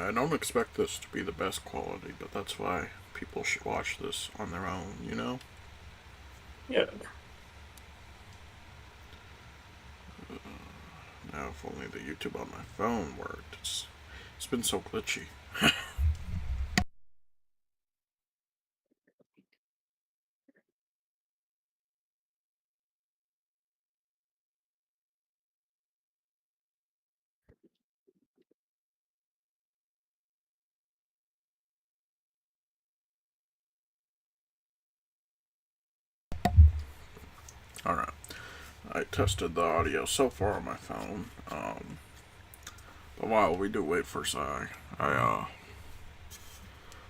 I don't expect this to be the best quality, but that's why people should watch this on their own, you know? Yeah. Now, if only the YouTube on my phone worked. It's been so glitchy. Alright. I tested the audio so far on my phone. But while we do wait for Sai,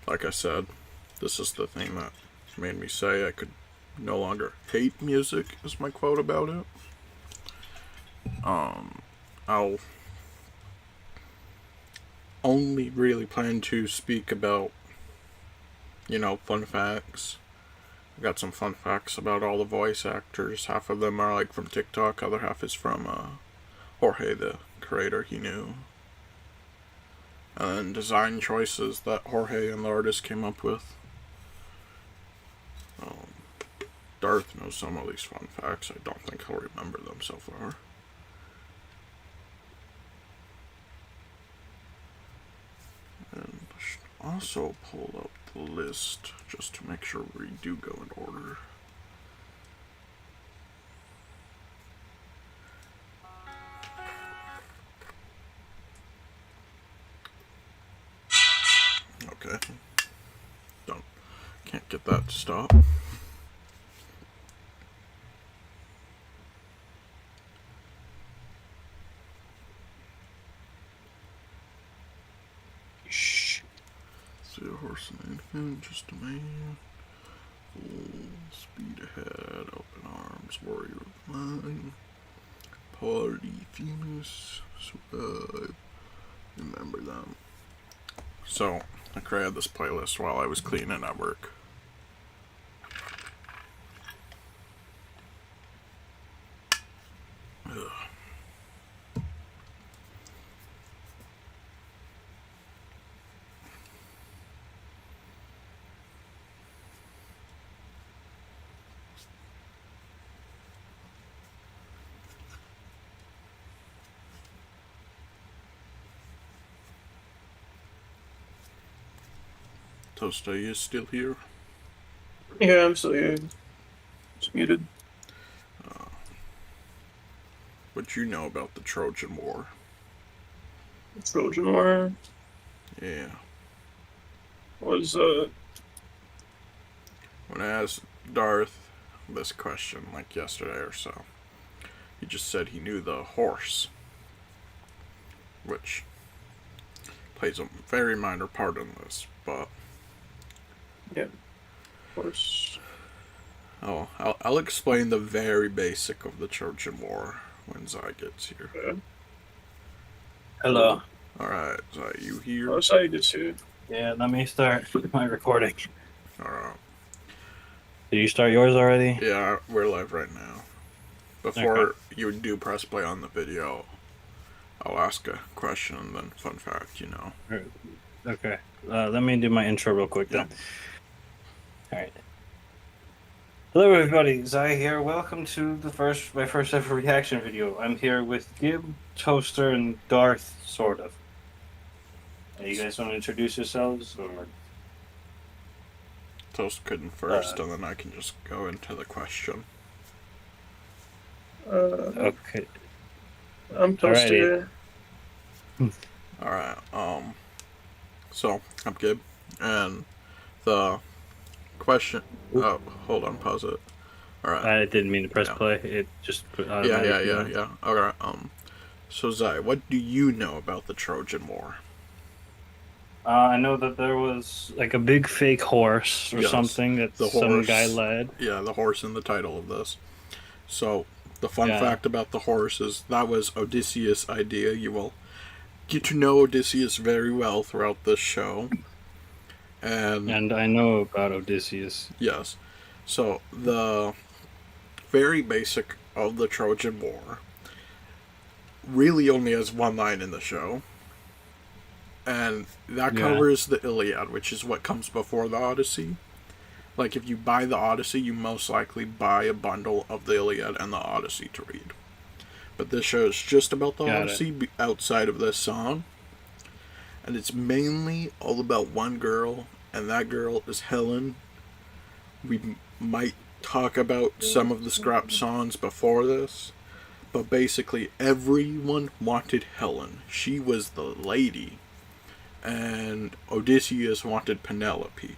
like I said, this is the thing that made me say I could no longer hate music, is my quote about it. I'll only really plan to speak about, fun facts. I got some fun facts about all the voice actors. Half of them are like from TikTok, other half is from Jorge, the creator he knew. And design choices that Jorge and the artist came up with. Darth knows some of these fun facts. I don't think he'll remember them so far. And I should also pull up the list just to make sure we do go in order. Okay. Can't get that to stop. Shh. See a horse and anything, just a man. Full speed ahead, open arms, warrior of mine. Party famous, survive. Remember them. So, I created this playlist while I was cleaning at work. Ugh. Toast, are you still here? Yeah, I'm still here. It's muted. What you know about the Trojan War? Trojan War Yeah. was When I asked Darth this question, like yesterday or so, he just said he knew the horse, which plays a very minor part in this, but yeah, of course. I'll explain the very basic of the Trojan War when Zai gets here. Yeah. Hello. Alright, Zai, you here? Oh, Sai gets here. Yeah, let me start my recording. Alright. Did you start yours already? Yeah, we're live right now. Before you do press play on the video, I'll ask a question and then fun fact, Okay. Let me do my intro real quick then. Alright. Hello everybody, Zai here. Welcome to my first ever reaction video. I'm here with Gib, Toaster, and Darth, sort of. You guys want to introduce yourselves, or? Toast couldn't first, and then I can just go into the question. Okay. I'm Toaster. Alright, so, I'm Gib, and the question... Oh, hold on, pause it. Alright. I didn't mean to press play, it just... Yeah. Alright, so Zai, what do you know about the Trojan War? I know that there was like a big fake horse or something that some guy led. Yeah, the horse in the title of this. So, the fun fact about the horse is that was Odysseus' idea. You will get to know Odysseus very well throughout this show. And I know about Odysseus. Yes. So, the very basic of the Trojan War really only has one line in the show. and that Yeah. covers the Iliad, which is what comes before the Odyssey. Like, if you buy the Odyssey, you most likely buy a bundle of the Iliad and the Odyssey to read. But this show is just about the Odyssey outside of this song. And it's mainly all about one girl, and that girl is Helen. We might talk about some of the scrap songs before this, but basically everyone wanted Helen. She was the lady. And Odysseus wanted Penelope.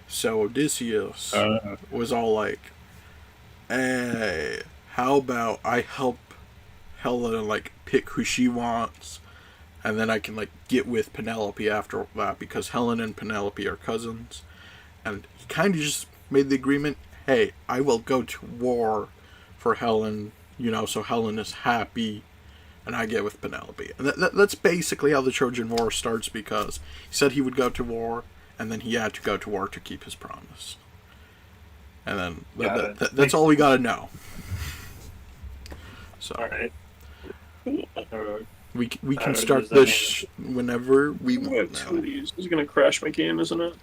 So Odysseus was all like, hey, how about I help Helen, like, pick who she wants, and then I can, like, get with Penelope after that, because Helen and Penelope are cousins. And he kind of just made the agreement, hey, I will go to war for Helen, so Helen is happy, and I get with Penelope. And that's basically how the Trojan War starts, because he said he would go to war, and then he had to go to war to keep his promise. And then that's all we gotta know. So, Alright. we can start this whenever we want now. This is gonna crash my game, isn't it?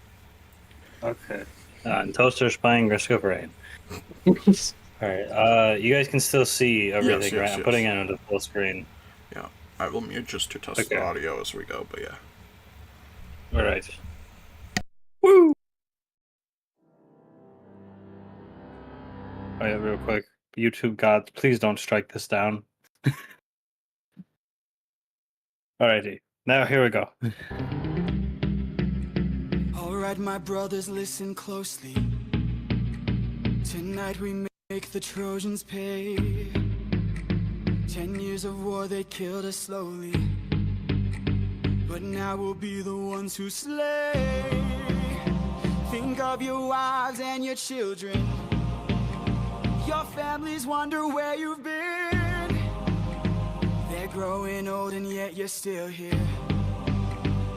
Okay. And Toaster spying risk of rain. Alright, you guys can still see everything, right? I'm putting it on the full screen. Yeah, I will mute just to test the audio as we go, but yeah. Alright. Woo! Oh yeah, real quick. YouTube gods, please don't strike this down. Alrighty, now here we go. Alright, my brothers, listen closely. Tonight we make the Trojans pay. 10 years of war, they killed us slowly, but now we'll be the ones who slay. Think of your wives and your children. Your families wonder where you've been. They're growing old and yet you're still here.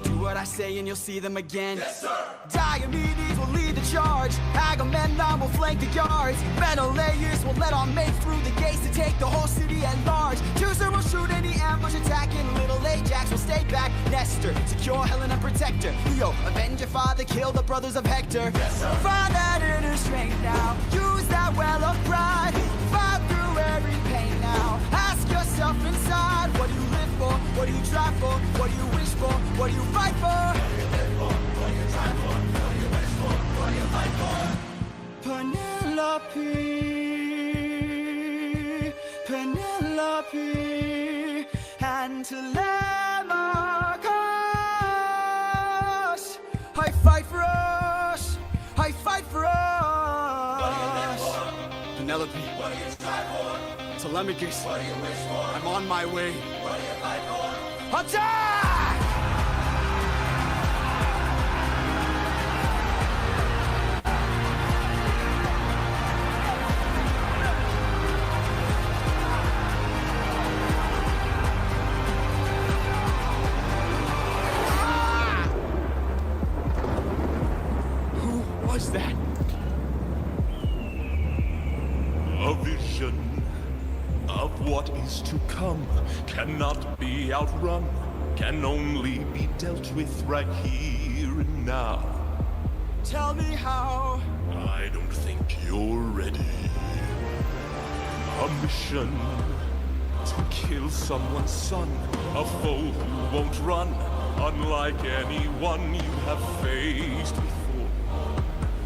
Do what I say and you'll see them again. Yes, sir. Diomedes will lead the charge. Agamemnon will flank the yards. Menelaus will let on make through the gates to take the whole city at large. Teucer will shoot any ambush attacking. Little Ajax will stay back. Nestor, secure Helen and protect her. Leo, avenge your father, kill the brothers of Hector. Yes, sir. Find that inner strength now. Use that well of pride. Fight through every pain now. Ask yourself inside, what do you live for? What do you try for? What do you wish for? What do you fight for? What do you live for? What do you try for? What do you wish for? What do you fight for? Penelope, Penelope, and Telemachus. I fight for us. I fight for us. What do you live for? Penelope. What do you try for? Telemachus. What do you wish for? I'm on my way. What do you fight for? Attack! Who was that? A vision of what is to come cannot be outrun, can only be dealt with right here and now. Tell me how. I don't think you're ready. A mission to kill someone's son, a foe who won't run, unlike anyone you have faced before.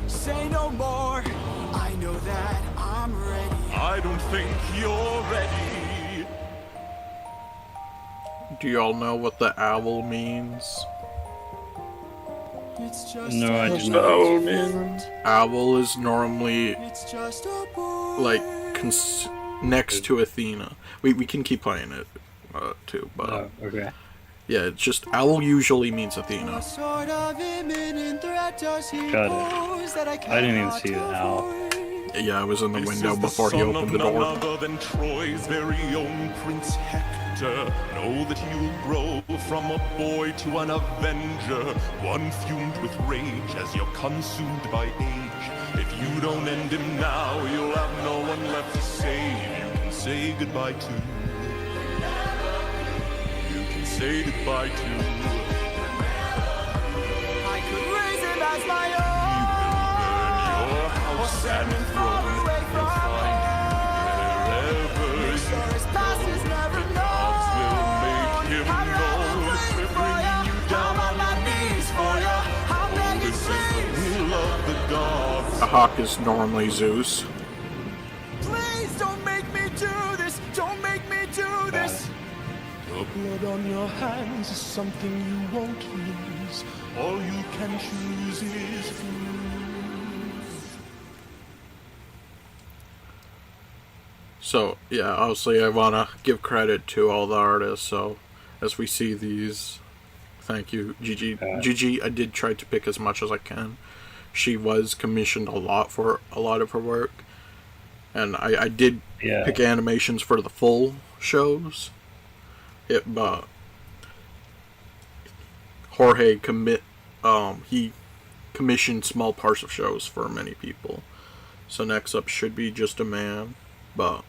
Say no more. I know that I'm ready. I don't think you're ready. Do y'all know what the owl means? It's just No, I do not. Oh man. Owl is normally, It's just a boy. like, next to Athena. We can keep playing it, too, but... Oh, okay. Yeah, it's just, owl usually means Athena. What sort of imminent threat does he Got it. pose that I didn't even see the owl. avoid? Yeah, I was in the This window is before he son opened of the none door. other than Troy's very own Prince Hector. Know that he will grow from a boy to an avenger, one fumed with rage as you're consumed by age. If you don't end him now, you'll have no one left to save. You can say goodbye to. You can say goodbye to. as my He will burn own. your house and Standing far throne. away He'll from find you wherever Make you sure his past go. is never The gods will known. make him I'd rather known. wait We're for ya. bringing you down I'm on my your knees for ya. I'm Oh, begging, this is the please. will of the gods. A hawk is normally Zeus. Please don't make me do this. Don't make me do this. The blood on your hands is something you won't lose. All you can choose is to lose. So, yeah, obviously I want to give credit to all the artists, so as we see these, thank you, Gigi. Gigi, I did try to pick as much as I can. She was commissioned a lot for a lot of her work, and I did pick animations for the full shows. But Jorge he commissioned small parts of shows for many people. So next up should be Just a Man, but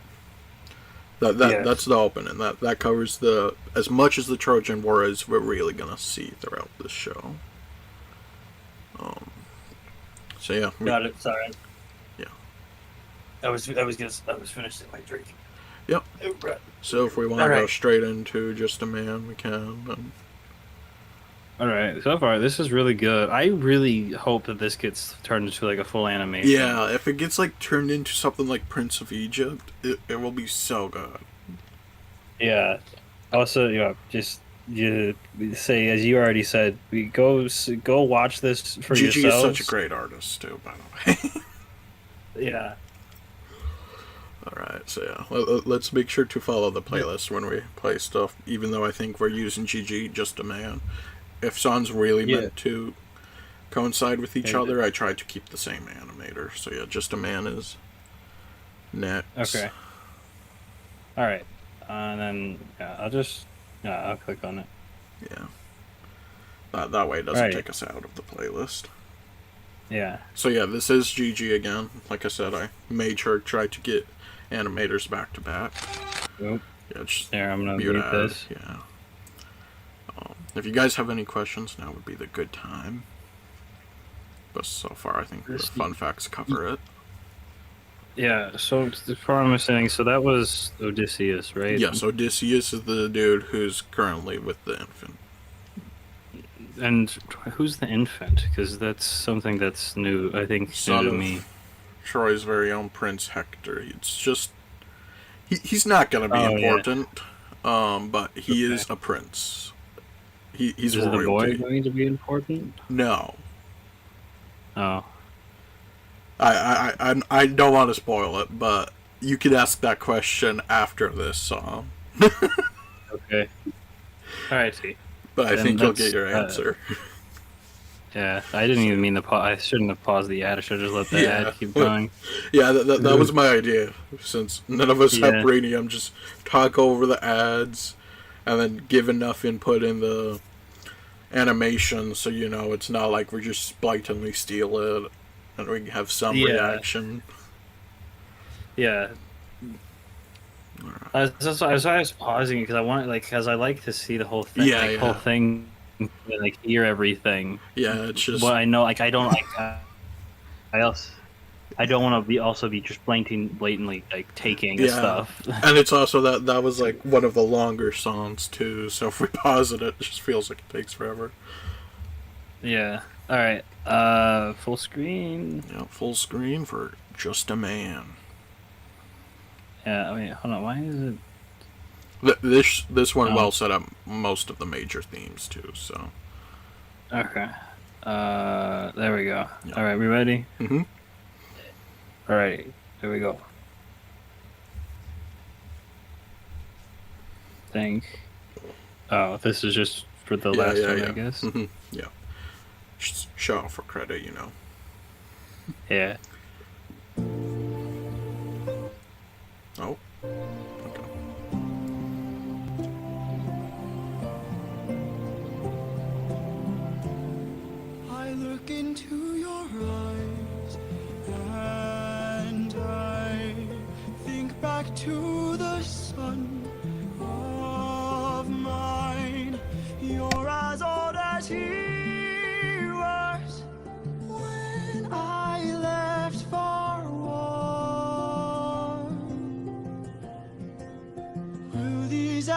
that's the opening. That covers the as much as the Trojan War as we're really gonna see throughout this show. So yeah, Got it. Sorry. Yeah. I was finishing my drink. Yep. Oh, right. So if we want to go Alright. straight into Just a Man, we can. All right. So far, this is really good. I really hope that this gets turned into like a full animation. Yeah, if it gets like turned into something like Prince of Egypt, it will be so good. Yeah. Also, just you say, as you already said, we go watch this for Gigi yourselves. is such a great artist too, by the way. Yeah. Alright, so yeah, let's make sure to follow the playlist when we play stuff, even though I think we're using GG Just a Man. If songs really meant to coincide with each other, I try to keep the same animator. So yeah, Just a Man is next. Okay. All right. And then I'll click on it. Yeah. That way it doesn't take us out of the playlist. Yeah. So yeah, this is GG again. Like I said, I made sure to try to get animators back to back. Oop. Yeah, just There, I'm gonna mute mute ad. this. Yeah. If you guys have any questions, now would be the good time. But so far, I think the fun facts cover it. Yeah. So as far as I'm understanding, so that was Odysseus, right? Yes, Odysseus is the dude who's currently with the infant. And who's the infant? Because that's something that's new. I think Son new to of me. Troy's very own Prince Hector. It's just he's not gonna be important, but he is a prince. He's Is royalty. the boy going to be important? No, Oh. I don't want to spoil it, but you could ask that question after this song. Okay. All right. See. But I Then think you'll get that's, your answer. Yeah, I didn't even mean to pause. I shouldn't have paused the ad. I should have just let the ad keep going. Yeah, that was my idea. Since none of us have Brainium, just talk over the ads and then give enough input in the animation so it's not like we're just blatantly steal it and we can have some reaction. Yeah. I was pausing because I want because I like to see the whole thing. Whole thing, hear everything. Yeah, it's just. Well, I know, I don't I don't want to be just blatantly taking stuff. And it's also that was one of the longer songs too. So if we pause it just feels like it takes forever. Yeah. All right. Full screen. Yeah, full screen for Just a Man. Yeah. I mean, hold on. Why is it? This one well set up most of the major themes too. So. Okay. There we go. Yeah. All right. We ready? Mm-hmm. All right. Here we go. Think. Oh, this is just for the last one, I guess. Mm-hmm. Yeah. Just show off for credit, Yeah. Oh. Okay. I look into your eyes and I think back to the son of mine. You're as old as he was,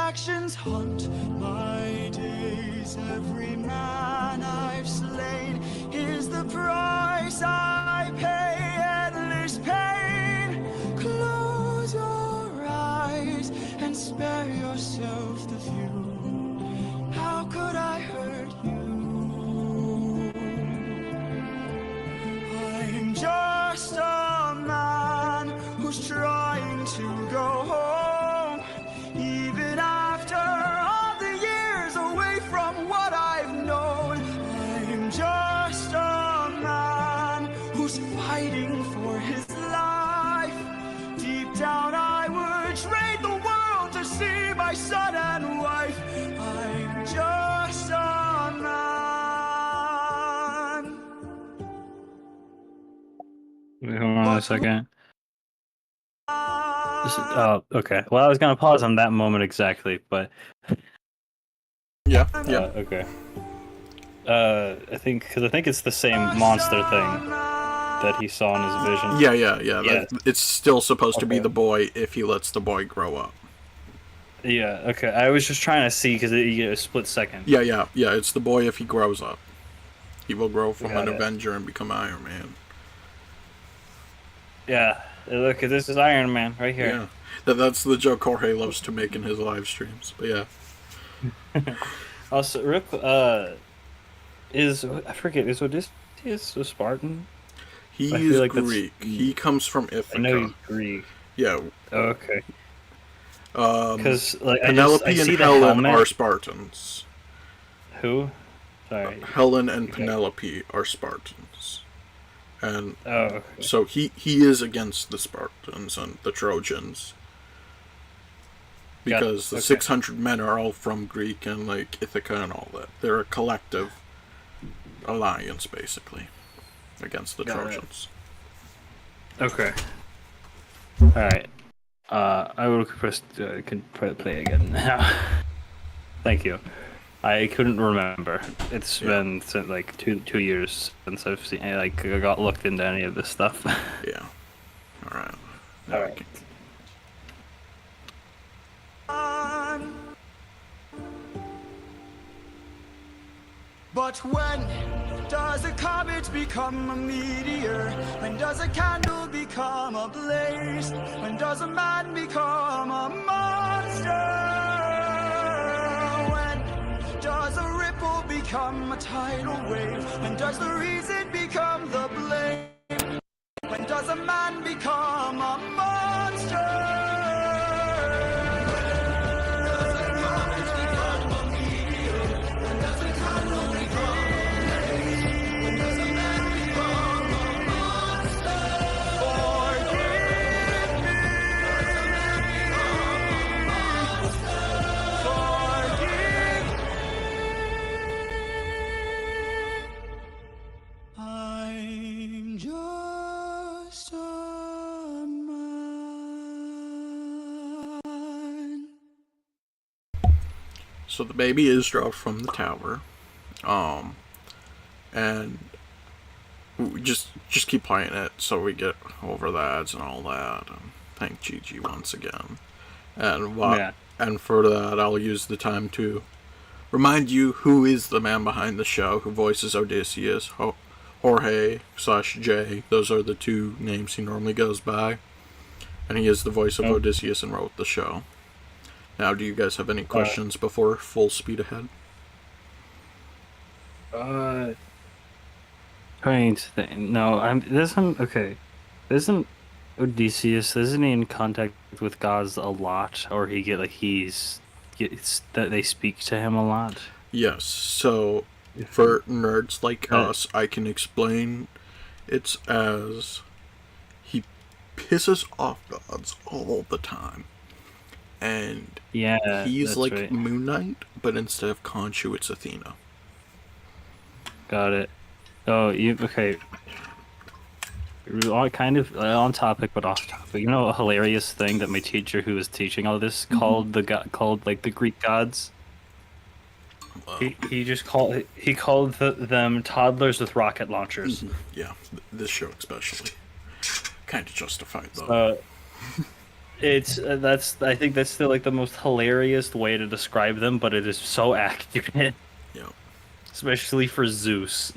actions haunt my days. Every man I've slain is the price I pay. Endless pain. Close your eyes and spare yourself the view. How could I hurt you? I'm just a man who's trying to go home, even after all the years away from what I've known. I'm just a man who's fighting for his life. Deep down I would trade the world to see my son and wife. I'm just a man. Wait, hold on a second. Oh, okay. Well, I was gonna pause on that moment exactly, but Yeah. okay. I think it's the same monster thing that he saw in his vision. Yeah. Yeah. It's still supposed to be Okay. the boy if he lets the boy grow up. Yeah. Okay. I was just trying to see because you get a split second. Yeah. It's the boy if he grows up. He will grow from Got an it. Avenger and become Iron Man. Yeah. Look, this is Iron Man right here. Yeah. That's the joke Jorge loves to make in his live streams. But yeah. Also, Rip, is Odysseus a Spartan? He I feel is like that's- Greek. He comes from I know Ithaca. he's Greek. Yeah. Oh, okay. Um, Because like Penelope I see and the Helen helmet. are Spartans. Who? Sorry. Helen and Okay. Penelope are Spartans. And Oh, okay. so he is against the Spartans and the Trojans. Got it. Because the Okay. 600 men are all from Greek and like Ithaca and all that. They're a collective alliance basically against the Got it. Trojans. Okay. All right. I will press. Can play again now. Thank you. I couldn't remember. It's been like two years since I've seen. I got looked into any of this stuff. Yeah. All right. All right. But when does a comet become a meteor? When does a candle become a blaze? When does a man become a monster? When does a ripple become a tidal wave? When does the reason become the blame? When does a man become a monster? I'm just a man. So the baby is dropped from the tower. And we just keep playing it so we get over the ads and all that. Thank Gigi once again. And for that, I'll use the time to remind you who is the man behind the show, who voices Odysseus, Jorge/Jay. Those are the two names he normally goes by. And he is the voice of Odysseus and wrote the show. Now, do you guys have any questions before full speed ahead? Trying to think. No, Isn't Odysseus? Isn't he in contact with gods a lot, or that they speak to him a lot? Yes, so for nerds like us, I can explain it's as he pisses off gods all the time. And Yeah, he's that's like right. Moon Knight, but instead of Khonshu, it's Athena. Got it. Oh, okay. Kind of on topic, but off topic. You know, a hilarious thing that my teacher, who was teaching all this, called the Greek gods. He called them toddlers with rocket launchers. Yeah, this show especially. Kind of justified though. It's I think that's still like the most hilarious way to describe them, but it is so accurate, Yeah. especially for Zeus.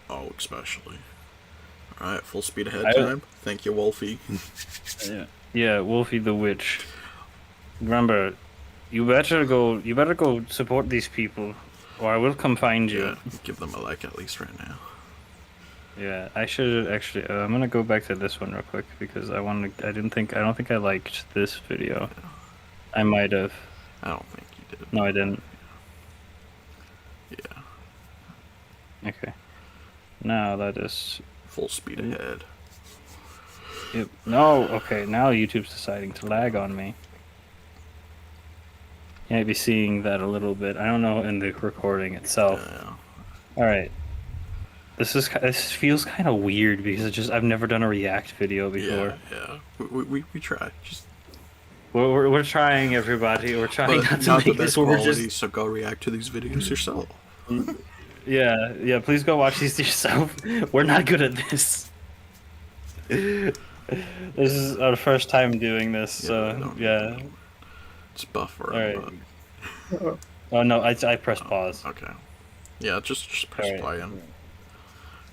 Oh, especially. All right, full speed ahead I time. Thank you, Wolfie. yeah, Wolfie the Witch. Remember, you better go support these people, or I will come find you. Yeah, give them a like at least right now. Yeah, I should actually. I'm gonna go back to this one real quick because I want to. I don't think I liked this video. I might have. I don't think you did. No, I didn't. Yeah, Okay. Now that is. full speed ahead. Yep. No. Okay. Now YouTube's deciding to lag on me. You might be seeing that a little bit. I don't know in the recording itself. Yeah. All right. This feels kind of weird because I've never done a React video before. Yeah. We try. Just We're trying, everybody. We're trying but not to not the make this best where we're quality. just So go react to these videos yourself. yeah. Please go watch these yourself. We're not good at this. This is our first time doing this, so yeah. It's buffer. All right. Oh no, I pressed pause. Okay. Yeah, just press All right. play and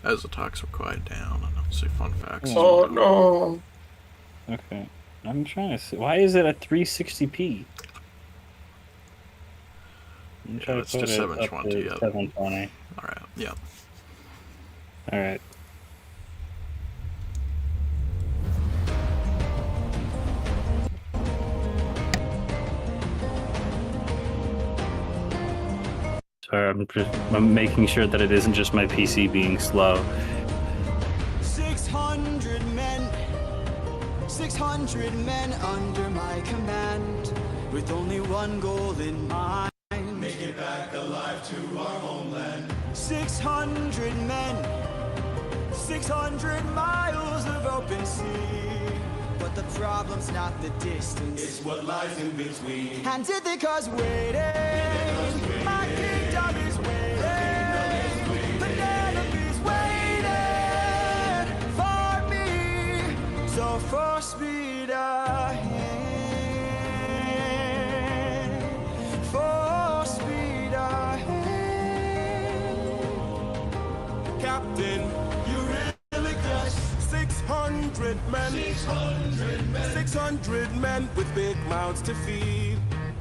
as the talks will quiet down and I'll say fun facts. Oh no. Okay. I'm trying to see. Why is it at 360p? I'm trying it's to put just it up 720, to yeah. 720. Alright, yeah. All right. Sorry, I'm making sure that it isn't just my PC being slow. 600 men, 600 men under my command, with only one goal in mind. Make it back alive to our homeland. 600 men, 600 miles of open sea. But the problem's not the distance, it's what lies in between. And did they cause waiting? My kingdom is waiting. Penelope's waiting for me. So for speed ahead, for speed ahead. Captain, you really got 600 men. 600 men. 600 men with big mouths to feed.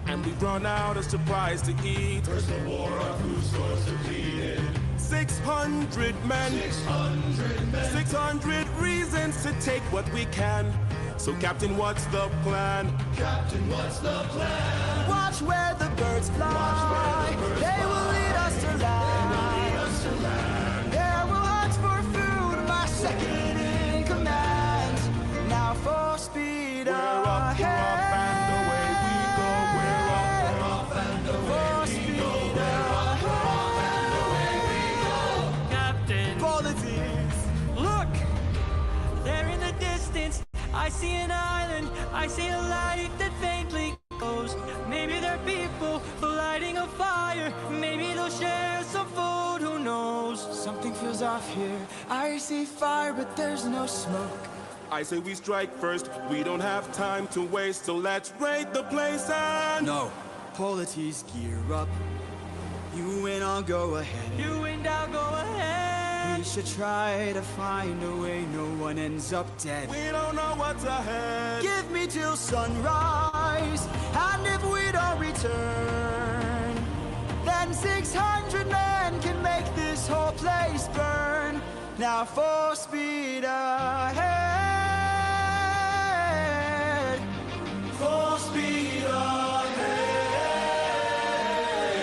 And we run out of supplies to eat. First the war, our food stores depleted. 600 men. 600 men. 600 reasons to take what we can. So Captain, what's the plan? Captain, what's the plan? Watch where the birds fly. They will lead us to land. Yeah, we'll hunt for food. My second in command. Now for speed We're up, and away we go. We're up, and away we go. Captain, Politics. look! There in the distance, I see an island. I see a light that faintly glows. Maybe they're people lighting a fire. Maybe they'll share some food, who knows? Something feels off here. I see fire, but there's no smoke. I say we strike first. We don't have time to waste, so let's raid the place and... No. Polities, gear up. You win, I'll go ahead. You and I'll go ahead. We should try to find a way no one ends up dead. We don't know what's ahead. Give me till sunrise, and if we don't return, then 600 men can make this whole place burn. Now for speed ahead, for speed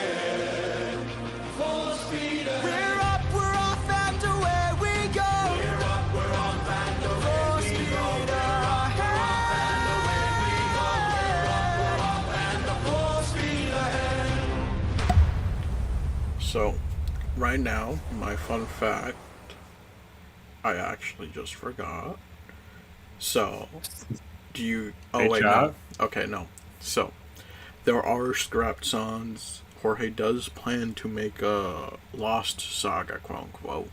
ahead, for speed ahead. We're up, we're off, and away we go. We're up, we're off, and away we go. We're up, we're off, and away we go. We're up, we're off, and full speed ahead. So, right now, my fun fact, I actually just forgot. So, do you... Oh, Great wait, job. no. Okay, no. So, there are scrapped songs. Jorge does plan to make a Lost Saga, quote-unquote.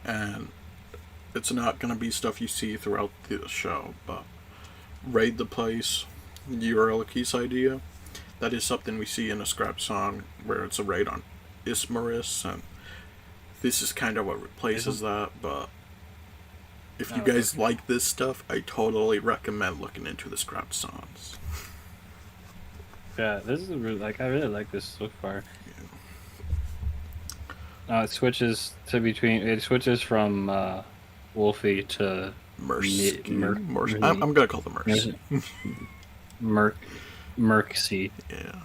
And it's not going to be stuff you see throughout the show, but raid the place, URL keys idea. That is something we see in a scrap song where it's a raid on Ismaris, and this is kind of what replaces that. But if you guys like this stuff, I totally recommend looking into the scrap songs. Yeah, this is really, like, I really like this so far. It switches from Wolfie to Mercy. I'm gonna call them Mercy. Mercy. Yeah.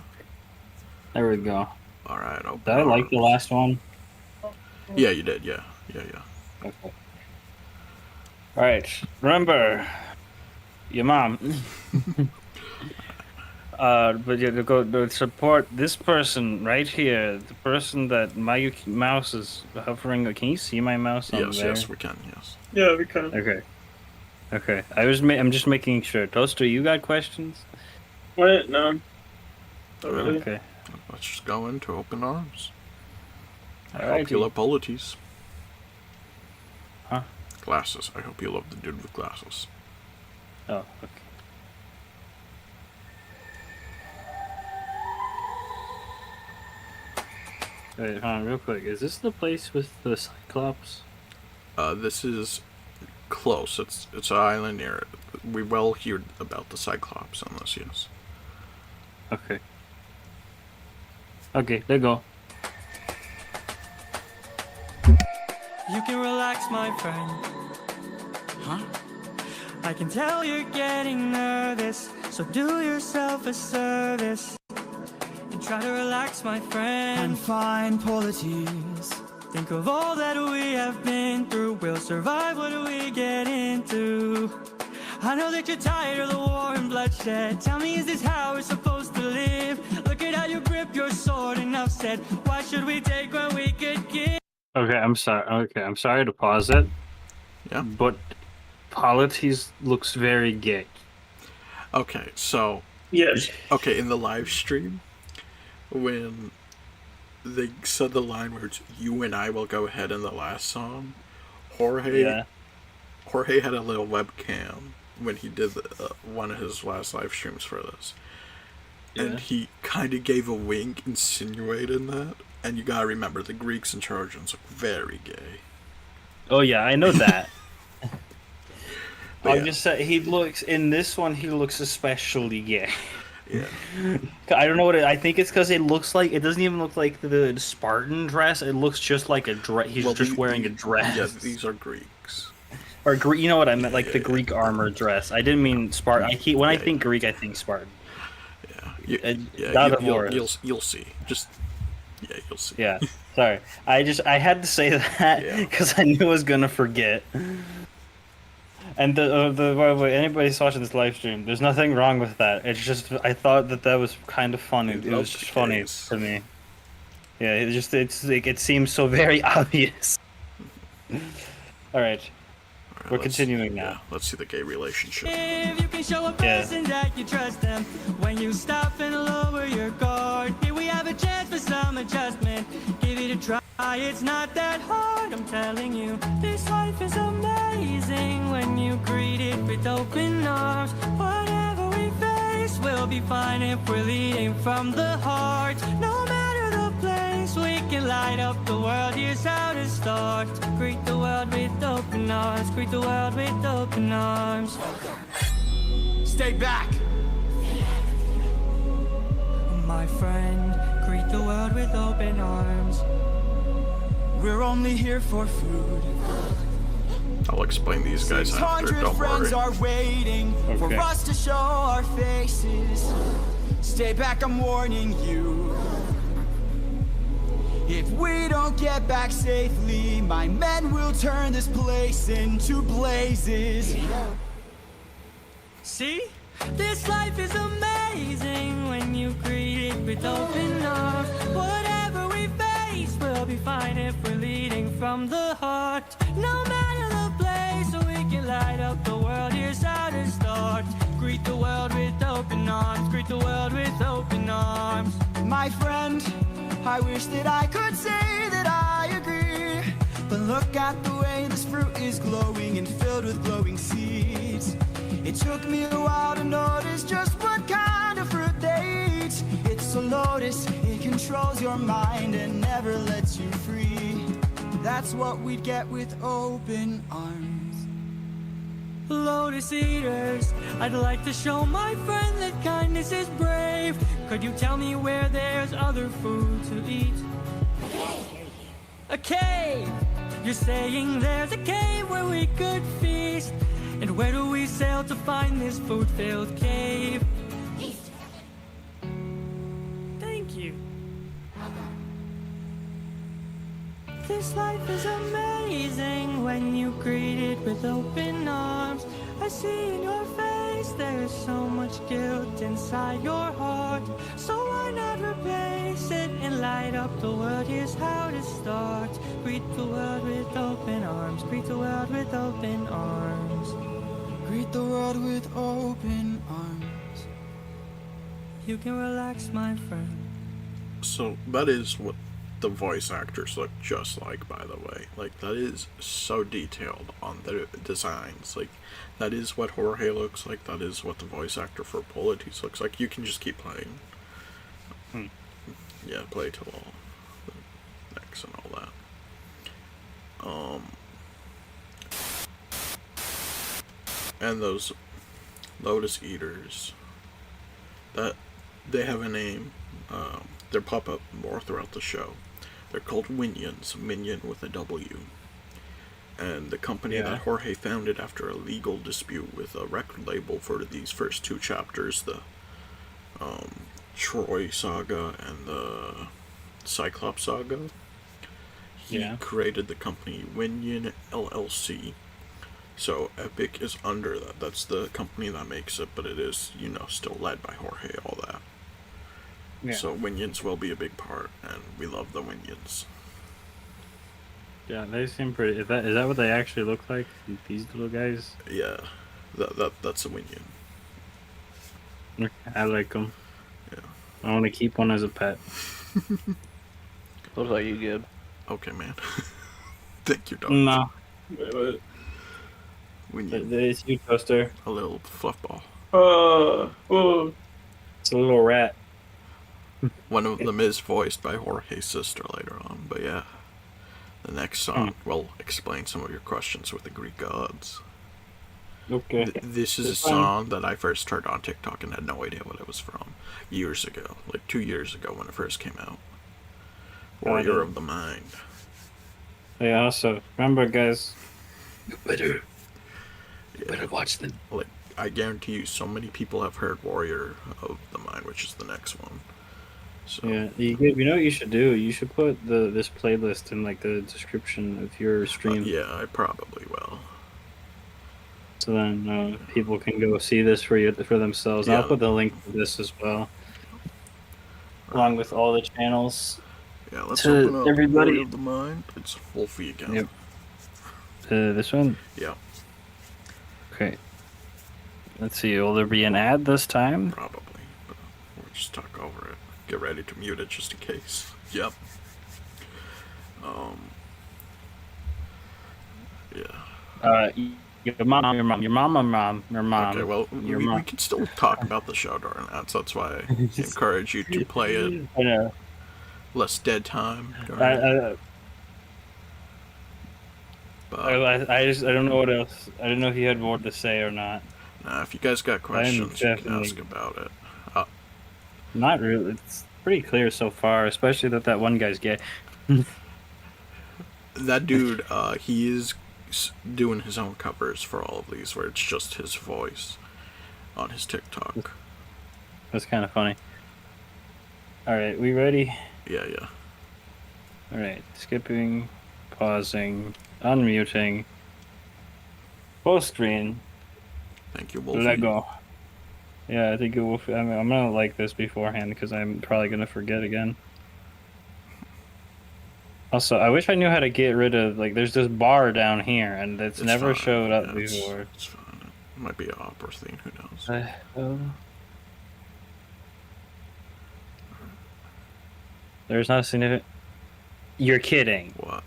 There we go. All right. Did I like the last one? Yeah, you did. Yeah. Okay. All right. Remember, your mom. But you go to support this person right here. The person that my mouse is hovering. Can you see my mouse on there? Yes, we can. Yes. Yeah, we can. Okay. I'm just making sure. Toaster, you got questions? What? No. Not really. Okay. Let's just go into open arms. I Alrighty. hope you love polities. Huh? Glasses. I hope you love the dude with glasses. Oh, okay. Wait, hold on, real quick. Is this the place with the Cyclops? This is close. It's an island near it. We well heard about the Cyclops on this, yes. Okay. Okay, there you go. You can relax, my friend. Huh? I can tell you're getting nervous, so do yourself a service and try to relax, my friend. And find polities. Think of all that we have been through. We'll survive what we get into. I know that you're tired of the war and bloodshed. Tell me, is this how we're supposed to live? Look at how you grip your sword, enough said. Why should we take when we could give? Okay, I'm sorry. Okay, I'm sorry to pause it. Yeah. But Polities looks very gay. Okay, so Yes. okay, in the live stream, when they said the line where it's "you and I will go ahead" in the last song, Jorge had a little webcam when he did one of his last live streams for this, and he kind of gave a wink, insinuating that. And you gotta remember, the Greeks and Trojans look very gay. Oh yeah, I know that. But I'm just saying, he looks in this one. He looks especially gay. Yeah. I don't know what I think it's because it looks like it doesn't even look like the Spartan dress. It looks just like a dress. He's just wearing a dress. Yeah, these are Greeks. Or you know what I meant, like the Greek armor dress. I didn't mean Spartan. I think Greek, I think Spartan. Yeah. You'll see. You'll see. Yeah. Sorry. I had to say that because I knew I was gonna forget. And anybody's watching this live stream, there's nothing wrong with that. It's just I thought that was kind of funny. It was just funny for me. Yeah, it seems so very obvious. All right. We're continuing now. Yeah, let's see the gay relationship. If you can show a person that you trust them when you stop and lower your guard, here we have a chance for some adjustment. Give it a try, it's not that hard. I'm telling you, this life is amazing when you greet it with open arms. Whatever we face, we'll be fine if we're leading from the heart. No matter the place, we can light up the world. Here's how to start. Greet the world with open arms. Greet the world with open arms. Stay back! My friend, greet the world with open arms. We're only here for food. I'll explain these guys after, 600 don't friends worry. are waiting for us to show our faces. Stay back, I'm warning you. If we don't get back safely, my men will turn this place into blazes. See? This life is amazing when you greet it with open arms. Whatever we face, we'll be fine if we're leading from the heart. No matter the place, we can light up the world. Here's how to start. Greet the world with open arms. Greet the world with open arms. My friend, I wish that I could say that I agree. But look at the way this fruit is glowing and filled with glowing seeds. It took me a while to notice just what kind of fruit they eat. It's a lotus, it controls your mind and never lets you free. That's what we'd get with open arms. Lotus eaters, I'd like to show my friend that kindness is brave. Could you tell me where there's other food to eat? A cave! You're saying there's a cave where we could feast. And where do we sail to find this food-filled cave? Thank you. This life is amazing when you greet it with open arms. I see in your face there's so much guilt inside your heart. So why not replace it and light up the world? Here's how to start. Greet the world with open arms. Greet the world with open arms. Greet the world with open arms. You can relax, my friend. So that is what the voice actors look just like, by the way. Like, that is so detailed on the designs. Like, that is what Jorge looks like. That is what the voice actor for Politis looks like. You can just keep playing. Yeah, play till all the next and all that. And those Lotus Eaters, that they have a name. They pop up more throughout the show. They're called Winions, Minion with a W. And the company that Jorge founded after a legal dispute with a record label for these first two chapters, the Troy Saga and the Cyclops Saga, he created the company Winion LLC. So Epic is under that. That's the company that makes it, but it is, still led by Jorge, all that. Yeah. So Winions will be a big part, and we love the Winions. Yeah, they seem pretty. Is that what they actually look like? These little guys? Yeah, that's a Winion. I like them. Yeah. I want to keep one as a pet. Looks like you good. Okay, man. Thank you, dog. No. Winion. It's you, Toaster. A little fluff ball. It's a little rat. One of them is voiced by Jorge's sister later on, but yeah. The next song will explain some of your questions with the Greek gods. Okay. This is a song that I first heard on TikTok and had no idea what it was from. Years ago. Like 2 years ago when it first came out. Warrior of the Mind. Yeah, also, remember guys, you better watch them. Like, I guarantee you so many people have heard Warrior of the Mind, which is the next one. So. Yeah, you know what you should do? You should put this playlist in like the description of your stream. Yeah, I probably will. So then people can go see this for themselves. Yeah. I'll put the link to this as well, along with all the channels. Yeah, let's open up everybody. Warrior of the Mind. It's Wolfie again. Yep. This one? Yeah. Okay. Let's see. Will there be an ad this time? Probably, but we'll just talk over it. Get ready to mute it just in case. Yep. Yeah. Your mom. Okay, well, we can still talk about the show during ads. That's why I encourage you to play it. I know. Less dead time. I don't know what else. I don't know if you had more to say or not. Nah, if you guys got questions, you can ask about it. Not really. It's pretty clear so far, especially that one guy's gay. That dude, he is doing his own covers for all of these, where it's just his voice on his TikTok. That's kind of funny. Alright, we ready? Yeah. Alright, skipping, pausing, unmuting, full screen. Thank you, Wolfie. Let go. Yeah, I think it will. I'm gonna like this beforehand because I'm probably gonna forget again. Also, I wish I knew how to get rid of there's this bar down here and it's never fine. Showed up before. It's fine. It might be an opera theme. Who knows? There's not significant. You're kidding. What?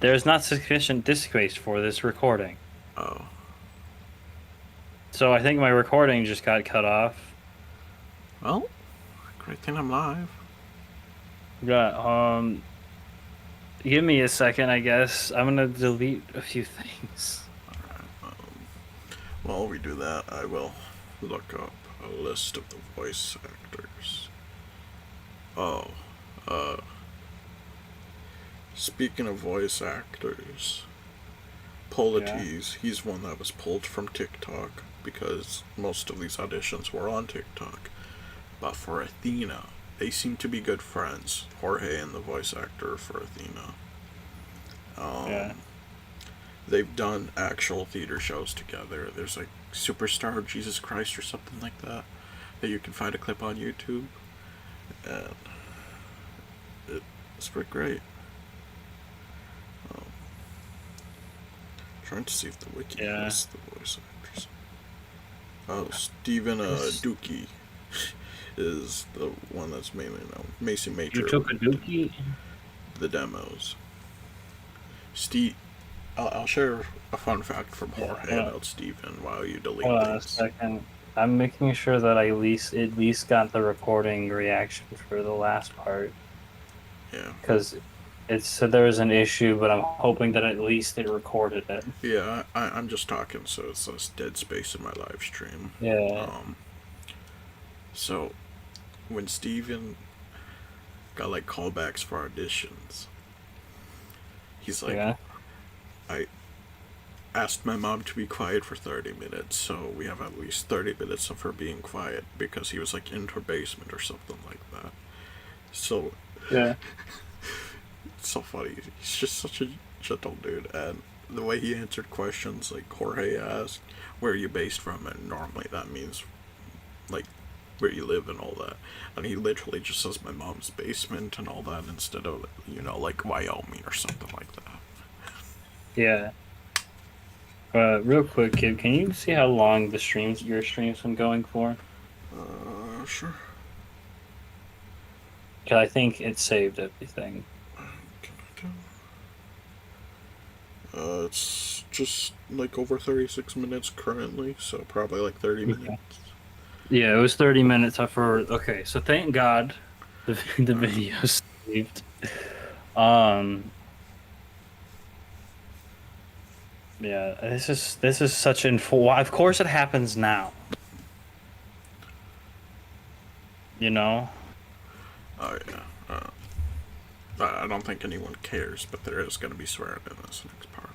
There's not sufficient disk space for this recording. Oh. So I think my recording just got cut off. Well, great thing I'm live. Yeah, give me a second, I guess. I'm gonna delete a few things. While we do that, I will look up a list of the voice actors. Oh, speaking of voice actors, Polites, he's one that was pulled from TikTok because most of these auditions were on TikTok. But for Athena, they seem to be good friends, Jorge and the voice actor for Athena. They've done actual theater shows together. There's like Superstar of Jesus Christ or something like that you can find a clip on YouTube. And it's pretty great. Trying to see if the wiki has the voice actors. Oh, Stephen Dookie is the one that's mainly known. Mason Major. You took a Dookie? The demos. Steve, I'll share a fun fact from Jorge about Steven while you delete Hold on things. a second. I'm making sure that I at least got the recording reaction for the last part. Yeah. Because it said there was an issue, but I'm hoping that at least it recorded it. Yeah, I'm just talking, so it's less dead space in my live stream. Yeah. So, when Steven got like callbacks for auditions, he's like, I asked my mom to be quiet for 30 minutes, so we have at least 30 minutes of her being quiet, because he was like in her basement or something like that. So, yeah. It's so funny. He's just such a gentle dude, and the way he answered questions, like Jorge asked, "Where are you based from?" and normally that means like where you live and all that, and he literally just says my mom's basement and all that instead of like Wyoming or something like that. Yeah. Real quick, kid, can you see how long your stream's been going for? Sure. Because I think it saved everything. It's just like over 36 minutes currently, so probably like 30 minutes. Yeah, it was 30 minutes. Okay, so thank God the video saved. Yeah, this is such info. Of course, it happens now. You know. Oh yeah. I don't think anyone cares, but there is going to be swearing in this next part.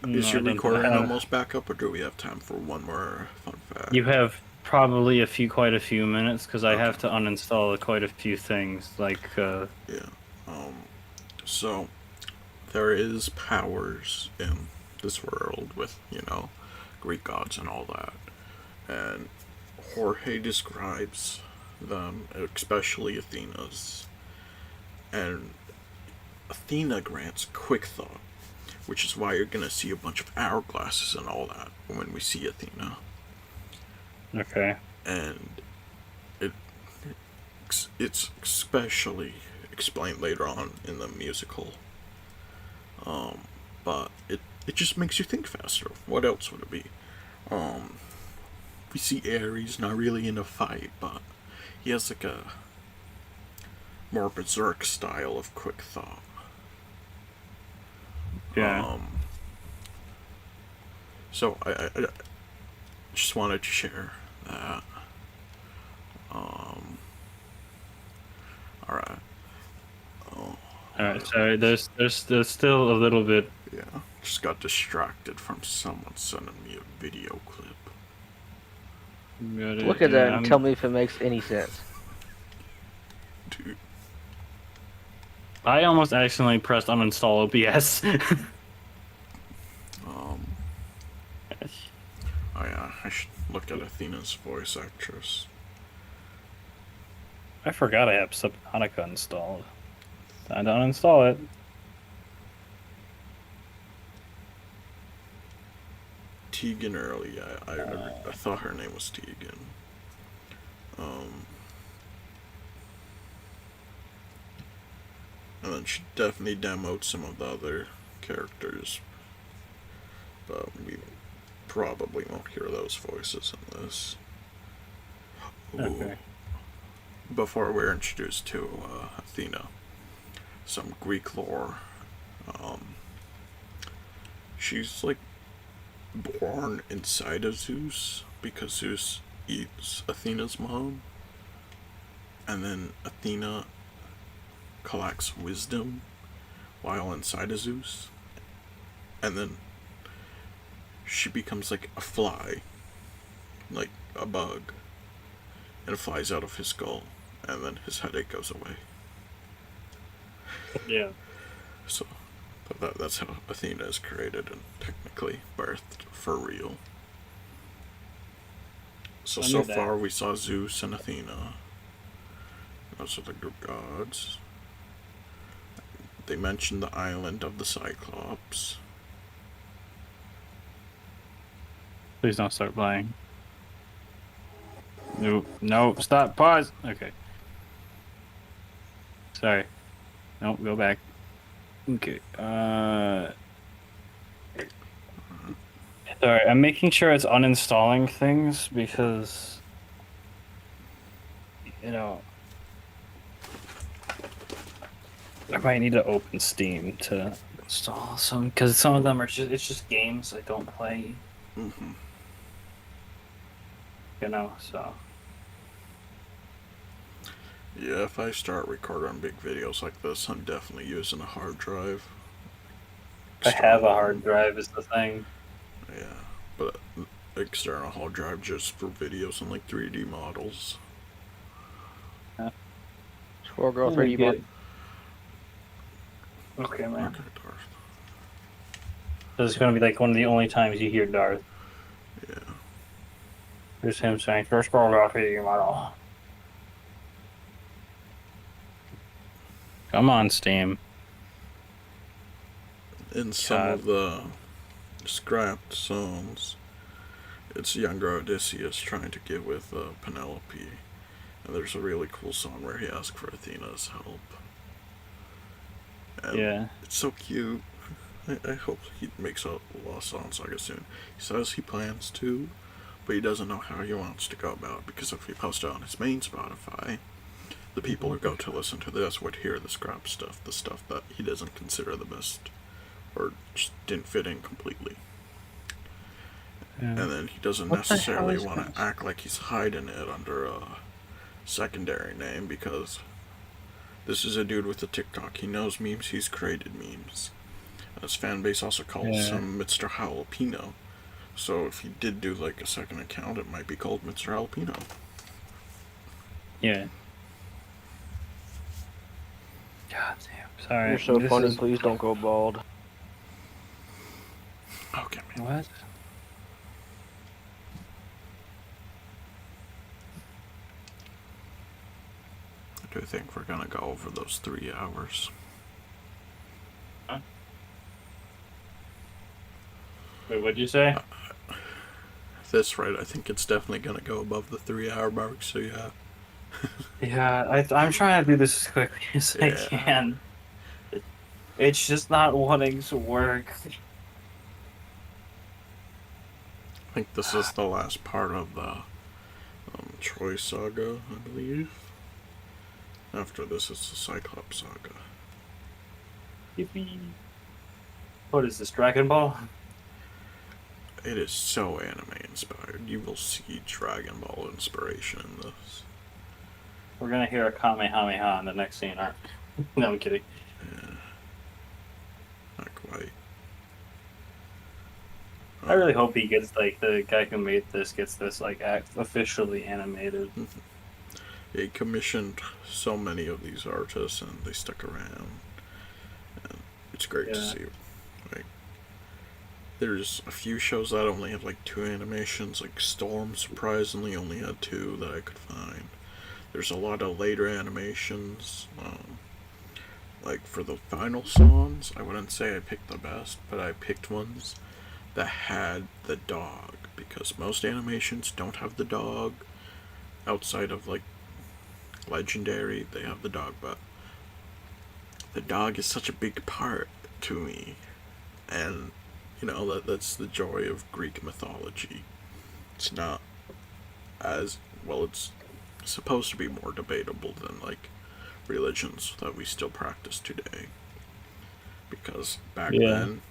Is your recording almost back up, or do we have time for one more fun fact? You have probably quite a few minutes, because I have to uninstall quite a few things, like Yeah. So there is powers in this world with, Greek gods and all that. And Jorge describes them, especially Athena's. And Athena grants quick thought, which is why you're going to see a bunch of hourglasses and all that when we see Athena. Okay. And it's especially explained later on in the musical. But it just makes you think faster. What else would it be? We see Ares not really in a fight, but he has like a more berserk style of quick thought. Yeah. So I just wanted to share that. Alright. Alright, sorry, there's still a little bit. Yeah, just got distracted from someone sending me a video clip. Look at that and tell me if it makes any sense. Dude. I almost accidentally pressed uninstall OBS. Oh yeah, I should look at Athena's voice actress. I forgot I have Subnautica installed. Time to uninstall it. Tegan Early, I thought her name was Tegan. And then she definitely demoed some of the other characters. But we probably won't hear those voices in this. Ooh. Okay. Before we're introduced to Athena, some Greek lore. She's like born inside of Zeus because Zeus eats Athena's mom, and then Athena collects wisdom while inside of Zeus, and then she becomes like a fly, like a bug, and flies out of his skull, and then his headache goes away. Yeah. So that's how Athena is created and technically birthed for real. So far we saw Zeus and Athena. Those are the Greek gods. They mentioned the island of the Cyclops. Please don't start playing. Nope, stop, pause. Okay. Sorry. Nope, go back. Okay. Sorry, I'm making sure it's uninstalling things because, I might need to open Steam to install some, because some of them are it's just games I don't play. Mm-hmm. So. Yeah, if I start recording big videos like this, I'm definitely using a hard drive. I have a hard drive is the thing. Yeah, but external hard drive just for videos and like 3D models. Squirrel Girl 3D mod. Okay, man. Okay, Darth. This is going to be like one of the only times you hear Darth. Yeah. There's him saying, first scroll off your model. Come on, Steam. In some of the scrapped songs, it's younger Odysseus trying to get with Penelope. And there's a really cool song where he asks for Athena's help. And yeah. It's so cute. I hope he makes a Lost Song Saga soon. He says he plans to, but he doesn't know how he wants to go about it, because if he posts it on his main Spotify, the people who go to listen to this would hear the scrap stuff, the stuff that he doesn't consider the best, or just didn't fit in completely. And then he doesn't necessarily want to act like he's hiding it under a secondary name, because this is a dude with a TikTok. He knows memes, he's created memes. His fan base also calls him Mr. Jalapeno. So if he did do like a second account, it might be called Mr. Jalapeno. Yeah. God damn. Sorry. You're so funny, please don't go bald. Okay, man. What? I do think we're gonna go over those 3 hours. Huh? Wait, what'd you say? If that's right, I think it's definitely gonna go above the 3-hour mark, so yeah. Yeah, I'm trying to do this as quickly as I can. It's just not wanting to work. I think this is the last part of the Troy saga, I believe. After this, it's the Cyclops saga. Yippee. What is this, Dragon Ball? It is so anime inspired. You will see Dragon Ball inspiration in this. We're gonna hear a Kamehameha in the next scene, aren't we? No, I'm kidding. Yeah. Not quite. I really hope he gets, like, the guy who made this gets this, like, officially animated. He commissioned so many of these artists, and they stuck around. And it's great to see. Like, there's a few shows that only have like 2 animations. Like Storm, surprisingly, only had 2 that I could find. There's a lot of later animations. Like for the final songs, I wouldn't say I picked the best, but I picked ones that had the dog, because most animations don't have the dog. Outside of like Legendary, they have the dog, but the dog is such a big part to me, and that's the joy of Greek mythology. It's not as well. It's supposed to be more debatable than like religions that we still practice today, because back then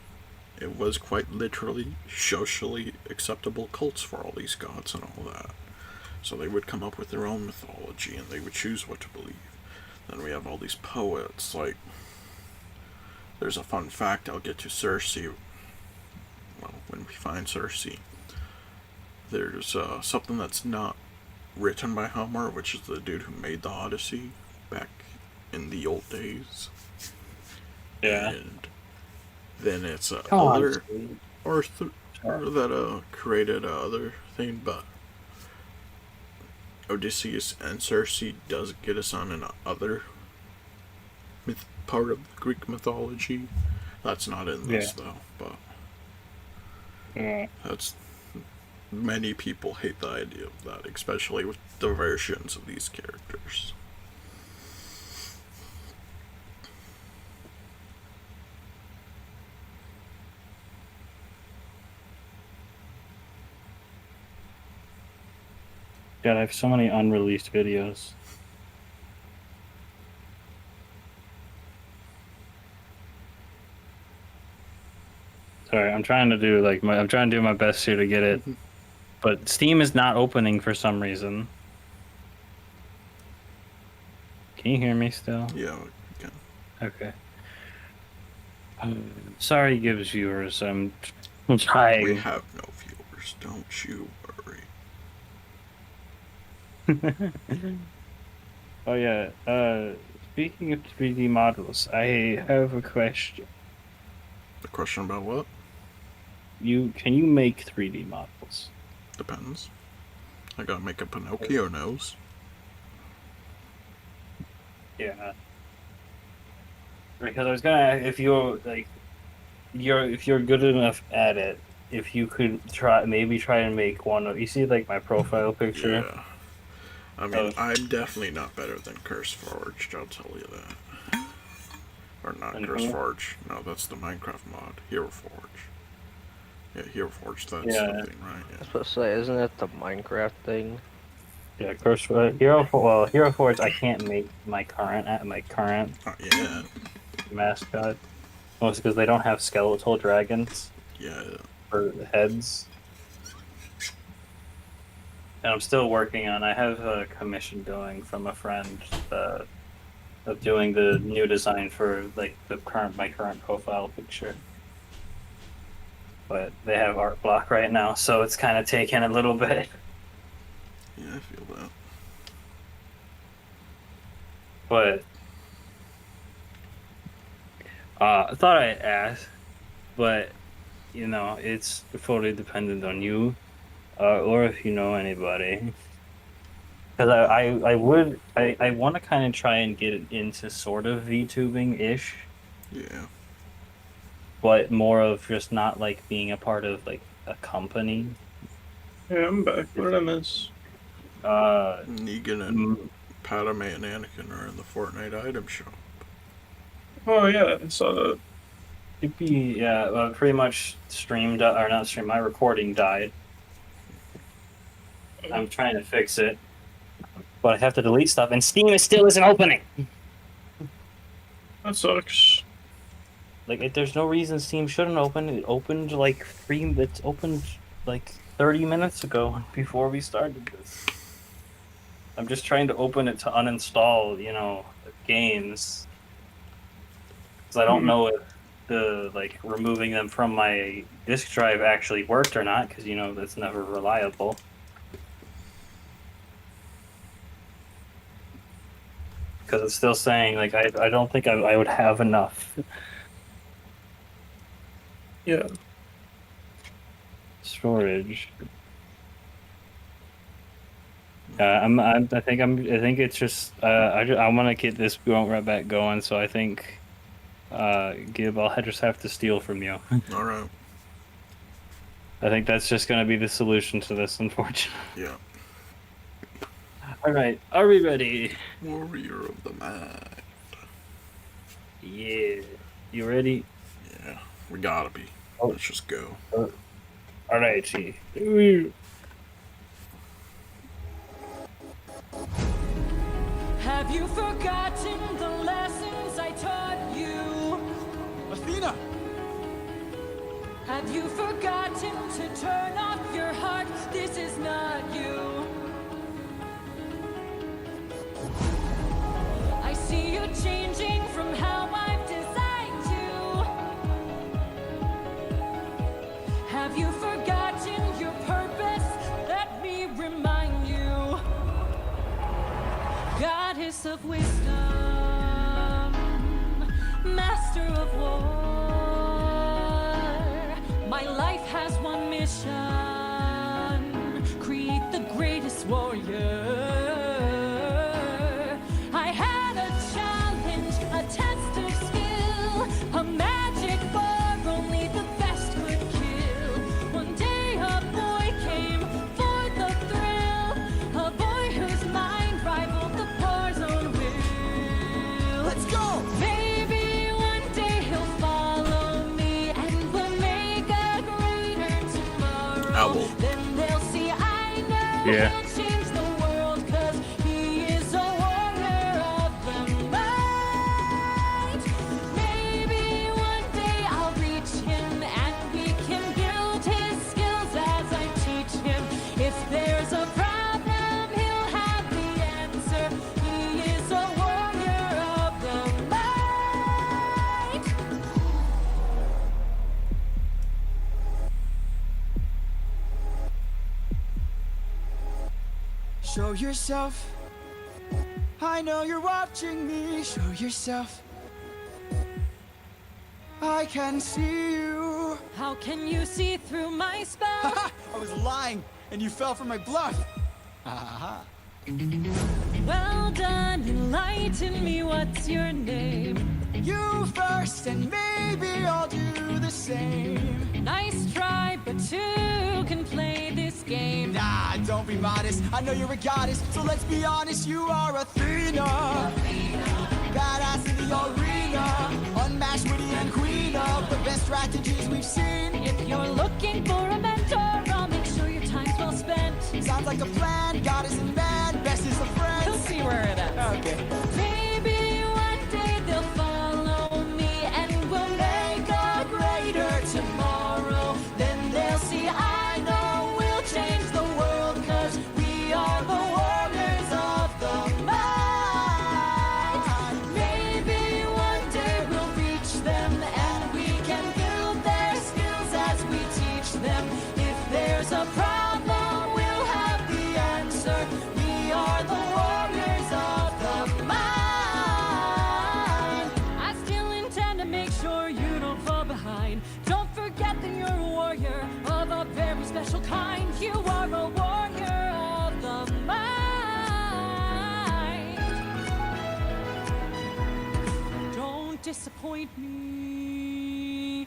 it was quite literally socially acceptable cults for all these gods and all that. So they would come up with their own mythology and they would choose what to believe. Then we have all these poets. Like, there's a fun fact I'll get to Circe. Well, when we find Circe, there's something that's not written by Homer, which is the dude who made the Odyssey back in the old days. Yeah. And then it's Come on, other Steve. Arthur that created other thing, but Odysseus and Circe does get us on an other part of Greek mythology. That's not in this though, but that's many people hate the idea of that, especially with the versions of these characters. God, I have so many unreleased videos. Sorry, I'm trying to do my best here to get it, but Steam is not opening for some reason. Can you hear me still? Yeah, we can. Okay. Sorry, Gibbs viewers. I'm trying. We have no viewers. Don't you worry. Oh yeah. Speaking of 3D models, I have a question. The question about what? Can you make 3D models? Depends. I gotta make a Pinocchio nose. Yeah. Because I was gonna, if you're good enough at it, if you could try and make one of, you see like my profile picture. Yeah. I mean, I'm definitely not better than CurseForged, I'll tell you that. Or not CurseForged. No, that's the Minecraft mod. HeroForge. Yeah, HeroForge, that's something, right? Yeah. I was supposed to say, isn't it the Minecraft thing? Yeah, HeroForge. I can't make my current Yeah. mascot, mostly because they don't have skeletal dragons. Yeah. For heads. And I'm still working on. I have a commission going from a friend of doing the new design for like my current profile picture. But they have art block right now, so it's kind of taking a little bit. Yeah, I feel that. But I thought I'd ask, but it's fully dependent on you, or if you know anybody. Because I want to kind of try and get into sort of VTubing ish. Yeah. But more of just not like being a part of like a company. Yeah, I'm back. What did I miss? Negan and Padme and Anakin are in the Fortnite item shop. Oh yeah, I saw that. Pretty much streamed, or not streamed, my recording died. I'm trying to fix it. But I have to delete stuff, and Steam still isn't opening! That sucks. Like, there's no reason Steam shouldn't open. It opened like 30 minutes ago before we started this. I'm just trying to open it to uninstall, games. Because I don't know if removing them from my disk drive actually worked or not, because, that's never reliable. Because it's still saying, like, I don't think I would have enough. Yeah. Storage. I think it's just I want to get this right back going, so I think Gib, I'll just have to steal from you. All right. I think that's just going to be the solution to this, unfortunately. Yeah. All right, are we ready? Warrior of the Mind. Yeah. You ready? Yeah, we gotta be. let's just go. Alrighty. Have you forgotten the lessons I taught you? Athena! Have you forgotten to turn off your heart? This is not you. I see you changing from how I've designed you. Have you forgotten your purpose? Let me remind you. Goddess of wisdom, master of war. My life has one mission: create the greatest warrior. I had a challenge, a test of skill, a magic bar only the best could kill. One day a boy came for the thrill, a boy whose mind rivaled the bar's own will. Let's go! Maybe one day he'll follow me and we'll make a greater tomorrow. Owl. Then they'll see I know Yeah. he'll change the world, 'cause he is a warrior of the night. Maybe one day I'll reach him and we can build his skills as I teach him. If there's a problem, he'll have the answer. He is a warrior of the night. Show yourself. I know you're watching me. Show yourself. I can see you. How can you see through my spell? Haha! I was lying, and you fell for my bluff. Haha. Well done, enlighten me, what's your name? You first, and maybe I'll do the same. Nice try, but two can play this game. Nah, don't be modest. I know you're a goddess, so let's be honest. You are Athena. Badass in the arena. Unmatched, witty, and queen of the best strategies we've seen. If you're looking for a mentor, I'll make sure your time's well spent. Sounds like a plan. Goddess and man, best is a You'll friend. see where it ends. Okay. Maybe one day they'll follow me and we'll make a greater tomorrow. Then they'll see I know we'll change the world, 'cause we are the warriors of the mind. Maybe one day we'll reach them and we can build their skills as we teach them. If there's a problem, we'll have the answer. We are the warriors of the mind. I still intend to make sure you don't fall behind. Don't forget that you're a warrior of a very special kind. You are a warrior of the mind. Don't disappoint me.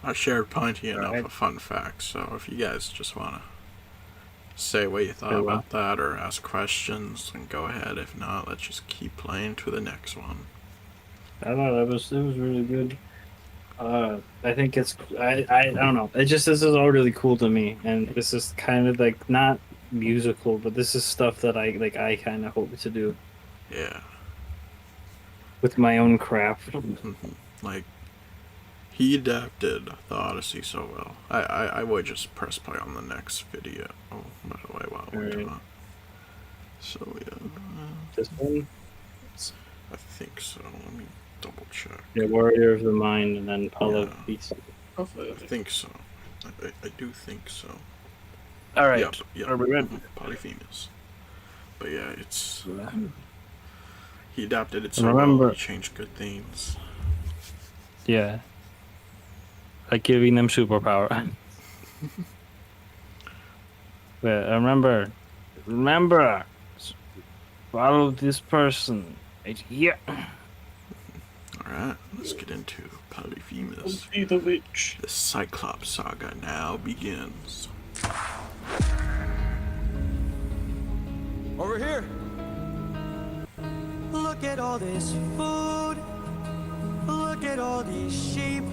I shared plenty enough Alright. of fun facts, so if you guys just want to say what you thought I will. about that or ask questions, then go ahead. If not, let's just keep playing to the next one. I thought it was really good. I think it's I don't know. It just this is all really cool to me, and this is kind of like not musical, but this is stuff that I kind of hope to do Yeah. with my own craft. Like, he adapted the Odyssey so well. I would just press play on the next video. Oh, by the way, while we're doing it. So, yeah. This one, I think so. Let me double check. the Warrior of the Mind, and then Apollo Yeah. Beast. I think so. I do think so. All right, Yep, yep. are we ready? Polyphemus. But yeah, it's... He adapted it so Remember- well. He changed good things. Yeah, like giving them superpower. But remember, follow this person right here. Alright, let's get into Polyphemus. Be the witch. The Cyclops saga now begins. Over here. Look at all this food. Look at all these sheep.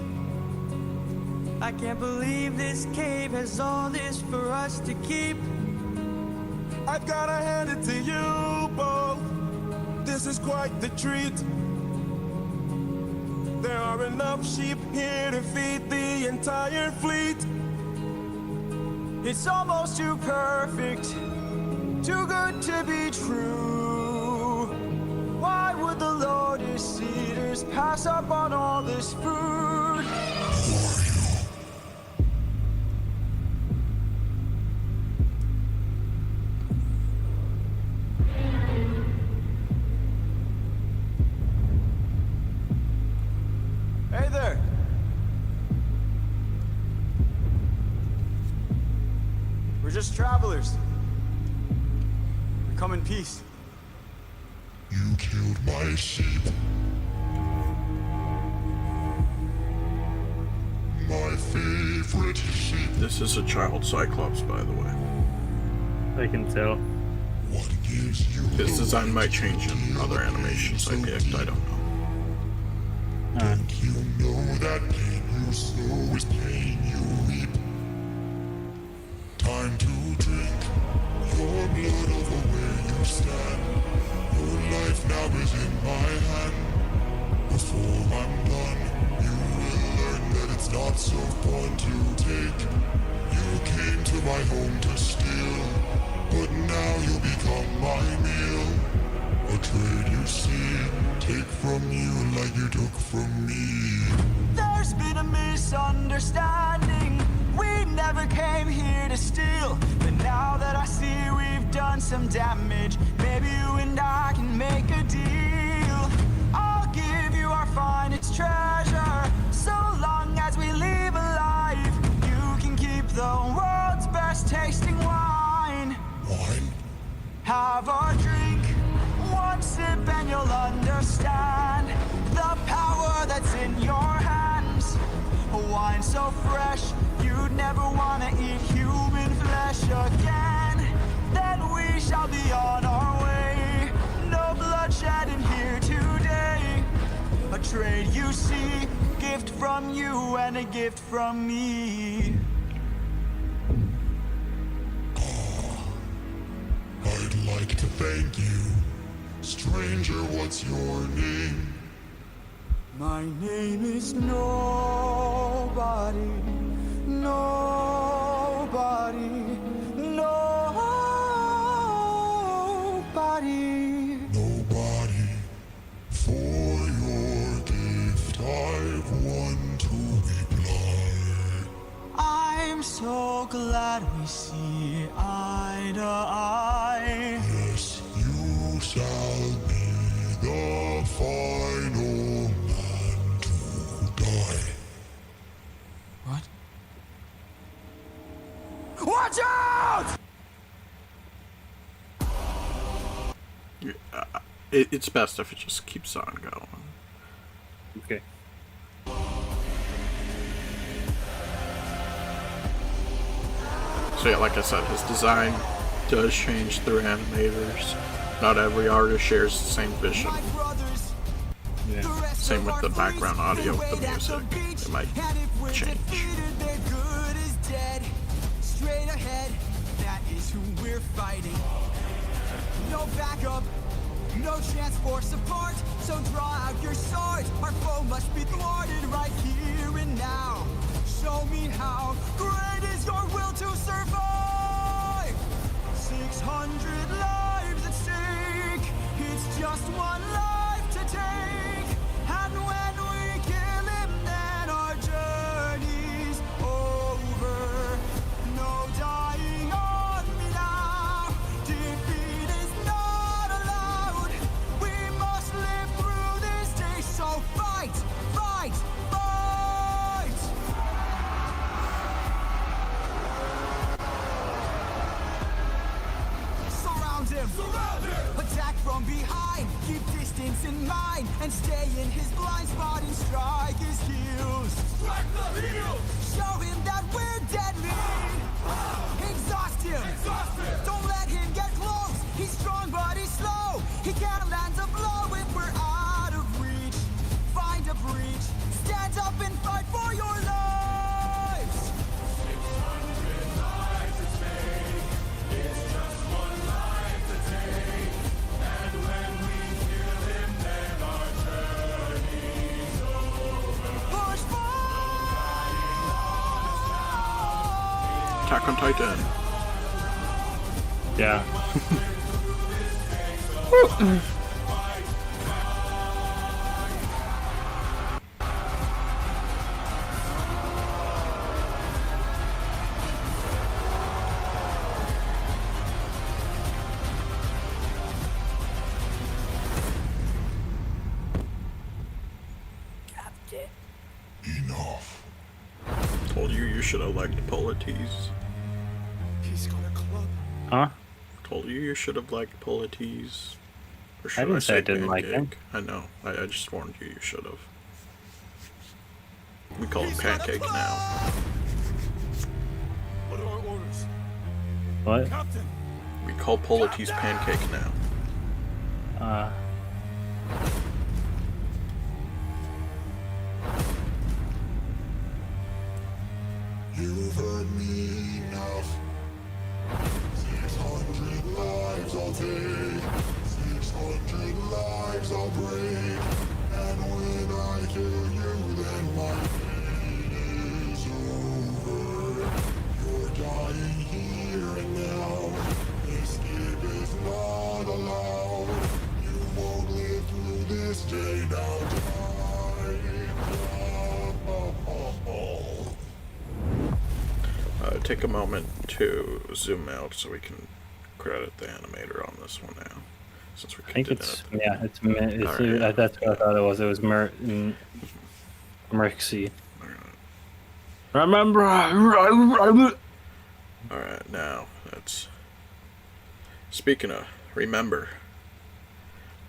I can't believe this cave has all this for us to keep. I've gotta hand it to you both. This is quite the treat. There are enough sheep here to feed the entire fleet. It's almost too perfect, too good to be true. Why would the lotus cedars pass up on all this food? Hey there! We're just travelers. We come in peace. You killed my sheep. My favorite sheep. This is a child Cyclops, by the way. I can tell. What gives you His design might change in other animations I picked, I don't know. Don't you know that pain you sow is pain you reap? Time to drink your blood over where you stand. Your life now is in my hand. Before I'm done, you will learn that it's not so fun to take. You came to my home to steal, but now you'll become my meal. A trade you see, take from you like you took from me. There's been a misunderstanding. We never came here to steal. But now that I see we've done some damage, maybe you and I can make a deal. I'll give you our finest treasure, so long as we leave alive. You can keep the world's best tasting wine. Wine? Have a drink, one sip and you'll understand the power that's in your hands. A wine so fresh, you'd never want to eat human flesh again. Then we shall be on our way. No bloodshed in here today. A trade you see, gift from you and a gift from me. I'd like to thank you. Stranger, what's your name? My name is Nobody. Nobody. Nobody. Nobody. For your gift, I've one to reply. I'm so glad we see eye to eye. Yes, you shall be the final man to die. What? Watch out! It's best if it just keeps on going. Okay. So yeah, like I said, his design does change through animators. Not every artist shares the same vision. Yeah. Same with the background audio, with the music. It might change. Straight ahead, that is who we're fighting. No backup, no chance for support. So draw out your sword. Our foe must be thwarted right here and now. Show me how great is your will to survive. 600 lives at stake. It's just one life to take. And when we kill him, then our journey's over. No dying on me now. Defeat is not allowed. We must live through this day. So fight, fight, fight. Surround him. Attack from behind. Keep distance in mind and stay in his blind spot and strike his heels. Strike the heels. Show him that we're deadly. Exhaust him. Don't let him get close. He's strong Attack on Titan. Yeah. Enough. Told you should have liked Polites. He's got a club. Huh? Told you should have liked Polites. Or I should didn't say I didn't like him. Pancake? I know. I just warned you should have. We call him Pancake now. What are our orders? What? Captain! We call Polites Pancake now. You've heard me enough. 600 lives I'll take. 600 lives I'll break. And when I kill you, then my pain is over. You're dying here and now. Escape is not allowed. You won't live through this day now. Take a moment to zoom out so we can credit the animator on this one now. Since we I think did it's that. yeah, it's Alright, yeah. that's what I thought it was. It was Merxy. Remember. Alright, now let's. Speaking of remember,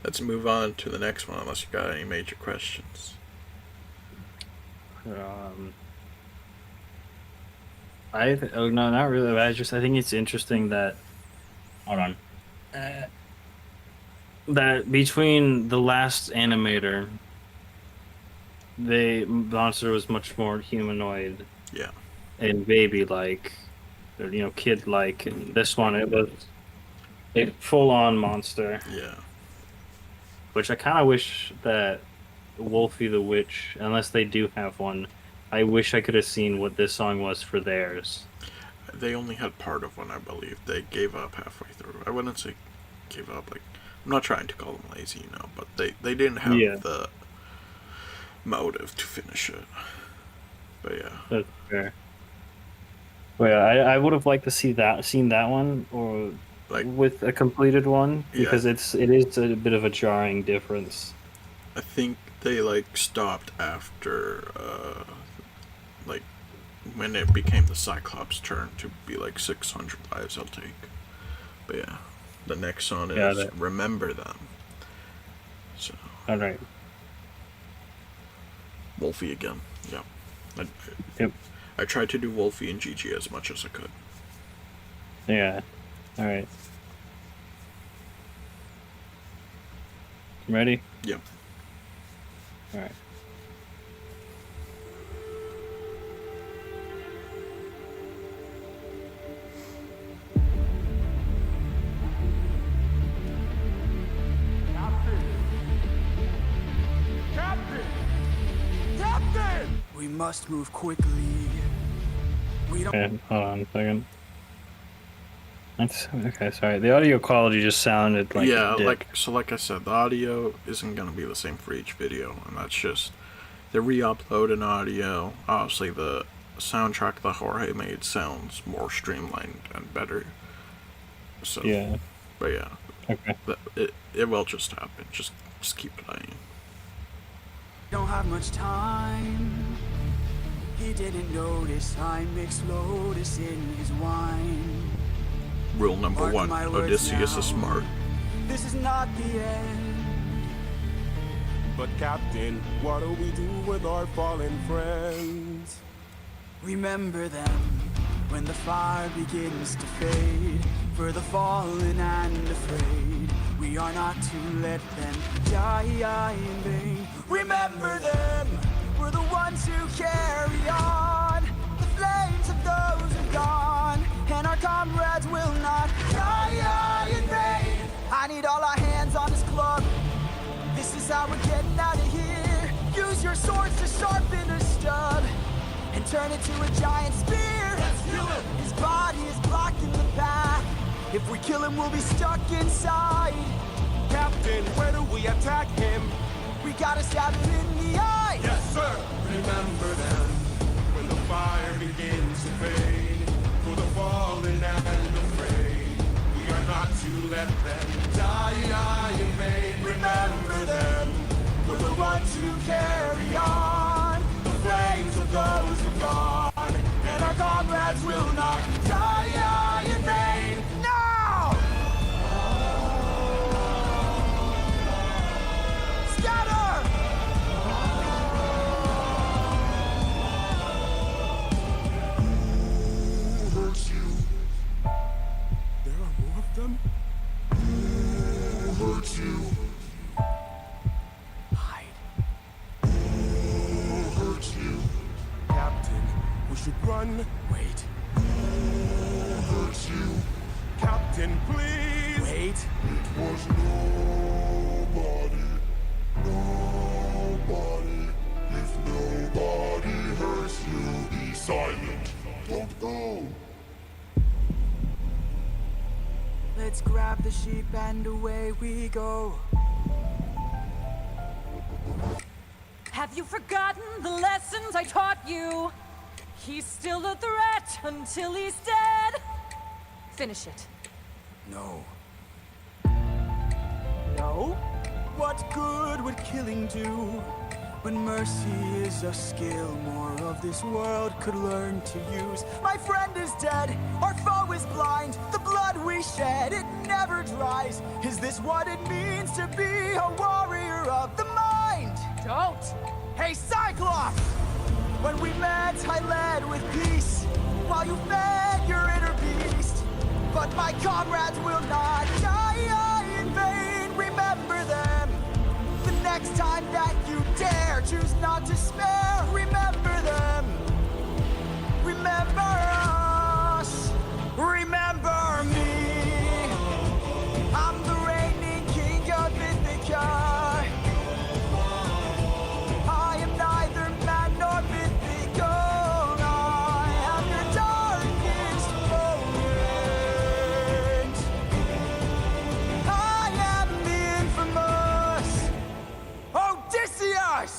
let's move on to the next one unless you got any major questions. Oh no, not really. I think it's interesting that. Hold on. That between the last animator, the monster was much more humanoid. Yeah. And baby-like, or, kid-like. And this one, it was a full-on monster. Yeah. Which I kind of wish that Wolfie the Witch, unless they do have one, I wish I could have seen what this song was for theirs. They only had part of one, I believe. They gave up halfway through. I wouldn't say give up. Like, I'm not trying to call them lazy, but they didn't have the motive to finish it. But yeah. That's fair. Well, yeah, I would have liked to seen that one, or like with a completed one, because it is a bit of a jarring difference. I think they stopped after when it became the Cyclops' turn to be 600 lives I'll take. But yeah, the next song is Remember Them. So. Alright. Wolfie again. Yeah. Yep. I tried to do Wolfie and Gigi as much as I could. Yeah. Alright. Ready? Yep. Alright. We must move quickly. We don't. Okay, hold on a second. That's okay. Sorry, the audio quality just sounded like like I said, the audio isn't gonna be the same for each video, and that's just they re-upload an audio. Obviously, the soundtrack that Jorge made sounds more streamlined and better. So yeah, but yeah, okay. It will just happen. Just keep playing. Don't have much time. He didn't notice I mixed Lotus in his wine. Rule number Mark 1, my words Odysseus now. is smart. This is not the end. But Captain, what do we do with our fallen friends? Remember them when the fire begins to fade. For the fallen and afraid, we are not to let them die in vain. Remember them, we're the ones who carry on the flames of those who've gone, and our comrades will not die in vain. I need all our hands on this club. This is how we're getting out of here. Use your swords to sharpen a stub and turn it to a giant spear. Let's kill him. body is blocking the path. If we kill him, we'll be stuck inside. Captain, where do we attack him? We gotta stab him in the eye. Yes, sir! Remember them when the fire begins to fade. For the fallen and afraid, we are not to let them die in vain. Remember them, we're the ones who carry on the flames of those who've gone, and our comrades will not die in vain. Now! Scatter! Who hurts you? There are more of them? Who hurts you? Hide. Who hurts you? Captain, we should run. Wait. Who hurts you? Captain, please! Wait. It was nobody. Nobody. If nobody hurts you, be silent. Don't go. Let's grab the sheep and away we go. Have you forgotten the lessons I taught you? He's still a threat until he's dead. Finish it. No. No? What good would killing do? When mercy is a skill more of this world could learn to use. My friend is dead, our foe is blind. The blood we shed, it never dries. Is this what it means to be a warrior of the mind? Don't! Hey, Cyclops! When we met, I led with peace, while you fed your inner beast. But my comrades will not die in vain. Remember them. The next time that you dare, choose not to spare. Remember them. Remember us. Remember me. I'm the reigning king of Ithaca. I am neither man nor mythical. I am your darkest moment. I am the infamous Odysseus!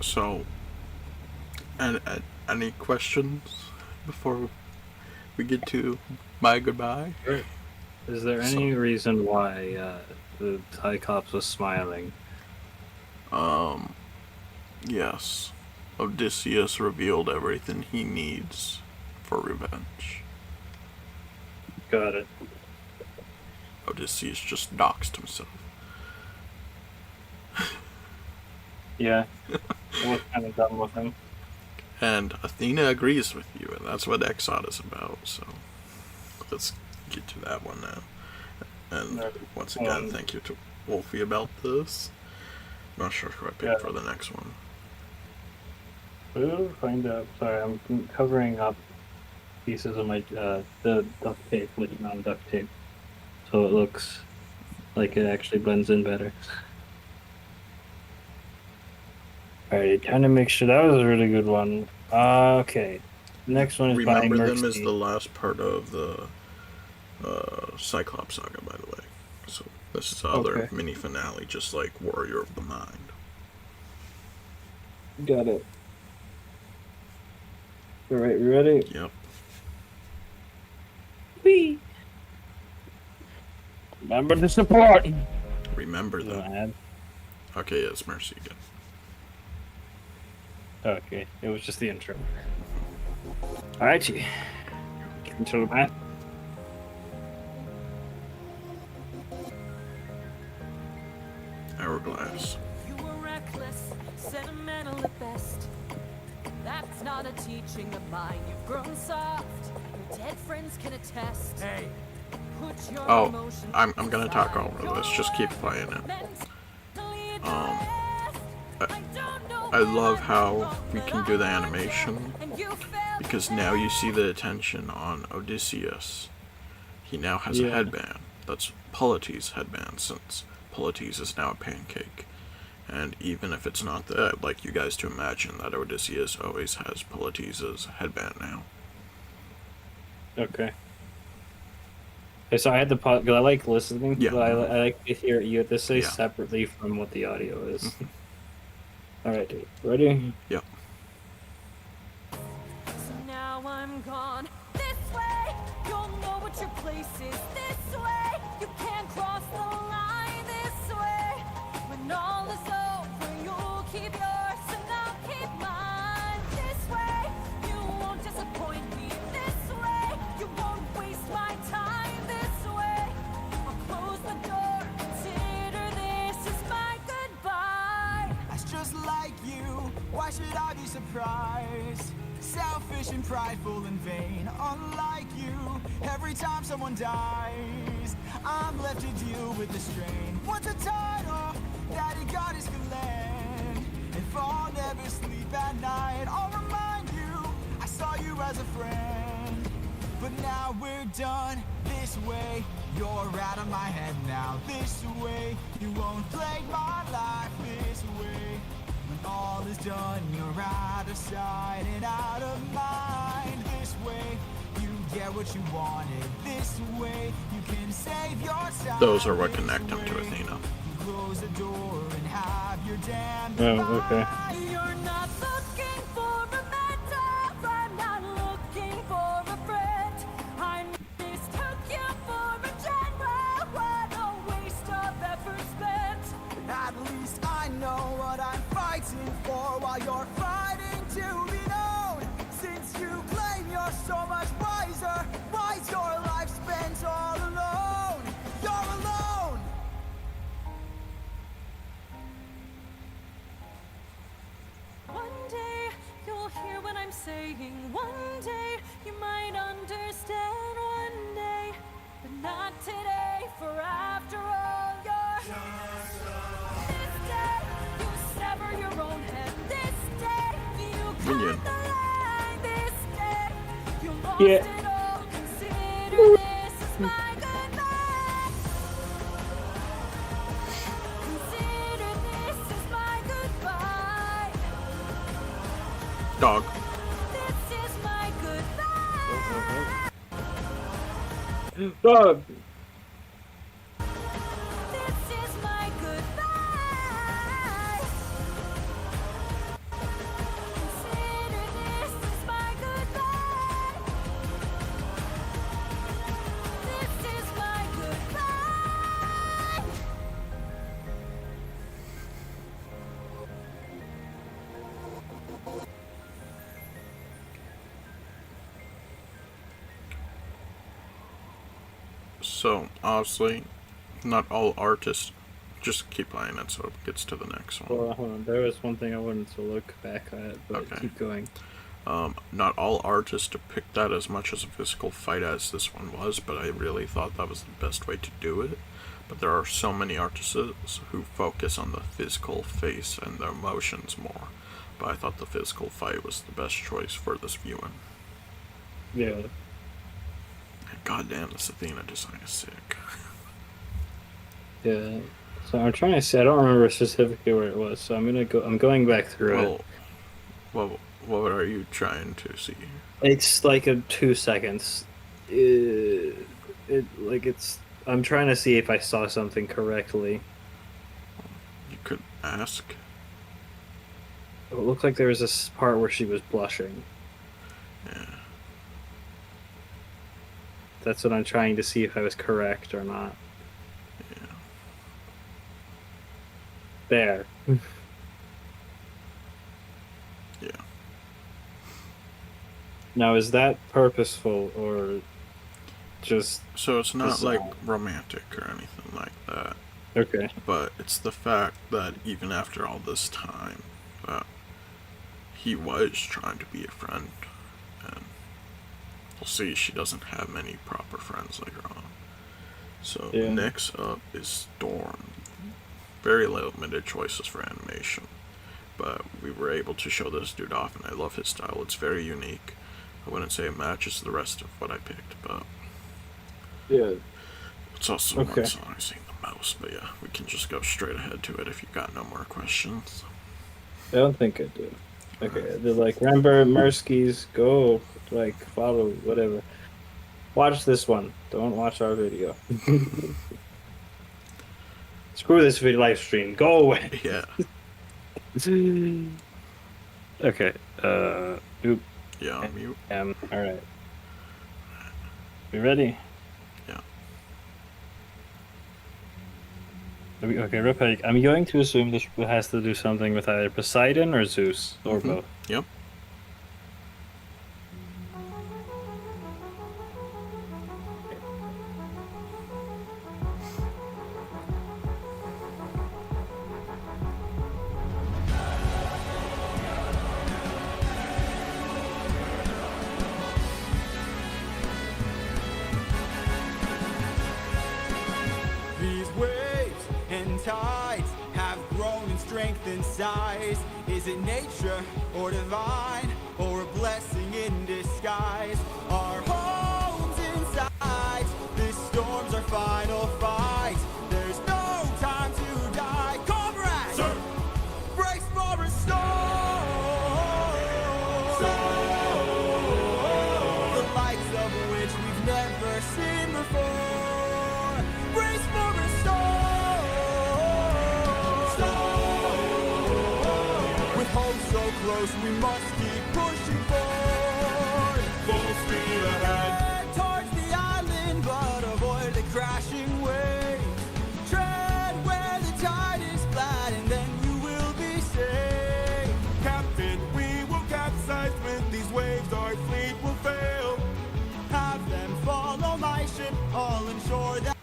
So, and any questions before we get to my goodbye? Is there any reason why the Cyclops was smiling? Yes. Odysseus revealed everything he needs for revenge. Got it. Odysseus just doxed himself. Yeah. I was kind of done with him. And Athena agrees with you, and that's what Exod is about, so let's get to that one now. And once again, thank you to Wolfie about this. Not sure who I picked for the next one. We'll find out. Sorry, I'm covering up pieces of my the duct tape, like non-duct tape, so it looks like it actually blends in better. Alright, trying to make sure that was a really good one. Okay, next one is Remember by Them Mercy. is the last part of the Cyclops saga, by the way. So this is the other mini finale, just like Warrior of the Mind. Got it. Alright, you ready? Yep. Whee! Remember to support! Remember Them. Okay, yeah, it's Mercy again. Okay, it was just the intro. Alrighty. Intro the map. Hourglass. You were reckless, sentimental at best. That's not a teaching of mine. You've grown soft. Your dead friends can attest. Hey. Put your Oh, emotions I'm gonna talk aside. over this. Just keep playing it. Mentally I love how we can do the animation, because now you see the attention on Odysseus. He now has a headband. that's Polity's headband, since Polity's is now a pancake. And even if it's not that, I'd like you guys to imagine that Odysseus always has Polity's headband now. Okay. Okay, so I had to pause because I like listening. Yeah. But I like to hear you have to say Yeah. separately from what the audio is. All right, dude. Ready? Yeah. So now I'm gone. This way, you'll know what your place is. This way, you can't cross the line. This way, when all is over, you'll keep yours and I'll keep mine. This way, you won't disappoint me. This way, you won't waste my time. This way, I'll close the door. Consider this is my goodbye. That's just like you. Why should I be surprised? Selfish and prideful and vain. Unlike you, every time someone dies, I'm left to deal with the strain. What's a title that he got his land? If I'll never sleep at night, I'll remind you I saw you as a friend. But now we're done this way. You're out of my head now. This way, you won't plague my life this way. When all is done, you're out of sight and out of mind. This way, you get what you wanted. This way, you can save your time. Those are what connect him to Athena. You close the door and have your damn Oh, okay. You're not looking for a mentor. I'm not looking for a friend. I mistook you for a general. What a waste of effort spent. At least I know what I'm fighting for while you're fighting to be known. Since you claim you're so much wiser, why's your life spent all alone? You're alone! One day you'll hear what I'm saying. One day you might understand. One day, but not today. For after all, you're this day you sever your own head. This day you Minion. cut the line. This day you lost Yeah. it all. Consider this is my goodbye. Consider this is my goodbye. Dog. This is my goodbye. Dog. This is my goodbye. Consider this is my goodbye. This is my goodbye. So, obviously, not all artists. Just keep playing it so it gets to the next one. Well, hold on. There was one thing I wanted to look back at, but Okay. keep going. Not all artists depict that as much as a physical fight as this one was, but I really thought that was the best way to do it. But there are so many artists who focus on the physical face and the emotions more. But I thought the physical fight was the best choice for this viewing. Yeah. God damn, this Athena design is sick. Yeah. So I'm trying to see. I don't remember specifically where it was, so I'm going back through it. What are you trying to see? It's like a 2 seconds. I'm trying to see if I saw something correctly. You could ask. It looked like there was this part where she was blushing. Yeah. That's what I'm trying to see if I was correct or not. Yeah. There. Yeah. Now, is that purposeful or just... So it's not bizarre? like romantic or anything like that. Okay. But it's the fact that even after all this time, he was trying to be a friend, and we'll see she doesn't have many proper friends later on. So Yeah. next up is Storm. Very limited choices for animation, but we were able to show this dude off, and I love his style. It's very unique. I wouldn't say it matches the rest of what I picked, but Yeah. It's also Okay. not sizing the mouse, but yeah, we can just go straight ahead to it if you got no more questions. I don't think I do. Okay, they're like, remember Mirsky's, go, like, follow, whatever. Watch this one. Don't watch our video. Screw this video live stream. Go away. Yeah. Okay. Oop. Yeah, on mute. All right. You ready? Yeah. Okay, real quick. I'm going to assume this has to do something with either Poseidon or Zeus, or both. Yep. These waves and tides have grown in strength and size. Is it nature or divine or a blessing in disguise? Our homes inside. This storm's our final fight. There's no time to die. Comrades! Sir! Brace for a storm! The likes of which we've never seen before. Brace for a storm! With hope so close, we must keep pushing forward. Full speed ahead towards the island, but avoid the crashing waves. Tread where the tide is flat, and then you will be safe. Captain, we will capsize with these waves. Our fleet will fail. Have them follow my ship, all ensure that.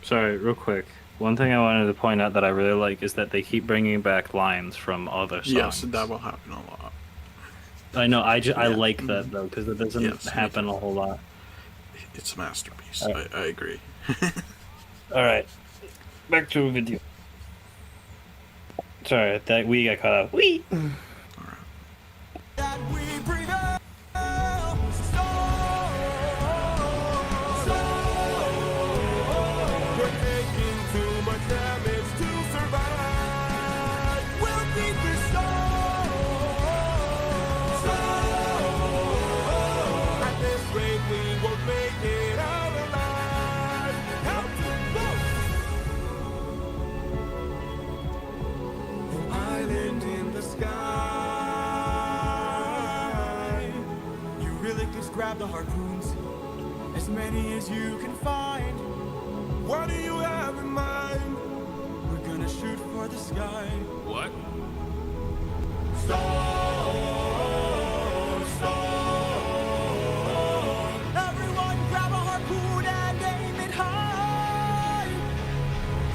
Sorry, real quick. One thing I wanted to point out that I really like is that they keep bringing back lines from other songs. Yes, that will happen a lot. I know. I Yeah. like that though because it doesn't Yes, me happen too. a whole lot. It's a masterpiece. Alright. I agree. All right, back to the video. Sorry, that we got caught up. We. That we prevail. We're taking too much damage to survive. We'll beat this storm. At this rate, we won't make it out alive. Captain, go! Island in the sky. You really just grab the harpoons, as many as you can find. What do you have in mind? We're gonna shoot for the sky. What? Storm, storm. Everyone grab a harpoon and aim it high.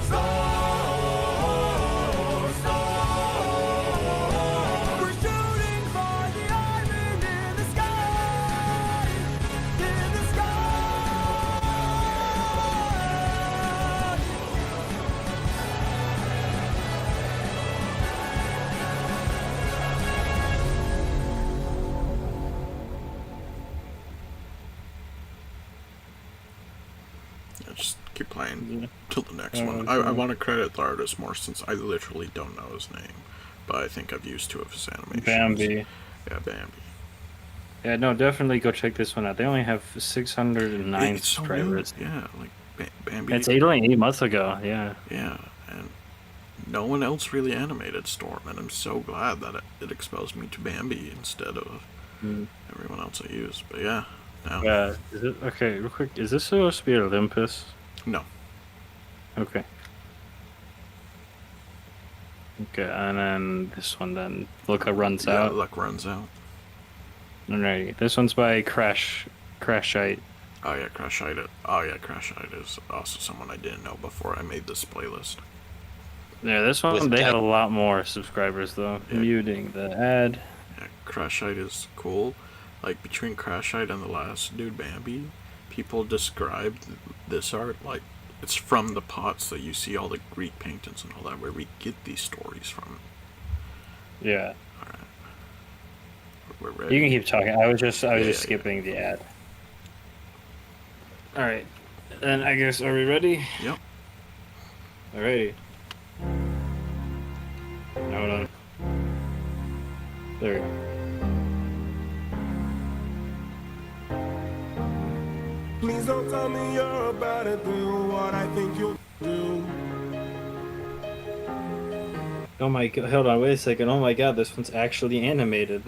Storm, storm. We're shooting for the island in the sky. In the sky. Yeah, just keep playing Yeah. till the next one. I want to credit the artist more since I literally don't know his name, but I think I've used two of his animations. Bambi. Yeah, Bambi. Yeah, no, definitely go check this one out. They only have 609 It's so new. subscribers. Yeah, like Bambi. It's only 8 months ago. Yeah. Yeah, and no one else really animated Storm, and I'm so glad that it exposed me to Bambi instead of everyone else I used. But yeah, now Is it okay? Real quick, is this supposed to be Olympus? no. Okay. Okay, and then this one, then Luca runs Yeah, out. luck runs out. Alrighty, this one's by Crashite. Oh yeah, Crashite. Oh yeah, Crashite is also someone I didn't know before I made this playlist. Yeah, this one With they Cat- have a lot more subscribers though. Yeah. Muting the ad. Yeah, Crashite is cool. Like between Crashite and the last dude, Bambi, people described this art like it's from the pots that you see all the Greek paintings and all that, where we get these stories from. Yeah, All right, we're ready. you can keep talking. I was just Yeah. skipping the ad. All right, And I guess, are we ready? Yep. Alrighty. Hold on. There we go. Please don't tell me you're about to do what I think you'll do. Oh my god, hold on, wait a second. Oh my god, this one's actually animated.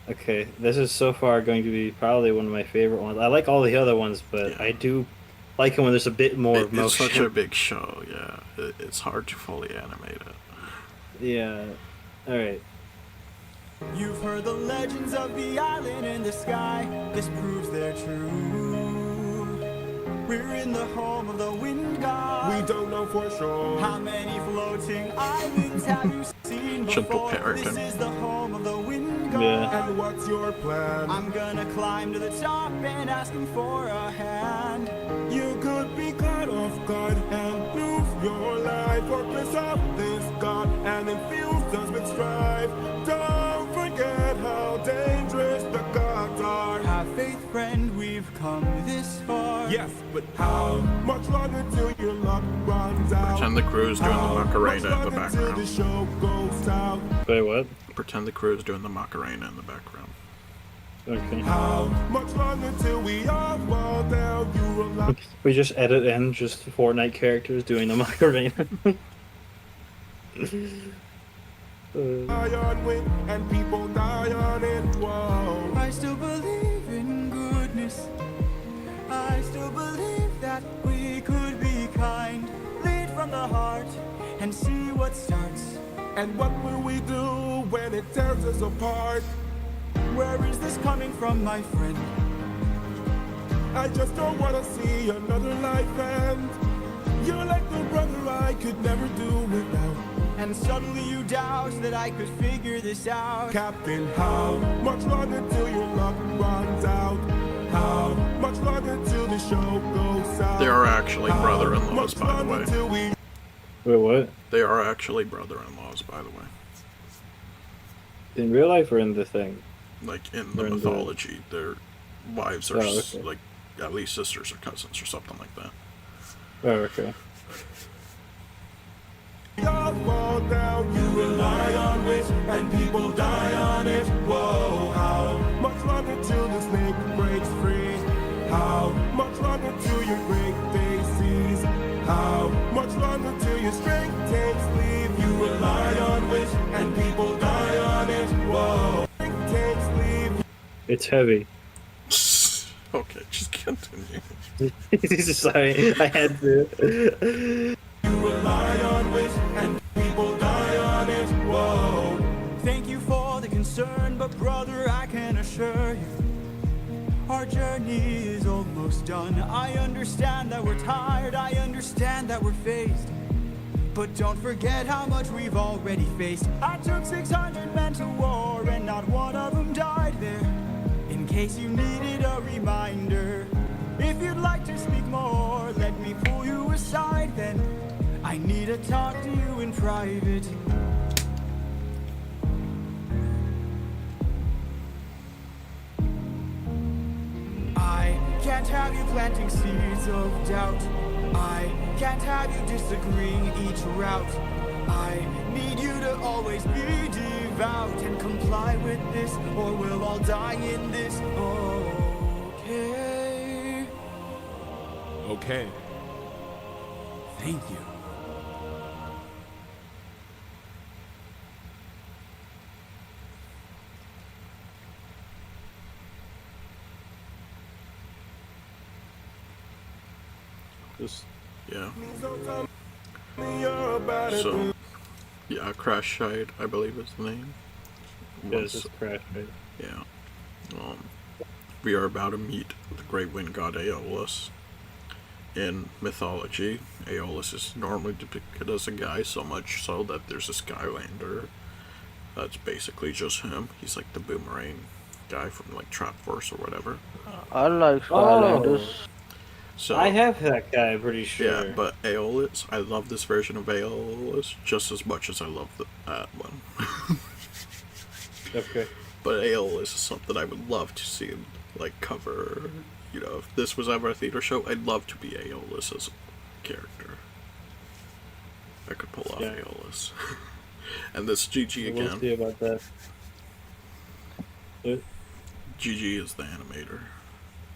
Okay, this is so far going to be probably one of my favorite ones. I like all the other ones, but Yeah. I do like it when there's a bit more It's motion. such a big show, yeah. It's hard to fully animate it. Yeah. Alright. You've heard the legends of the island in the sky. This proves they're true. We're in the home of the wind god. We don't know for sure. How many floating islands have you seen Simple before? parenting. This is the home of the wind god. Yeah. And what's your plan? I'm gonna climb to the top and ask him for a hand. You could be caught off guard and lose your life. Or piss off this god and infuse us with strife. Don't forget how dangerous the gods are. Have faith, friend, we've come this far. Yes, but how much longer till your luck runs out? Pretend the crew's doing the How much Macarena in the longer till background. the show goes south? Wait, what? Pretend the crew's doing the Macarena in the background. Okay. How much longer till we all fall down? You will not We just edit in just Fortnite characters doing the Macarena. die on it, and people die on it. Whoa. I still believe in goodness. I still believe that we could be kind. Lead from the heart and see what starts. And what will we do when it tears us apart? Where is this coming from, my friend? I just don't wanna see another life end. You're like the brother I could never do without. And suddenly you doubt that I could figure this out. Captain, how much longer till your luck runs out? How much longer till the show goes south? They are actually How brother-in-laws, much by the longer way. till we Wait, what? They are actually brother-in-laws, by the way. In real life or in the thing? Like in the Or in the- mythology, their wives are Oh, okay. like at least sisters or cousins or something like that. Oh, okay. all fall down, you rely on it, and people die on it. Whoa, how much longer till the snake breaks free? How much longer till your great day sees? How much longer till your strength takes leave? You rely on it, and people die on it. Whoa, strength takes leave. It's heavy. Okay, just continue. Sorry, I had to. You rely on it, and people die on it. Whoa. Thank you for the concern, but brother, I can assure you, our journey is almost done. I understand that we're tired, I understand that we're phased, but don't forget how much we've already faced. I took 600 men to war, and not one of them died there. In case you needed a reminder, if you'd like to speak more, let me pull you aside then. I need to talk to you in private. I can't have you planting seeds of doubt. I can't have you disagreeing each route. I need you to always be devout and comply with this, or we'll all die in this. Okay. Okay. Thank you. Just, Yeah. You're about to So, yeah, Crash Shide, I believe is the name. yeah, it's just crash, right? Yeah. We are about to meet the great wind god Aeolus. In mythology, Aeolus is normally depicted as a guy, so much so that there's a Skylander that's basically just him. He's like the boomerang guy from like Trap Force or whatever. I like Skylanders. So I have that guy, I'm pretty sure. yeah, but Aeolus, I love this version of Aeolus just as much as I love that one. Okay. But Aeolus is something I would love to see him like cover you know, if this was ever a theater show, I'd love to be Aeolus as a character. I could pull off Aeolus. And this GG again. We'll see about that. What? GG is the animator.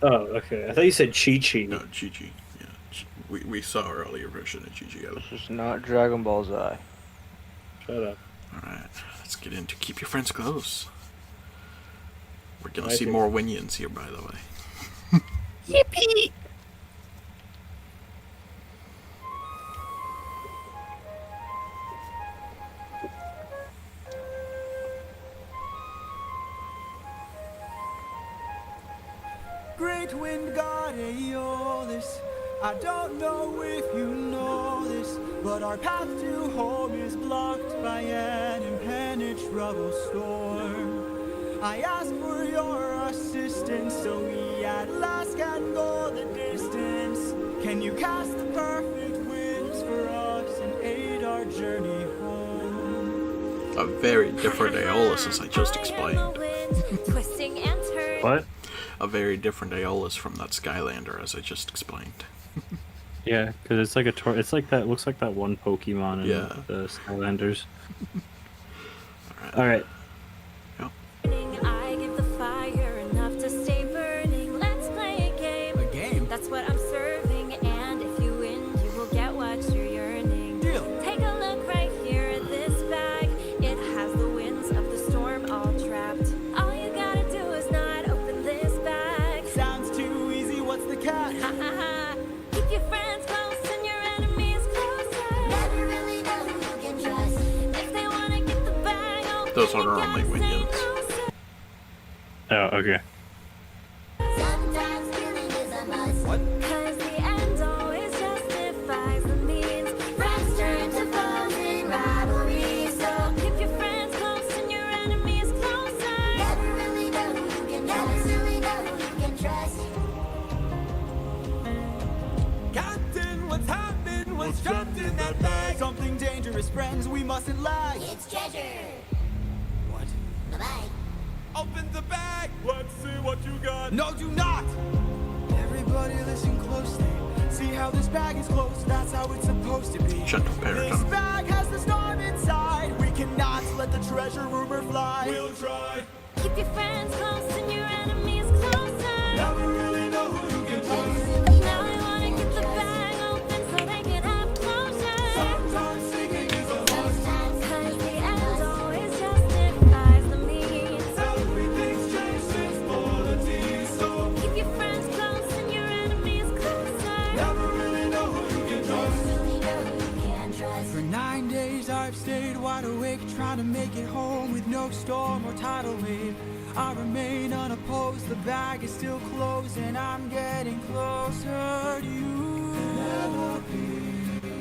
Oh, okay. I thought you said Chi-Chi. No, GG. Yeah, we saw earlier version of GG. This is not Dragon Ball Z. Shut up. Alright, let's get into Keep Your Friends Close. We're gonna I see think- more Winions here, by the way. Yippee! Great wind god Aeolus, I don't know if you know this, but our path to home is blocked by an impenetrable storm. I ask for your assistance so we at last can go the distance. Can you cast the perfect winds for us and aid our journey home? A very different Aeolus, as I just explained. Twisting and turning. What? A very different Aeolus from that Skylander, as I just explained. Yeah, because it's like it's like that. Looks like that one Pokemon in Yeah. the Skylanders. Alright. All right. I give the fire enough to stay burning. Let's play a game. A game? That's what I'm serving. And if you win, you will get what you're yearning. Deal. Take a look right here at this bag. It has the winds of the storm all trapped. All you gotta do is not open this bag. Sounds too easy, what's the catch? Ha ha ha. Keep your friends close and your enemies closer. Never really know who you can trust. If they wanna get the bag open, Those are you our gotta only stay Winions. closer. Oh, okay. Sometimes killing is a must. What? 'Cause the end always justifies the means. Friends turn to foes in rivalry. So keep your friends close and your enemies closer. Never really know who you can trust. Never really know who you can trust. Captain, what's happened? What's trapped in that bag? Something dangerous, friends, we mustn't lag. It's treasure. What? Bye-bye. Open the bag. Let's see what you got. No, do not! Everybody listen closely. See how this bag is closed? That's how it's supposed to be. Gentle This Paragon. bag has the storm inside. We cannot let the treasure rumor fly. We'll try. Keep your friends close and your enemies closer. Never really know who you can trust. Now I wanna get the bag open so they can have closure. Sometimes sneaking is a must. 'Cause the end always justifies the means. Everything's changed since Volunteer, so Keep your friends close and your enemies closer. never really know who you can trust. Really know who you can trust. For 9 days I've stayed wide awake, trying to make it home with no storm or tidal wave. I remain unopposed, the bag is still closed, and I'm getting closer to you.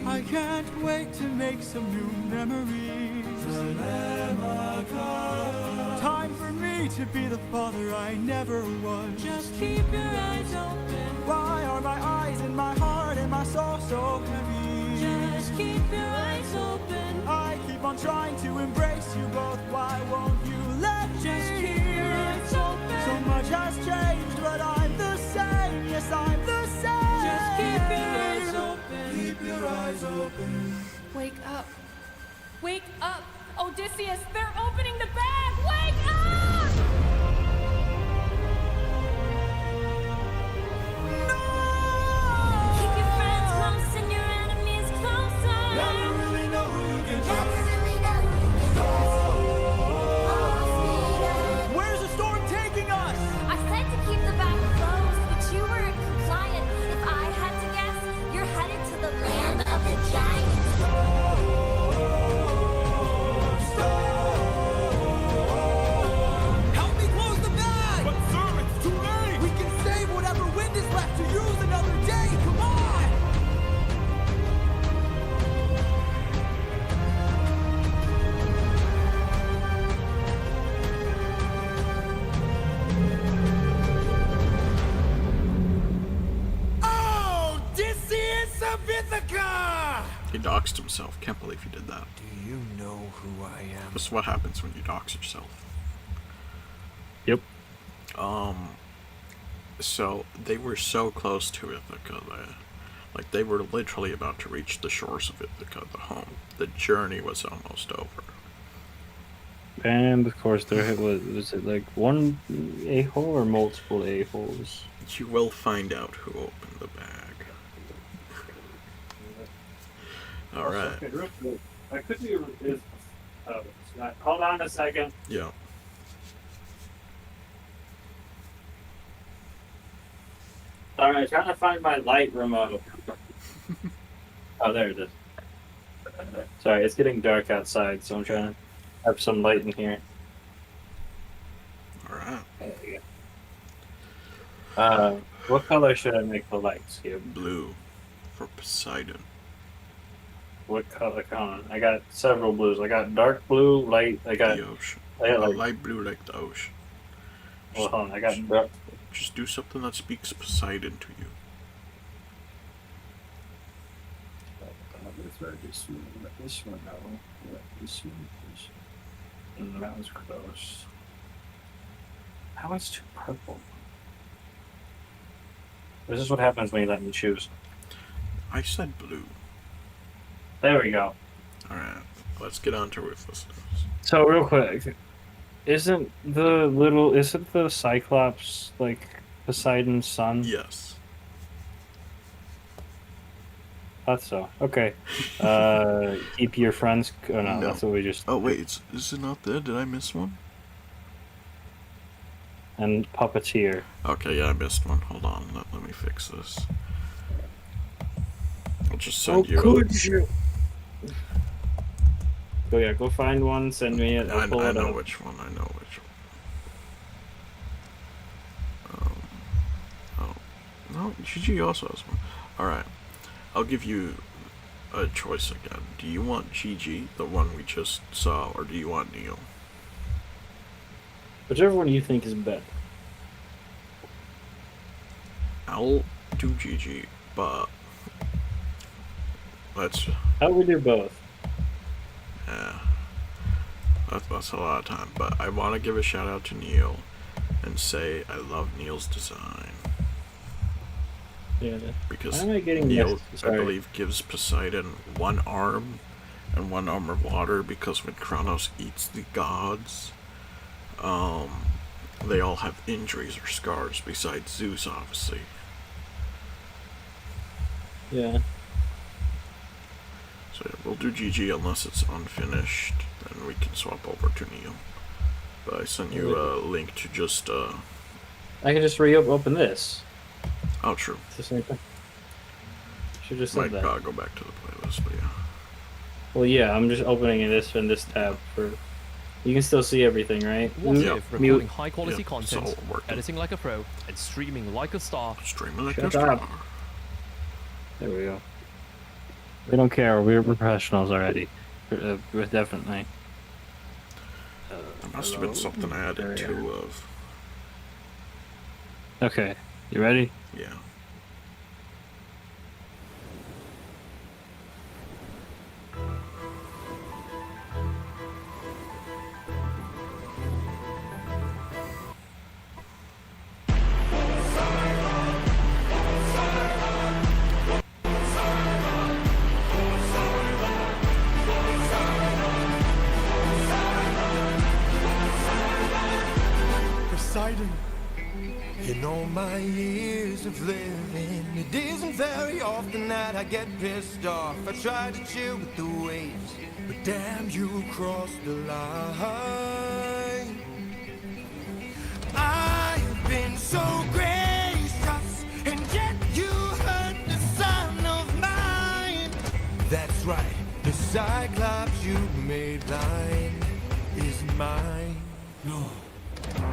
I can't wait to make some new memories. Time for me to be the father I never was. Just keep your eyes open. Why are my eyes and my heart and my soul so heavy? Just keep your eyes open. I keep on trying to embrace you both. Why won't you let me? Just keep your eyes open. So much has changed, but I'm the same. Yes, I'm the same. Just keep your eyes open. Keep your eyes open. Wake up. Wake up! Odysseus, they're opening the bag! Wake up! Keep your friends close and your enemies closer. Never really know who you can trust. Never really know who you can trust. Where's the storm taking us? I said to keep the bag closed, but you weren't compliant. If I had to guess, you're headed to the land of the giants. Help me close the bag! But sir, it's too late. We can save whatever wind is left to use another day. Come on! Oh, Odysseus of Ithaca! He doxed himself. Can't believe he did that. Do you know who I am? This is what happens when you dox yourself. Yep. So they were so close to Ithaca that, like, they were literally about to reach the shores of Ithaca, the home. The journey was almost over. And of course, there was it like one a-hole or multiple a-holes? You will find out who opened the bag. All right. Okay, real quick. I could be. Hold on a second. Yeah. All right, trying to find my light remote. Oh, there it is. Sorry, it's getting dark outside, so I'm trying to have some light in here. All right. There we go. What color should I make the lights here? Blue for Poseidon. What color? Come on. I got several blues. I got dark blue, light. I got The ocean. I got, like, light blue like the ocean. well, hold on. I got dark. Just do something that speaks Poseidon to you. This one, no. This one. That was close. How is too purple? This is what happens when you let me choose. I said blue. There we go. Alright, let's get on to ruthlessness. So real quick, isn't the Cyclops like Poseidon's son? Yes. Thought so. Okay. Keep your friends. Oh no, that's what we just. Oh wait, is it not there? Did I miss one? And puppeteer. Okay, yeah, I missed one. Hold on, let me fix this. I'll just send you. Could you? Go go find one. Send me it. I I'll know which one. I know which one. Oh no, GG also has one. All right, I'll give you a choice again. Do you want GG, the one we just saw, or do you want Neil? Whichever one you think is better. I'll do GG, but let's. How we do both? Yeah, that's a lot of time. But I want to give a shout out to Neil and say I love Neil's design. Yeah. Because Why am I getting Neil, this? I believe, gives Poseidon one arm and one arm of water, because when Kronos eats the gods, they all have injuries or scars, besides Zeus, obviously. Yeah. So yeah, we'll do GG unless it's unfinished, then we can swap over to Neil. But I sent you a link to just, I can just reopen this. Oh, true. It's the same thing. Should just Might said that. go back to the playlist, but yeah. Well, yeah, I'm just opening this in this tab for. You can still see everything, right? What Yeah. if recording high quality Yeah, content, it's all working. editing like a pro, and streaming like a star? Streaming like Shut a star. up. There we go. We don't care. We're professionals already. We're definitely. There must have been something I added two of. Okay, you ready? Yeah. Poseidon. In all my years of living, it isn't very often that I get pissed off. I try to chill with the waves, but damn, you crossed the line. I've been so gracious, and yet you hurt the son of mine. That's right, the Cyclops you made blind is mine. No.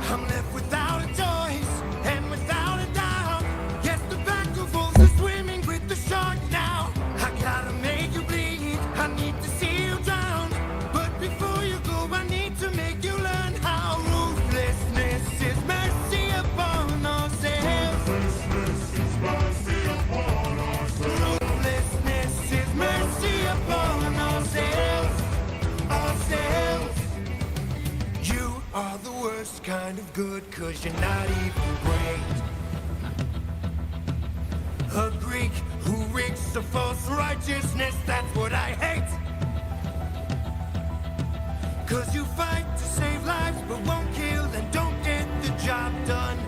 I'm left without a choice and without a doubt. Yes, the vagabonds are swimming with the shark now. I gotta make you bleed. I need to see you drown. But before you go, I need to make you learn how ruthlessness is mercy upon ourselves. Ruthlessness is mercy upon ourselves. Ruthlessness is mercy upon ourselves. Ourselves. You are the worst kind of good, 'cause you're not even great. Greek who reeks of false righteousness. That's what I hate. 'Cause you fight to save lives but won't kill and don't get the job done.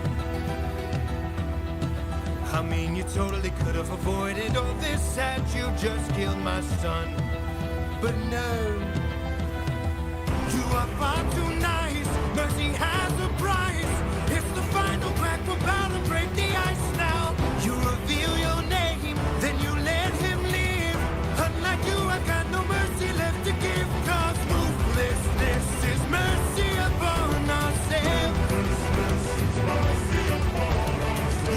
I mean, you totally could have avoided all this had you just killed my son. But no, you are far too nice. Mercy has a price. It's the final crack, we're bound to break the ice now. You reveal your name, then you let him live. Unlike you, I've got no mercy left to give. 'Cause ruthlessness is mercy upon ourselves.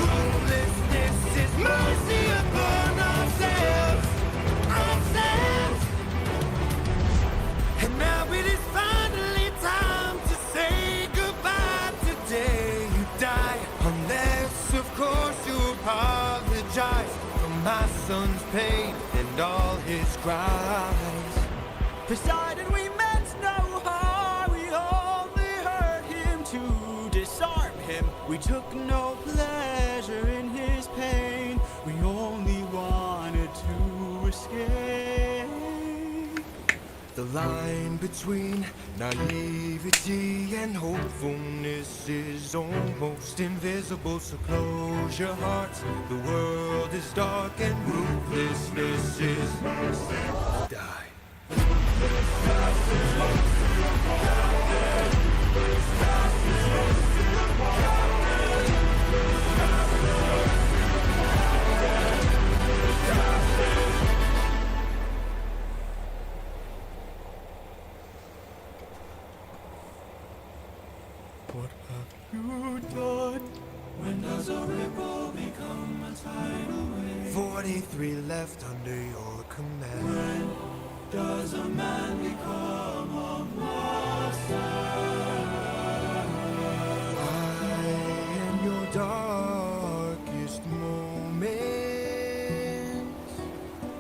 Ruthlessness is mercy upon ourselves. Ourselves. And now it is finally time to say goodbye. Today you die, unless of course you apologize for my son's pain and all his cries. Decided we meant no harm, we only hurt him to disarm him. We took no pleasure in his pain, we only wanted to escape. The line between naivety and hopefulness is almost invisible, so close your hearts. The world is dark and ruthlessness is die. What have you done? When does a ripple become a tidal wave? 43 left under your command. When does a man become a monster? I am your darkest moments.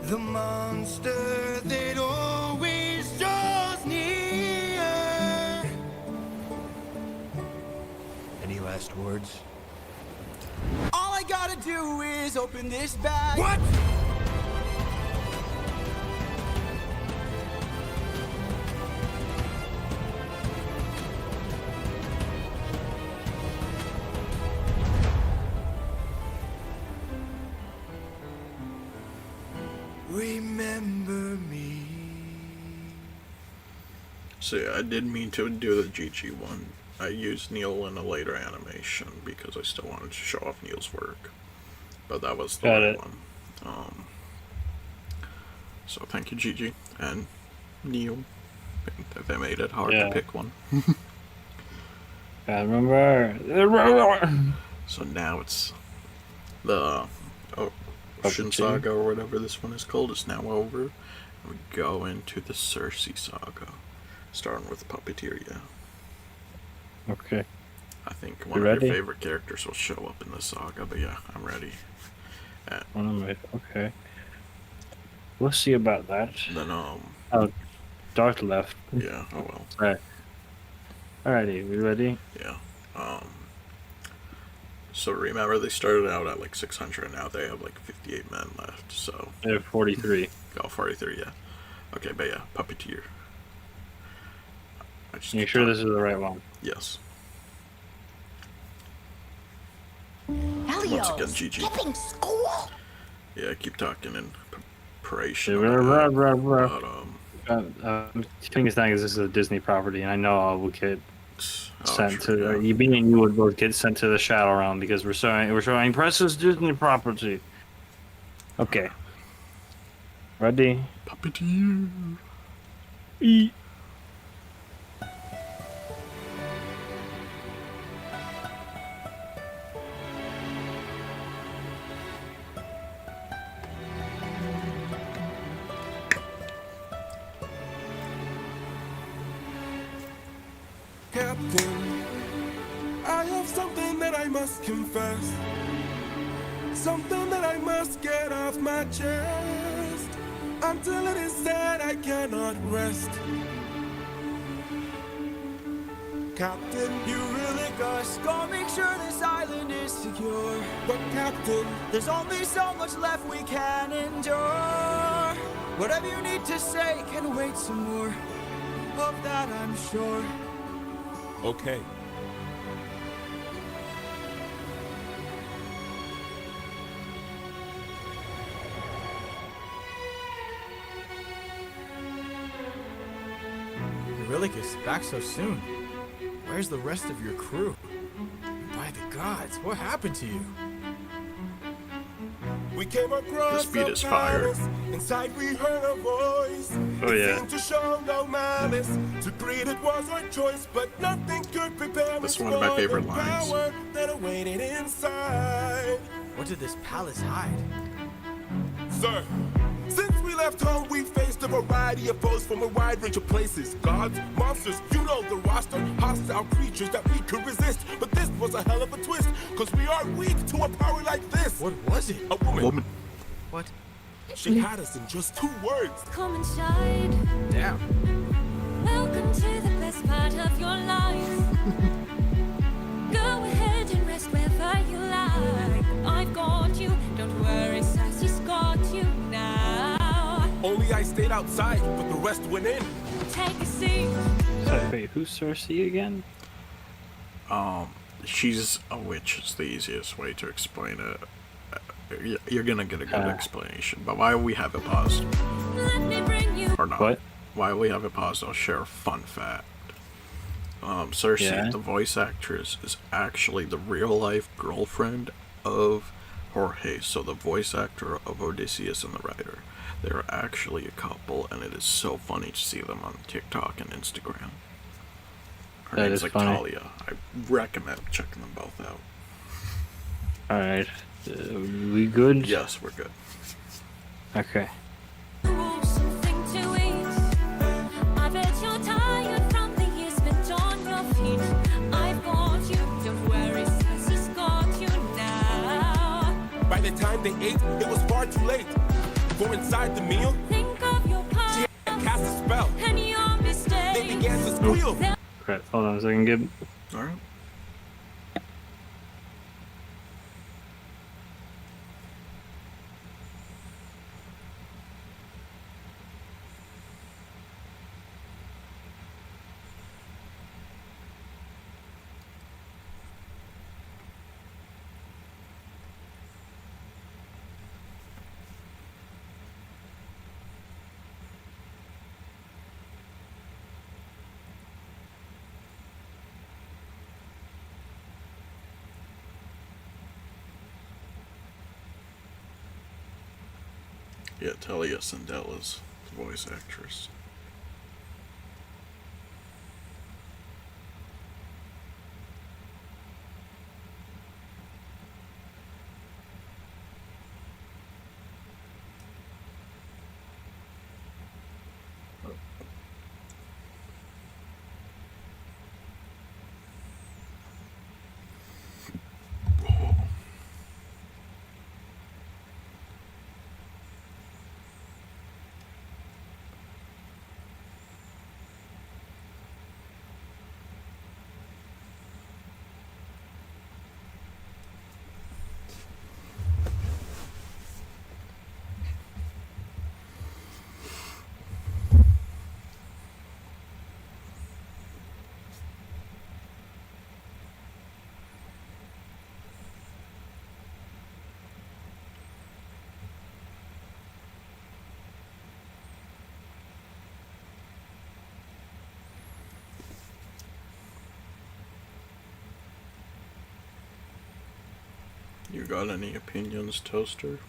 The monster that always draws near. Any last words? All I gotta do is open this bag. What? Remember me. See, I did mean to do the GG one. I used Neil in a later animation because I still wanted to show off Neil's work. But that was the right one. So thank you, Gigi and Neil. They made it hard to pick one. I remember. So now it's the Ocean Saga or whatever this one is called. It's now over. And we go into the Cersei Saga, starting with Puppeteer. Yeah. Okay. I think one of your favorite characters will show up in the saga, but yeah, I'm ready. Okay. We'll see about that. Then oh, Darth left. Yeah. Oh well. Right. Alrighty, we ready? Yeah. So remember, they started out at like 600, and now they have like 58 men left. So they have 43. Oh, 43. Yeah. Okay, but yeah, Puppeteer. You sure this is the right one? Yes. Helios, Once again, GG. skipping school? Yeah, keep talking in preparation. The thing is, this is a Disney property, and I know I will get sent to. Yeah. You and you would both get sent to the Shadow Realm because we're showing precious Disney property. Okay. Ready? Puppeteer. Eat. Captain, I have something that I must confess. Something that I must get off my chest. Until it is said, I cannot rest. Captain. You really gotta make sure this island is secure. But Captain, There's only so much left we can endure. Whatever you need to say can wait some more. Of that I'm sure. okay. Eurylicus, back so soon. Where's the rest of your crew? By the gods, what happened to you? We came across This beat a is fire. palace. Inside we heard a voice. Oh, It yeah. seemed to show no malice. To greet it was our choice, but nothing could prepare This us is one of my for favorite the lines. power that awaited inside. What did this palace hide? Sir, since we left home, we faced a variety of foes from a wide range of places. Gods, monsters, you know the roster. Hostile creatures that we could resist. But this was a hell of a twist, cause we are weak to a power like this. What was it? A woman. What? She had us in just 2 words. Come inside. Damn. Welcome to the best part of your life. Go ahead and rest wherever you like. I've got you. Don't worry, Sassy's got you now. Only I stayed outside, but the rest went in. Take a seat. So, wait, who's Cersei again? She's a witch is the easiest way to explain it. You're gonna get a good explanation, but while we have it paused, Let me bring you. or not, What? while we have it paused, I'll share a fun fact. Cersei, Yeah? the voice actress, is actually the real-life girlfriend of Jorge, so the voice actor of Odysseus and the writer. They're actually a couple, and it is so funny to see them on TikTok and Instagram. Her That name's is like funny. Talia. I recommend checking them both out. Alright. We good? Yes, we're good. Okay. Something to eat. I bet you're tired from the years spent on your feet. I've got you. Don't worry, Sassy's got you now. By the time they ate, it was far too late. For inside the meal, Think of your she past had cast a spell. and your mistakes. They began to squeal. Crap, hold on a second, Gib. Alright. Yeah, Talia Sandella's the voice actress. You got any opinions, Toaster?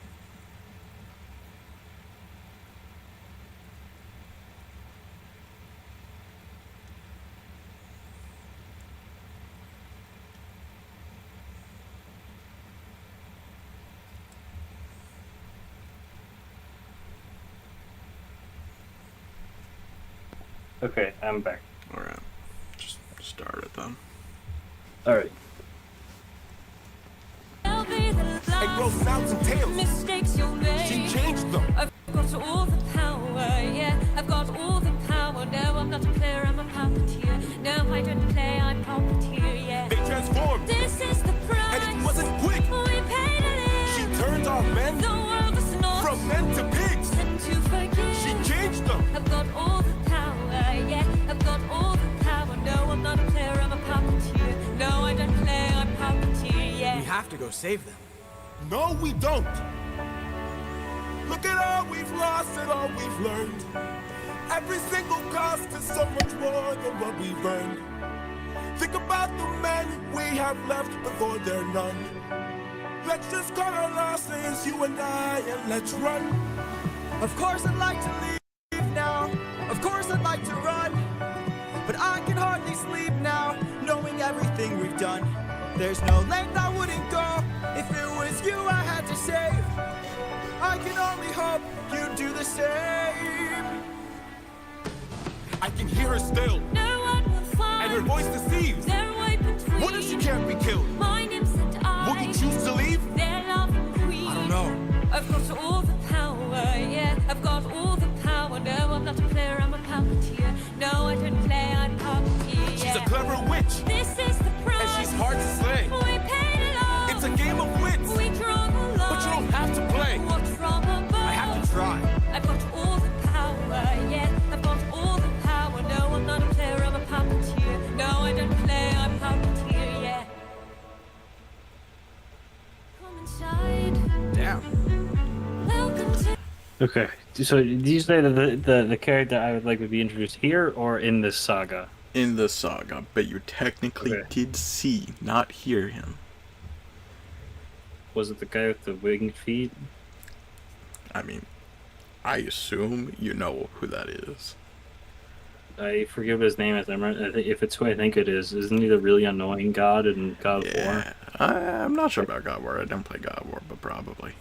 Okay, I'm back. Alright. Just start it then. Alright. I'll be the And grow snouts and tails. mistakes you'll make. She changed them. I've got all the power, yeah. I've got all the power. No, I'm not a player, I'm a puppeteer. No, I don't play, I save them. No, we don't. Look at all we've lost and all we've learned. Every single cost is so much more than what we've earned. Think about the men we have left before they're none. Let's just cut our losses, you and I, and let's run. Of course I'd like to leave now. Of course I'd like to run. But I can hardly sleep now, knowing everything we've done. There's no length I wouldn't go if it was you I had to save. I can only hope you'd do the same. I can hear her still. No one will find. And her voice deceives. Their way between. What if she can't be killed? My name's and I. Will you choose to leave? Their loving queen. I don't know. I've got all the power, yeah. I've got all the power. No, I'm not a player, I'm a puppeteer. No, I don't play, I'm puppeteer. She's a clever witch. This is the price. And she's hard to slay. We paid it all. It's a game of wits. We draw the line. But you don't have to play. What's from above? I have to try. I've got all the power, yeah. I've got all the power. No, I'm not a player, I'm a puppeteer. No, I don't play, I'm puppeteer, yeah. Come inside. Damn. Welcome to. Okay, so do you say that the character I would like to be introduced here or in this saga? In the saga, but you technically did see, not hear him. Was it the guy with the winged feet? I mean, I assume you know who that is. I forget his name. If it's who I think it is, isn't he the really annoying god in God of War? I'm not sure about God of War. I didn't play God of War, but probably.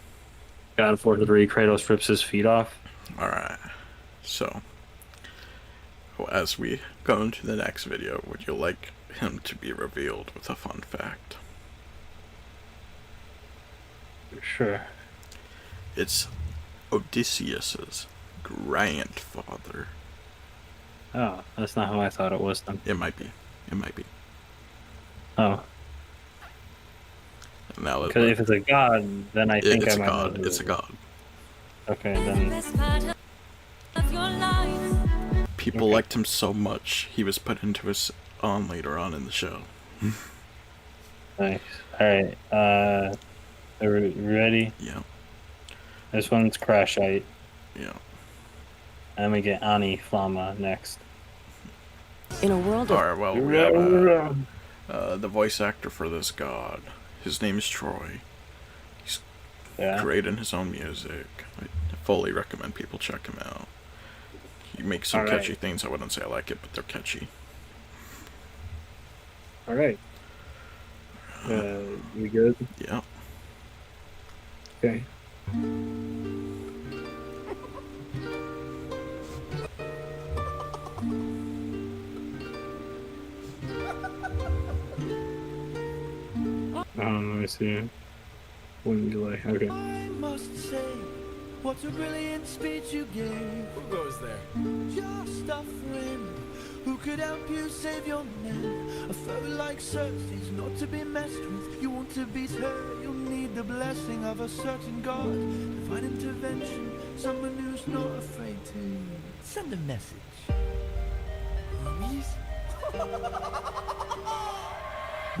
God of War 3, Kratos rips his feet off. Alright, so as we go into the next video, would you like him to be revealed with a fun fact? Sure. It's Odysseus's grandfather. Oh, that's not how I thought it was then. It might be. It might be. Oh. Now, because if it's a god, then I think it's I might a god. know who It's a god. Okay, then. People liked him so much, he was put into his own later on in the show. Nice. Alright, are we ready? Yeah. This one's Crashite. Yeah. And we get Ani Flama next. In a world of... Alright, well, we have the voice actor for this god. His name is Troy. He's creating his own music. I fully recommend people check him out. He makes some catchy things. I wouldn't say I like it, but they're catchy. Alright. You good? Yeah. Okay. Let me see. When you like, okay. I must say, what a brilliant speech you gave. Who goes there? Just a friend who could help you save your men. A foe like Cersei's not to be messed with. You want to beat her, you'll need the blessing of a certain god. Divine intervention, someone who's not afraid to send a message. Homies?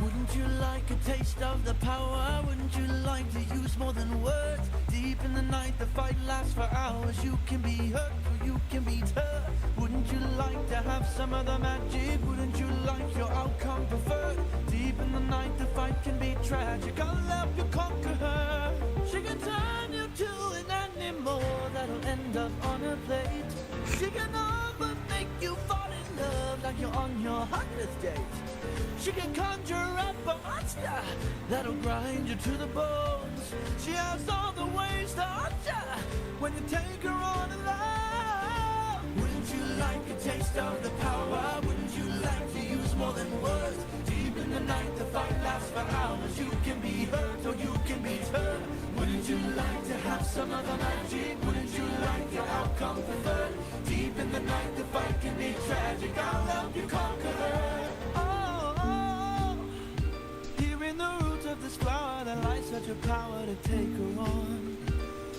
Wouldn't you like a taste of the power? Wouldn't you like to use more than words? Deep in the night, the fight lasts for hours. You can be hurt or you can beat her. Wouldn't you like to have some of the magic? Wouldn't you like your outcome preferred? Deep in the night, the fight can be tragic. I'll help you conquer her. She can turn you to an animal that'll end up on a plate. She can over make you fall in love like you're on your 100th date. She can conjure up a monster that'll grind you to the bones. She has all the ways to hurt you when you take her on alone. Wouldn't you like a taste of the power? Wouldn't you like to use more than words? Deep in the night, the fight lasts for hours. You can be hurt or you can be turned. Wouldn't you like to have some of the magic? Wouldn't you like your outcome preferred? Deep in the night, the fight can be tragic. I'll help you conquer her. In the root of this flower that lies such a power to take her on.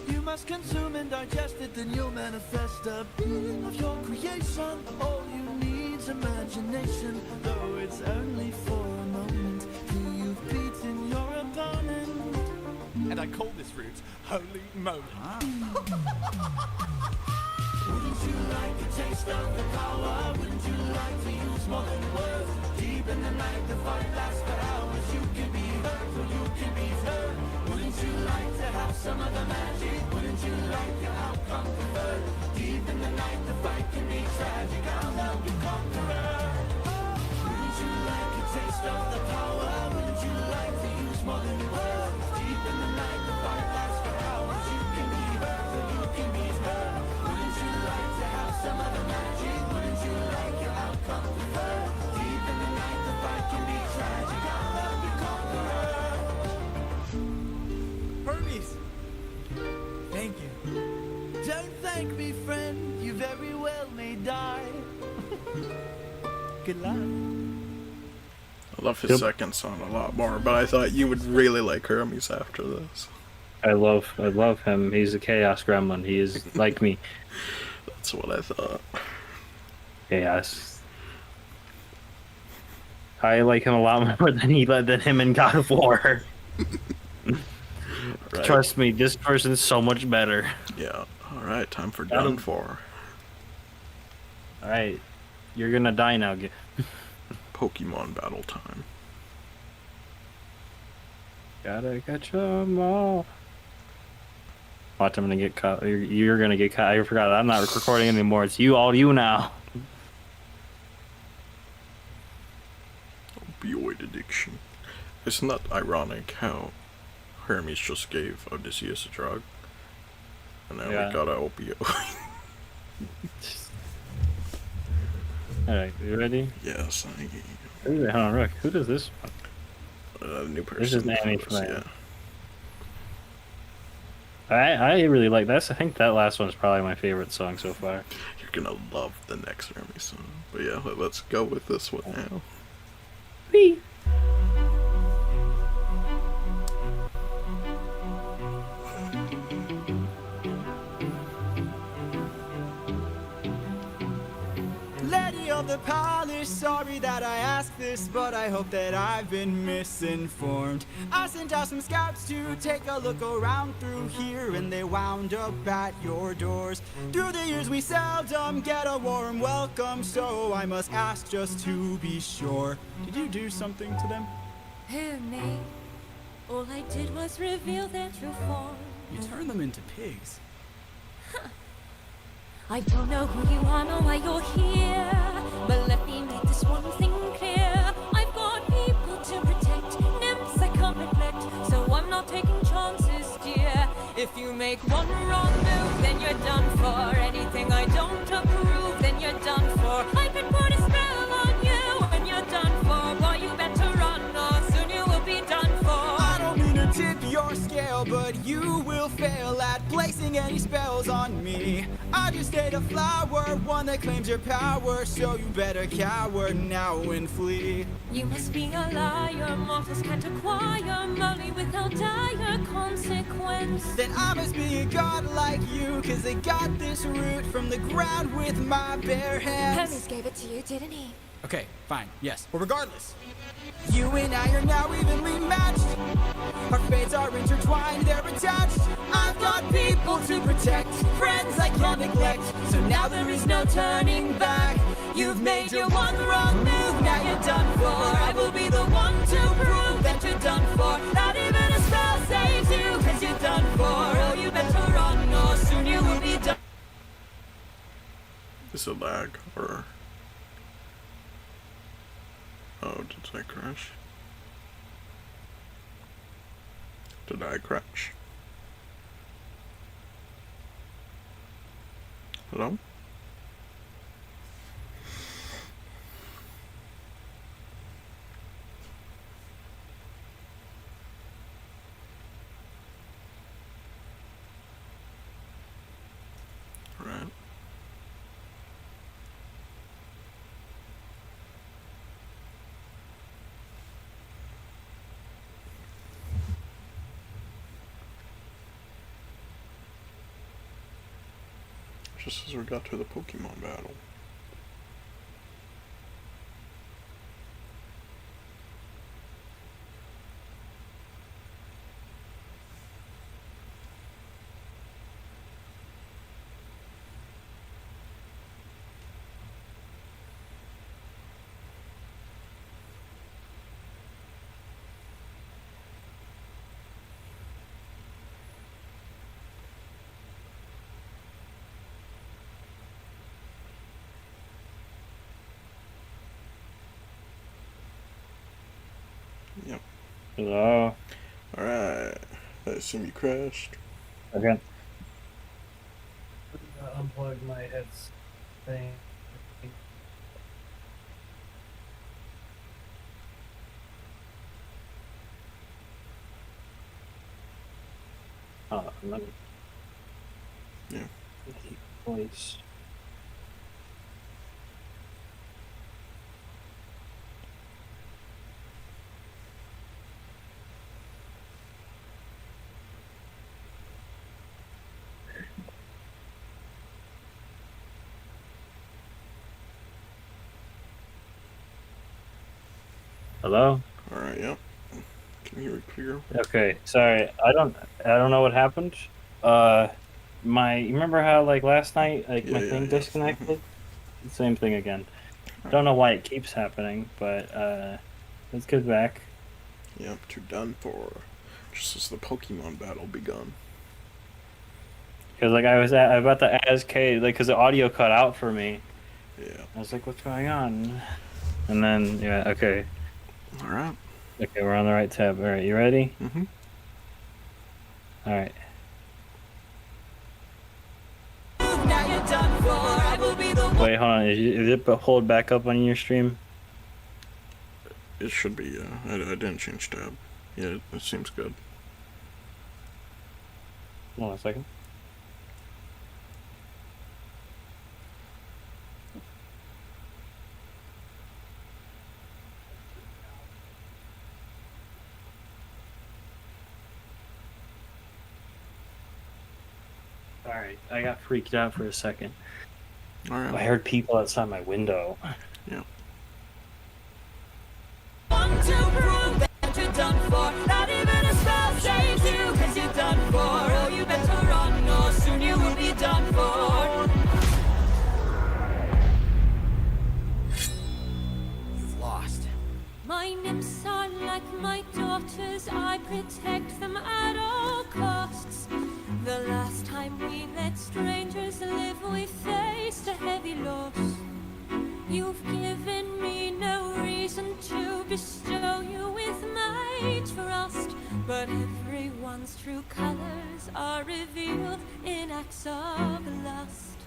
You must consume and digest it, then you'll manifest a being of your creation. All you need's imagination, though it's only for a moment. Till you've beaten your opponent. and I call this route Holy Moly. Wouldn't you like a taste of the power? Wouldn't you like to use more than words? Deep in the night, the fight lasts for hours. You can be hurt or you can be hurt. Wouldn't you like to have some of the magic? Wouldn't you like your outcome preferred? Deep in the night, the fight can be tragic. I'll help you conquer her. Wouldn't you like a taste of the power? Wouldn't you like to use more than words? Deep in the night, the fight lasts for hours. You can be hurt or you can be hurt. Wouldn't you like to have some of the magic? Wouldn't you like your outcome preferred? Deep in the night, the fight can be tragic. I'll help you conquer her. Hermes! Thank you. Don't thank me, friend. You very well may die. Good luck. I love his second song a lot more, but I thought you would really like Hermes after this. I love him. He's a chaos gremlin. He is like me. That's what I thought. Chaos. I like him a lot more than him in God of War. Right. Trust me, this person's so much better. Yeah. All right, time for done for. All right, you're gonna die now. Pokemon battle time. Gotta catch 'em all. Watch, I'm gonna get caught. You're gonna get caught. I forgot. I'm not recording anymore. It's all you now. Opioid addiction. Isn't that ironic how Hermes just gave Odysseus a drug? And now we got an opioid. Alright, you ready? Yes, I am. Hold on, Rook. Who does this one? New person. This is Nanny from that. I really like this. I think that last one is probably my favorite song so far. You're gonna love the next Hermes song. But yeah, let's go with this one now. Whee! Lady of the palace, sorry that I asked this, but I hope that I've been misinformed. I sent out some scouts to take a look around through here, and they wound up at your doors. Through the years we seldom get a warm welcome, so I must ask just to be sure. Did you do something to them? Who, me? All I did was reveal their true form. You turned them into pigs. I don't know who you are nor why you're here, but let me make this one thing clear. I've got people to protect, nymphs I can't neglect, so I'm not taking chances, dear. If you make one wrong move, then you're done for. Anything I don't approve, then you're done for. I could put a spell on you, and you're done for. Boy, you better run, or soon you will be done for. I don't mean to tip your scale, but you will fail at placing any spells on me. I just ate a flower, one that claims your power, so you better cower now and flee. You must be a liar, mortals can't acquire money without dire consequence. Then I must be a god like you, cause I got this root from the ground with my bare hands. Hermes gave it to you, didn't he? Okay, fine, yes. Well, regardless, you and I are now evenly matched. Our fates are intertwined, they're attached. I've got people to protect, friends I can't neglect. So now there is no turning back. You've made your one wrong move, now you're done for. I will be the one to prove that you're done for. Not even a spell saves you, cause you're done for. Oh, you better run, or soon you will be done. Is it lag or? Oh, did I crash? Did I crash? Hello? Right. Just as we got to the Pokemon battle. Hello. Alright. I assume you crashed. Okay. Unplug my heads thing. Let me. Yeah. Voice. Hello? Alright, yep. Can you hear me clear? Okay, sorry. I don't know what happened. You remember how like last night my thing disconnected? Same thing again. Don't know why it keeps happening, but let's get back. Yep, you're done for. Just as the Pokemon battle begun. Because like I was about to ask Kate, like, because the audio cut out for me. Yeah. I was like, what's going on? And then yeah, okay. All right. Okay, we're on the right tab. All right, you ready? Mm-hmm. All right. Wait, hold on. Is it hold back up on your stream? It should be. I didn't change tab. Yeah, it seems good. Hold on a second. Alright, I got freaked out for a second. Alright. I heard people outside my window. Yeah. Want to prove that you're done for. Not even a spell saves you, cause you're done for. Oh, you better run, or soon you will be done for. You've lost. My nymphs are like my daughters, I protect them at all costs. The last time we let strangers live, we faced a heavy loss. You've given me no reason to bestow you with my trust, but everyone's true colors are revealed in acts of lust.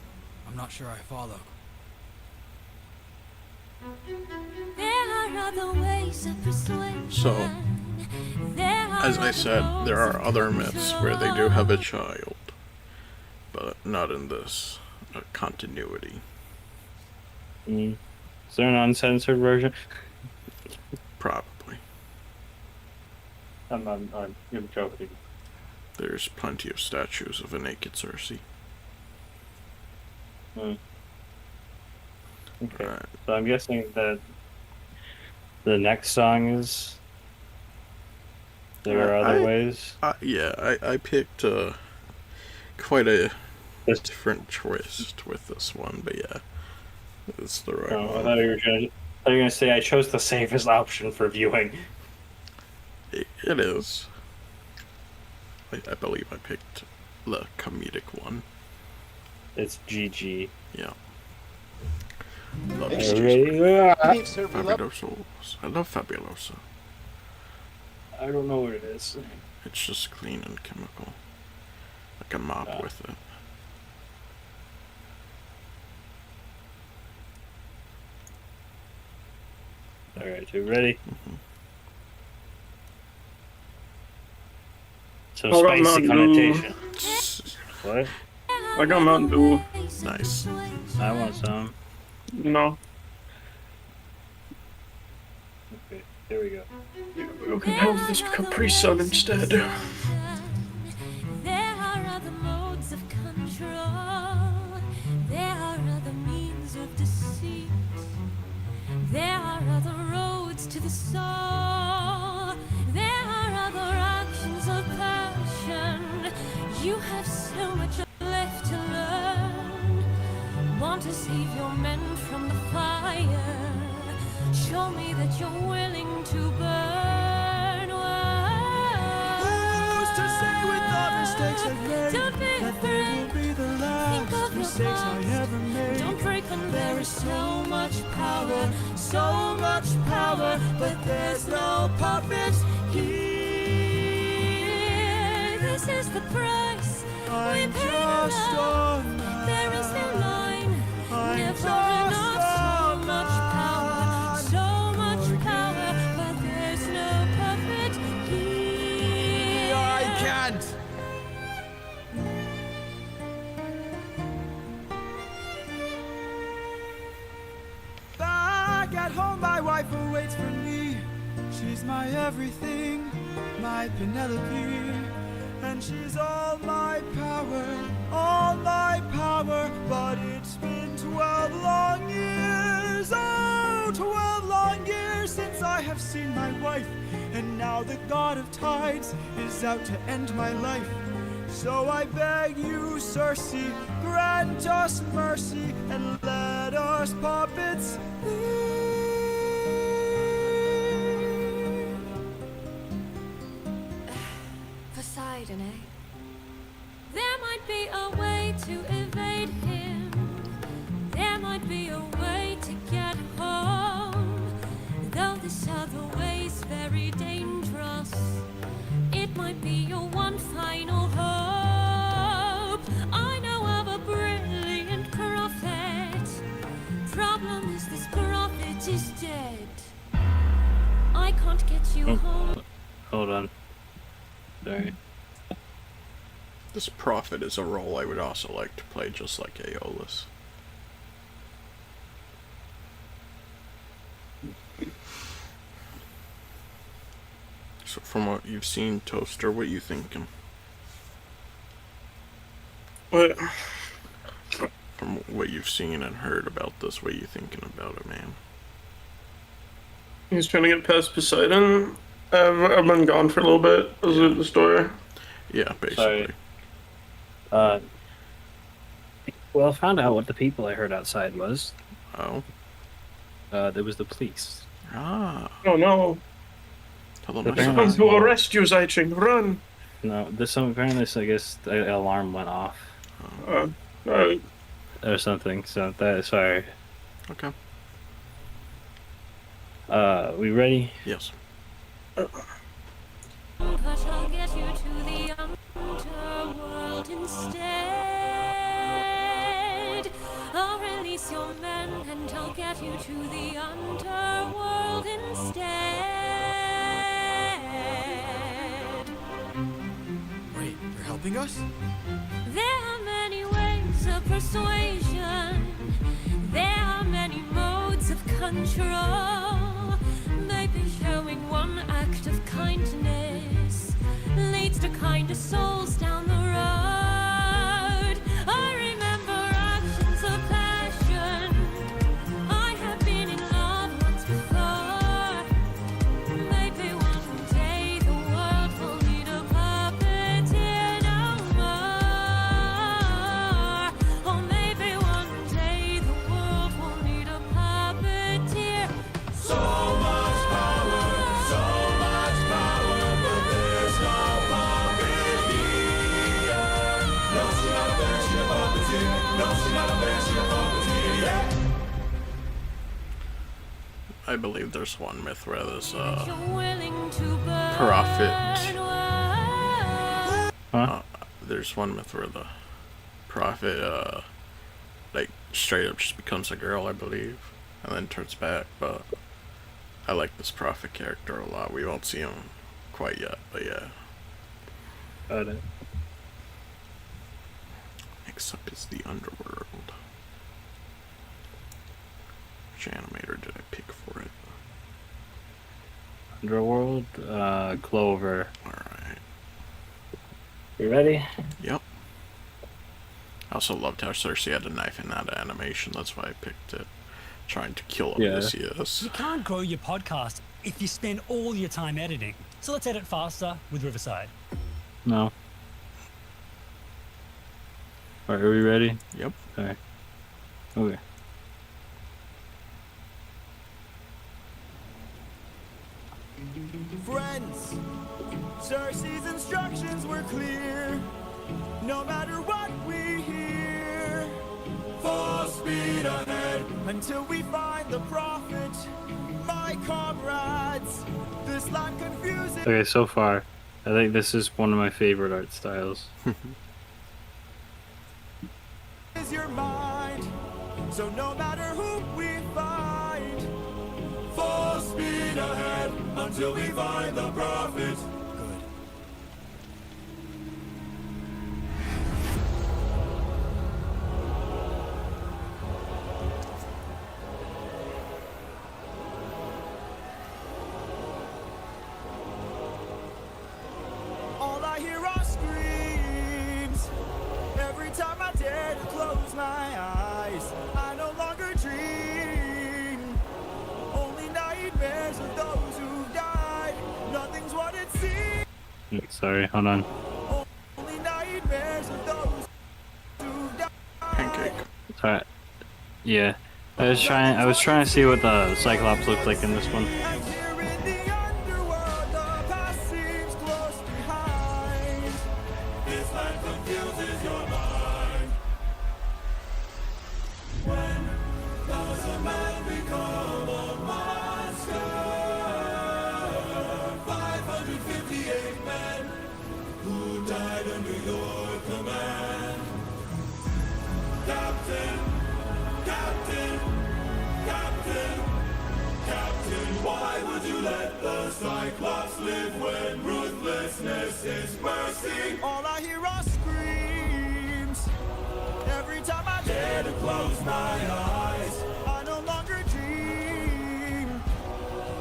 I'm not sure I follow. There are other ways of persuasion. So, as I said, there are other myths where they do have a child, but not in this continuity. Is there an uncensored version? Probably. I'm joking. There's plenty of statues of a naked Cersei. Okay. Right. So I'm guessing that the next song is There Are Other Ways? Yeah, I picked quite a different choice with this one, but yeah, it's the right one. I thought you were going to say I chose the safest option for viewing. It is. I believe I picked the comedic one. It's GG. Yeah. Fabuloso. I love Fabuloso. I don't know what it is. It's just clean and chemical. Like a mop with it. Alright, you ready? Mm-hmm. Some spicy connotation. What? I got Mountain Dew. Nice. I want some. No. Okay, here we go. You can have this Capri Sun instead. There are other modes of control. There are other means of deceit. There are other roads to the soul. There are other actions of passion. You have so much left to learn. Want to save your men from the fire. Show me that you're willing to burn. Who's to say with all mistakes I've made Don't be that they will afraid. be the Think last of your mistakes I past. ever made? Don't break when There is so much power, but there's no puppets Here, this is the price we pay love. There is no line, never enough. So much power, but there's no perfect here. I can't. Back at home, my wife awaits for me. She's my everything, my Penelope. And she's all my power, all my power. But it's been 12 long years, oh, 12 long years since I have seen my wife. And now the god of tides is out to end my life. So I beg you, Circe, grant us mercy and let us puppets leave. Poseidon, eh? There might be a way to evade him. There might be a way to get home. Though this other way's very dangerous, it might be your one final hope. I know of a brilliant prophet. Problem is this prophet is dead. I can't get you home. Hold on. Sorry. This prophet is a role I would also like to play, just like Aeolus. So from what you've seen, Toaster, what are you thinking? What? From what you've seen and heard about this, what are you thinking about it, man? He's trying to get past Poseidon. I've been gone for a little bit. Is it the story? Yeah, basically. Sorry. Well, I found out what the people I heard outside was. Oh? There was the police. Ah. Oh no. Tell them Someone to arrest you, Zaiching. Run! No, there's some, apparently, I guess the alarm went off. Alright. Or something, so that is sorry. Okay. We ready? Yes. But I'll get you to the underworld instead. I'll release your men and I'll get you to the underworld instead. Wait, you're helping us? There are many ways of persuasion. There are many modes of control. Maybe showing one act of kindness leads to kinder souls down the road. I remember actions of passion. I have been in love once before. Maybe one day the world will need a puppeteer no more. Or maybe one day the world will need a puppeteer. So much power, but there's no puppet here. No, she's not a bear, she's a puppeteer. No, she's not a bear, she's a puppeteer, yeah. I believe there's one myth where there's You're willing to burn prophet. Huh? There's one myth where the prophet, like, straight up just becomes a girl, I believe, and then turns back, but I like this prophet character a lot. We won't see him quite yet, but yeah. Got it. Next up is the underworld. Which animator did I pick for it? Underworld, Clover. Alright. You ready? Yep. I also loved how Cersei had a knife in that animation. That's why I picked it. Trying to kill Odysseus. You can't grow your podcast if you spend all your time editing. So let's edit faster with Riverside. No. Alright, are we ready? Yep. Alright. Okay. Friends, Cersei's instructions were clear. No matter what we hear, full speed ahead until we find the prophet. My my comrades. This land confuses. Okay, so far, I think this is one of my favorite art styles. Is your mind. So no matter who we find, full speed ahead until we find the prophet. Good. All I hear are screams. Every time I dare to close my eyes, I no longer dream. Only nightmares of those who died. Nothing's what it seems. Sorry, hold on. Only nightmares of those who died. Pancake. Sorry. Yeah, I was trying to see what the Cyclops looked like in this one. And here in the underworld, the past seems close behind. This land confuses your mind. When does a man become a monster? 558 men who died under your command. Captain, Captain, Captain, Captain, why would you let the Cyclops live when ruthlessness is mercy? All I hear are screams. Every time I dare to close my eyes, I no longer dream.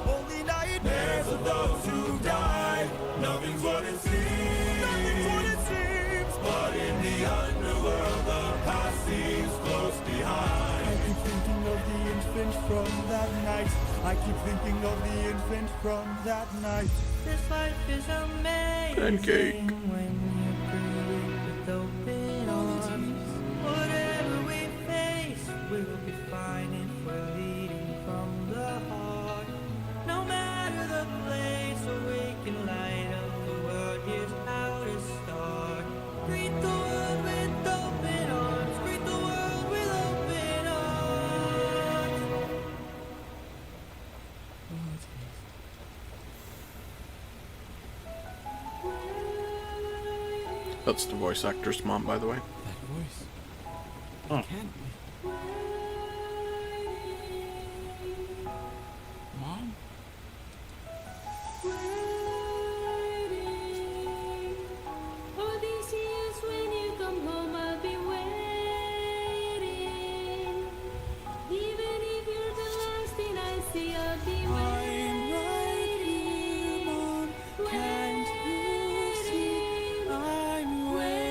Only nightmares of those who died. Nothing's what it seems. Nothing's what it seems. But in the underworld, the past seems close behind. I keep thinking of the infant from that night. I keep thinking of the infant from that night. This life is amazing. Pancake. When you greet with open arms. Whatever we face, we'll be fine if we're leading from the heart. No matter the place, so we can light up the world. Here's how to start. Greet the world with open arms. Greet the world with open arms. That's the voice actor's mom, by the way. That voice. Oh. Can't be. Mom? Oh, this is when you come home, I'll be waiting. Even if you're the last thing I see, I'll be waiting. Can't you see? I'm waiting.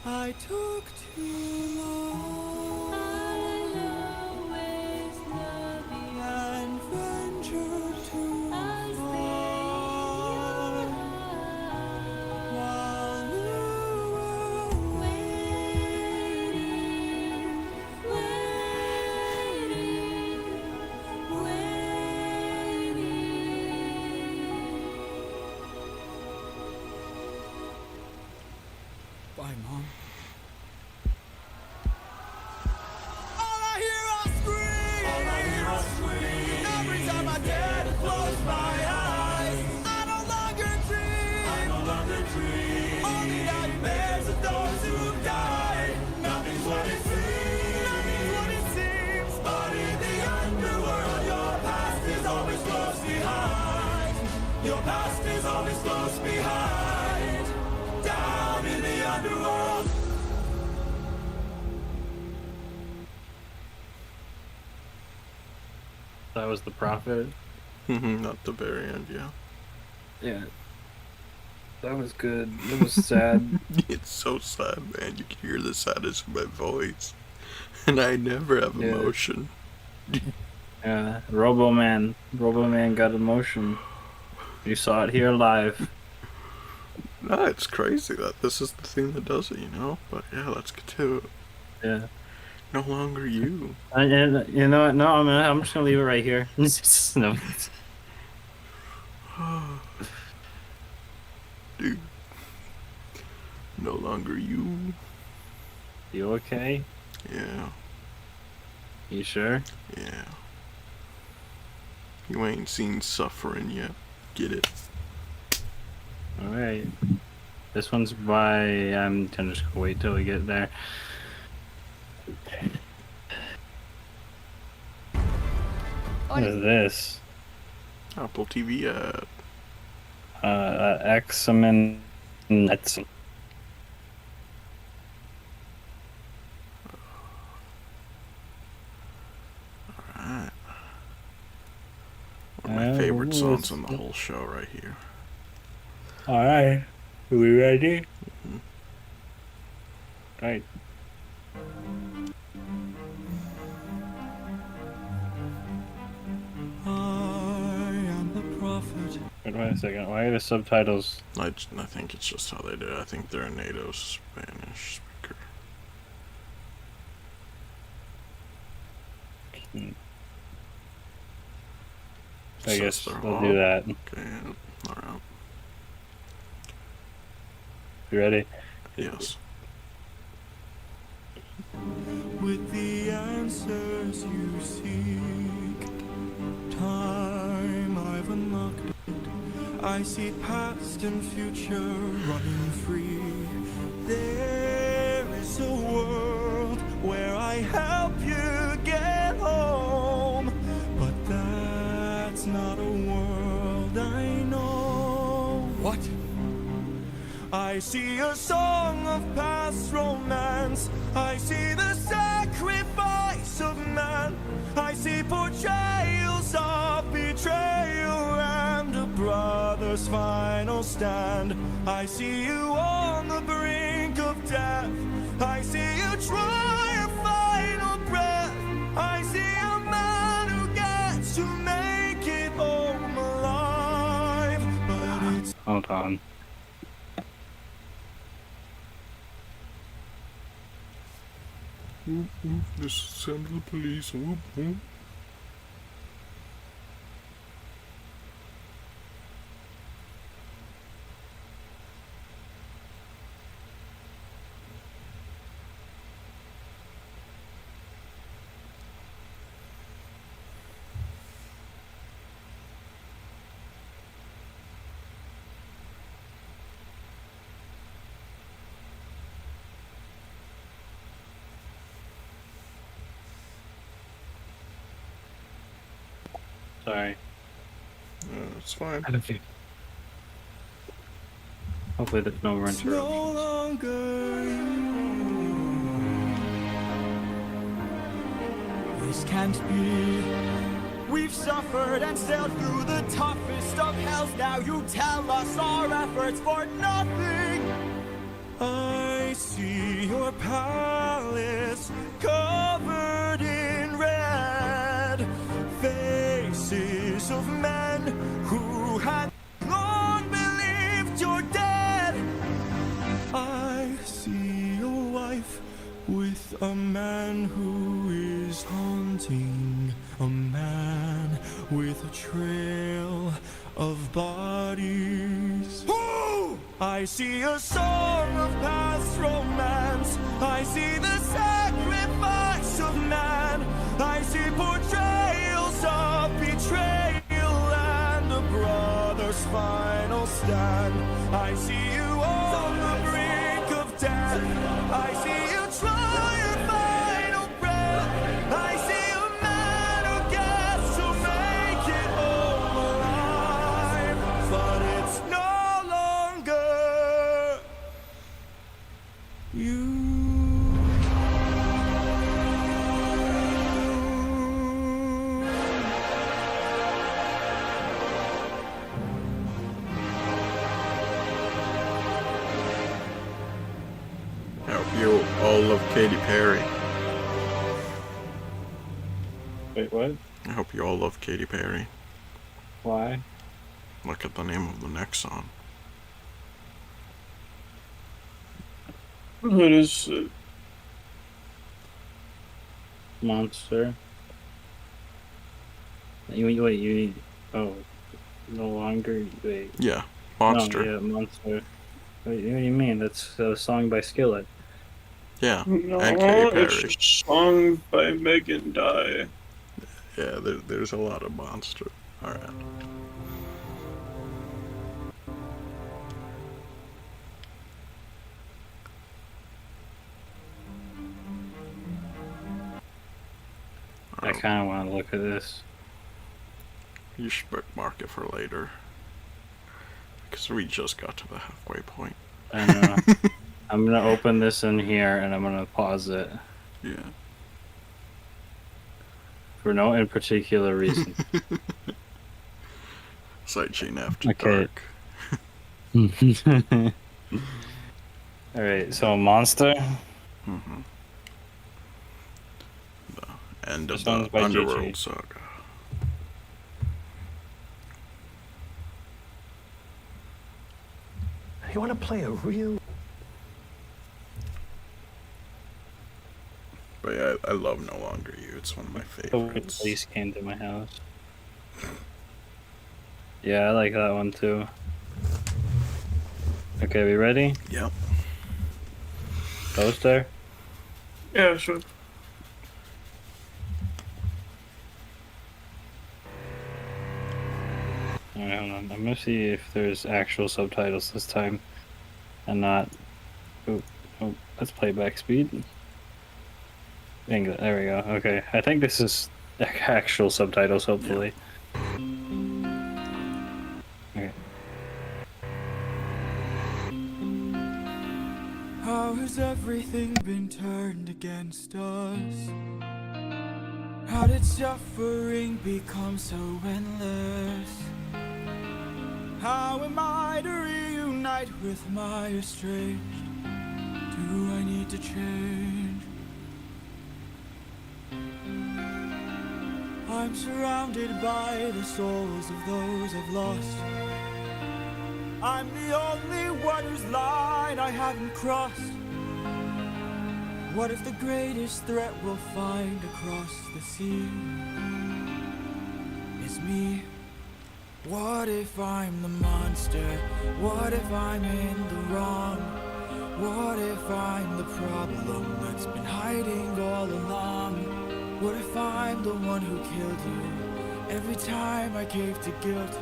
I took too long. I'll always love you. And venture too I'll far. stay While you were waiting, waiting, waiting. Bye, Mom. All I hear are screams. All I hear are screams. Every time I dare to close my eyes, I no longer dream. I no longer dream. Only nightmares of those who died. Nothing's what it seems. Nothing's what it seems. But in the underworld, your past is always close behind. Your past is always close behind. Down in the underworld. That was the prophet. Not the very end, yeah. Yeah. That was good. It was sad. It's so sad, man. You can hear the sadness in my voice. And I never have Yeah. emotion. Yeah, Robo-Man got emotion. You saw it here live. No, it's crazy that this is the thing that does it, you know? But yeah, let's get to it. Yeah. No longer you. And you know what? No, I'm just gonna leave it right here. No. Dude. No longer you. You okay? Yeah. You sure? Yeah. You ain't seen suffering yet. Get it? Alright. This one's by... I'm gonna just wait till we get there. What is this? Apple TV ad. Examen Nets. Alright. One of my favorite songs on the whole show right here. Alright. Are we ready? Right. Wait a second. Why are the subtitles? I think it's just how they do it. I think they're a native Spanish speaker. I guess we'll do that. Okay, alright. You ready? Yes. With the answers you seek, time I've unlocked it. I see past and future running free. There is a world where I help you get home, but that's not a world I know. What? I see a song of past romance. I see the sacrifice of man. I see portrayals of betrayal and a brother's final stand. I see you on the brink of death. I see you try a final breath. I see a man who gets to make it home alive. But it's... Hold on. Whoop, whoop, this is the sound of the police. Whoop, whoop. Sorry. It's fine. Hopefully there's no more interruptions. No longer you. This can't be. We've suffered and sailed through the toughest of hells. Now you tell us our efforts for nothing. I see your palace covered in red. Faces of men who had long believed you're dead. I see your wife with a man who is haunting, a man with a trail of bodies. Woo! I see a song of past romance. I see the sacrifice of man. I see portrayals of betrayal and a brother's final stand. I see you on the brink of death. I see you try your final breath. I see a man who gets to make it home alive, but it's no longer you. I hope you all love Katy Perry. Wait, what? I hope you all love Katy Perry. Why? Look at the name of the next song. What is it? Monster. You oh, no longer, wait. Yeah, Monster. No, yeah, Monster. What do you mean? That's a song by Skillet. Yeah, No, and Katy it's Perry. just sung by Megan Dye. Yeah, there's a lot of monster. All right. I kind of want to look at this. You should bookmark it for later. Because we just got to the halfway point. I know. I'm gonna open this in here and I'm gonna pause it. Yeah. For no in particular reason. Sight after Okay. dark. Alright, so Monster. Mm-hmm. The end of This one's the by Underworld JJ. saga. You want to play a real... But yeah, I love No Longer You. It's one of my The favorites. police came to my house. Yeah, I like that one too. Okay, we ready? Yep. Poster? Yeah, sure. Alright, hold on. I'm gonna see if there's actual subtitles this time. And not... Oh, let's playback speed. English, there we go. Okay, I think this is actual subtitles, hopefully. Okay. How has everything been turned against us? How did suffering become so endless? How am I to reunite with my estranged? Do I need to change? I'm surrounded by the souls of those I've lost. I'm the only one whose line I haven't crossed. What if the greatest threat we'll find across the sea is me? What if I'm the monster? What if I'm in the wrong? What if I'm the problem that's been hiding all along? What if I'm the one who killed you every time I cave to guilt?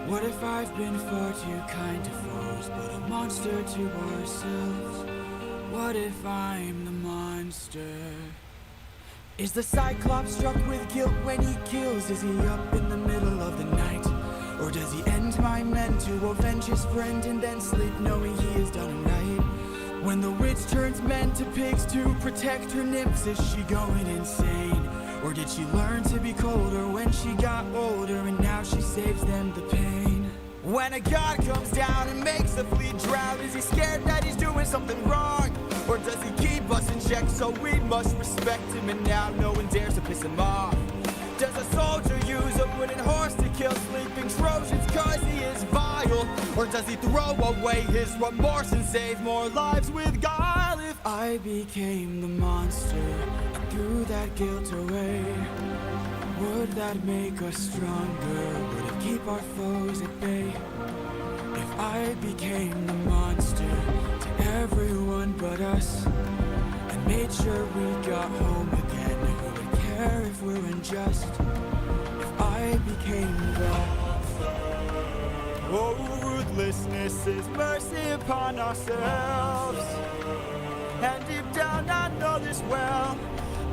What if I've been far too kind to foes, but a monster to ourselves? What if I'm the monster? Is the Cyclops struck with guilt when he kills? Is he up in the middle of the night? Or does he end my men to avenge his friend and then sleep knowing he has done right? When the witch turns men to pigs to protect her nymphs, is she going insane? Or did she learn to be colder when she got older and now she saves them the pain? When a god comes down and makes a fleet drown, is he scared that he's doing something wrong? Or does he keep us in check so we must respect him and now no one dares to piss him off? Does a soldier use a wooden horse to kill sleeping Trojans cause he is vile? Or does he throw away his remorse and save more lives with guile? If I became the monster and threw that guilt away, would that make us stronger? Would it keep our foes at bay? If I became the monster to everyone but us and made sure we got home again, who would care if we're unjust? If I became the ruthlessness is mercy upon ourselves. And deep down I know this well.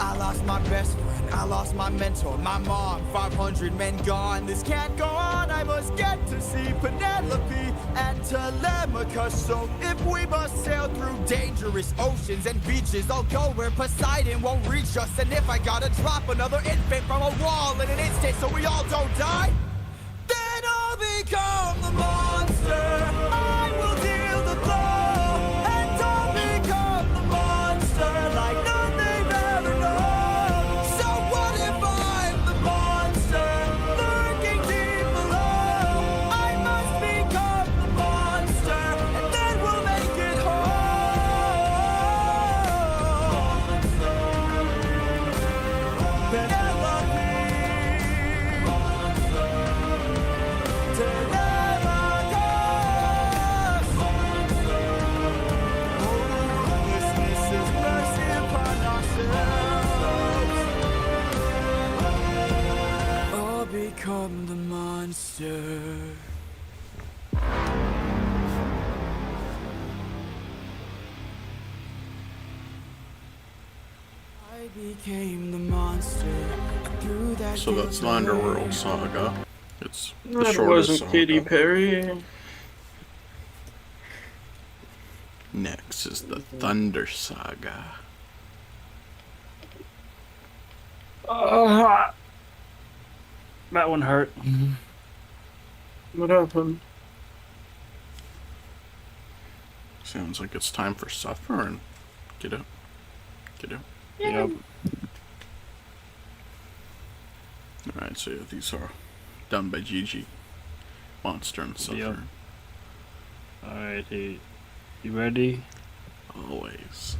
I lost my best friend, I lost my mentor, my mom, 500 men gone. This can't go on, I must get to see Penelope and Telemachus. So if we must sail through dangerous oceans and beaches, I'll go where Poseidon won't reach us. And if I gotta drop another infant from a wall in an instant so we all don't die, then I'll become the monster. I will deal the blow, and I'll become the monster like none they've ever known. So what if I'm the monster lurking deep below? I must become the monster, and then we'll make it home. Penelope. became the monster. Through that So that's the Underworld Saga. It's the That shortest wasn't saga. Katy Perry. Next is the Thunder Saga. That one hurt. What happened? Sounds like it's time for suffering. Get up. Get up. Yep. Alright, so yeah, these are done by Gigi. Monster and Suffering. Alright, you ready? Always.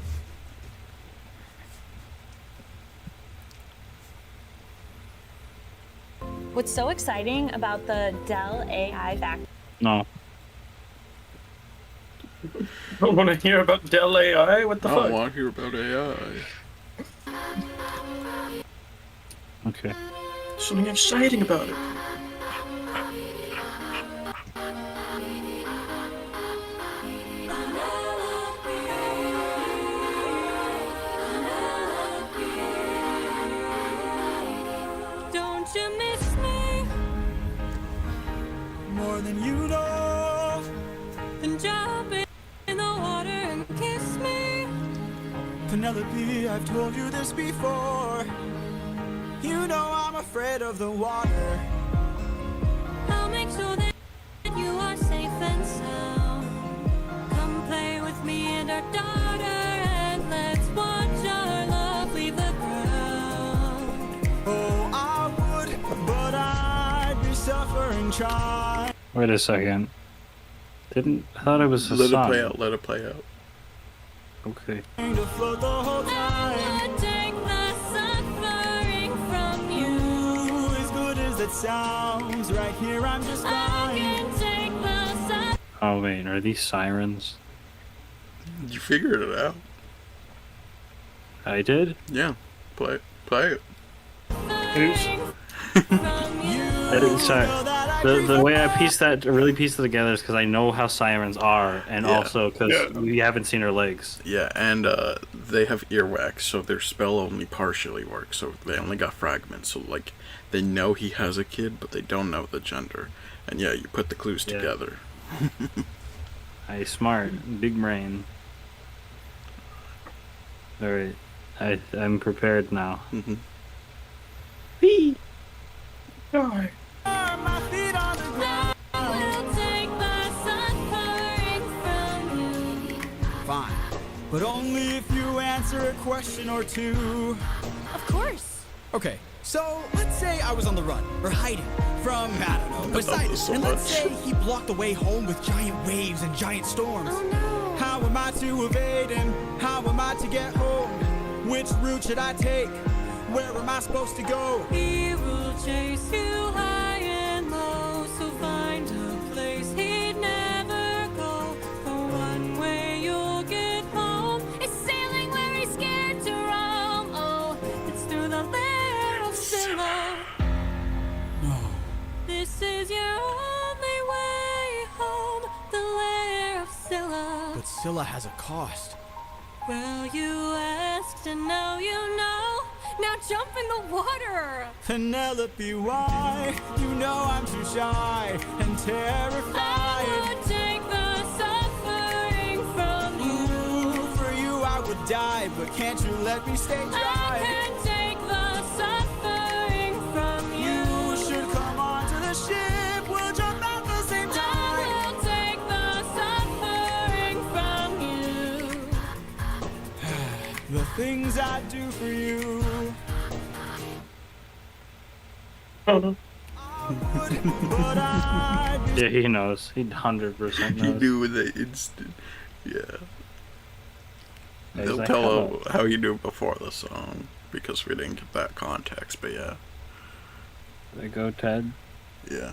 What's so exciting about the Dell AI back? No. Don't want to hear about Dell AI? What the I fuck? don't want to hear about AI. Okay. Something exciting about it. Don't you miss me? More than you know. Then jump in the water and kiss me. Penelope, I've told you this before. You know I'm afraid of the water. I'll make sure that you are safe and sound. Come play with me and our daughter, and let's watch our love leave the ground. Oh, I would, but I'd be suffering trying. Wait a second. I thought it was a Let song. it play out, let it play out. Okay. To float the whole time. I would take the suffering from you. As good as it sounds, right here I'm just I fine. can take the suffering. Oh wait, are these sirens? You figured it out. I did? Yeah. Play it. Play it. Oops. I didn't sorry. The way I really pieced it together is because I know how sirens are, and Yeah. also because we haven't seen her legs. Yeah, and they have earwax, so their spell only partially works, so they only got fragments. So, like, they know he has a kid, but they don't know the gender. And yeah, you put the clues together. Hey, smart, big brain. All right, I'm prepared now. Mm-hmm. Whee! Die. My feet on the ground. I'll take the suffering from you. Fine, but only if you answer a question or two. Of course. Okay, so let's say I was on the run, or hiding, from, I don't know, Poseidon. so And let's much. say he blocked the way home with giant waves and giant storms. Oh no. How am I to evade him? How am I to get home? Which route should I take? Where am I supposed to go? He will chase you high and low, so find a place he'd never go. The one way you'll get home is sailing where he's scared to roam. Oh, it's through the lair of Scylla. No. This is your only way home, the lair of Scylla. But Scylla has a cost. Well, you asked and now you know. Now jump in the water. Penelope, why? You know I'm too shy and I terrified. would take the suffering from you. Ooh, for you I would die, but can't you let me stay I dry? can take the suffering from you. You should come onto the ship. We'll jump at the same time. I will take the suffering from you. The things I do for you. Oh, But I Yeah, he knows. He 100% He knows. knew the instant. Yeah. He's They'll like, tell "Hello." him how he knew before the song, because we didn't get that context, but yeah. There you go, Ted. Yeah.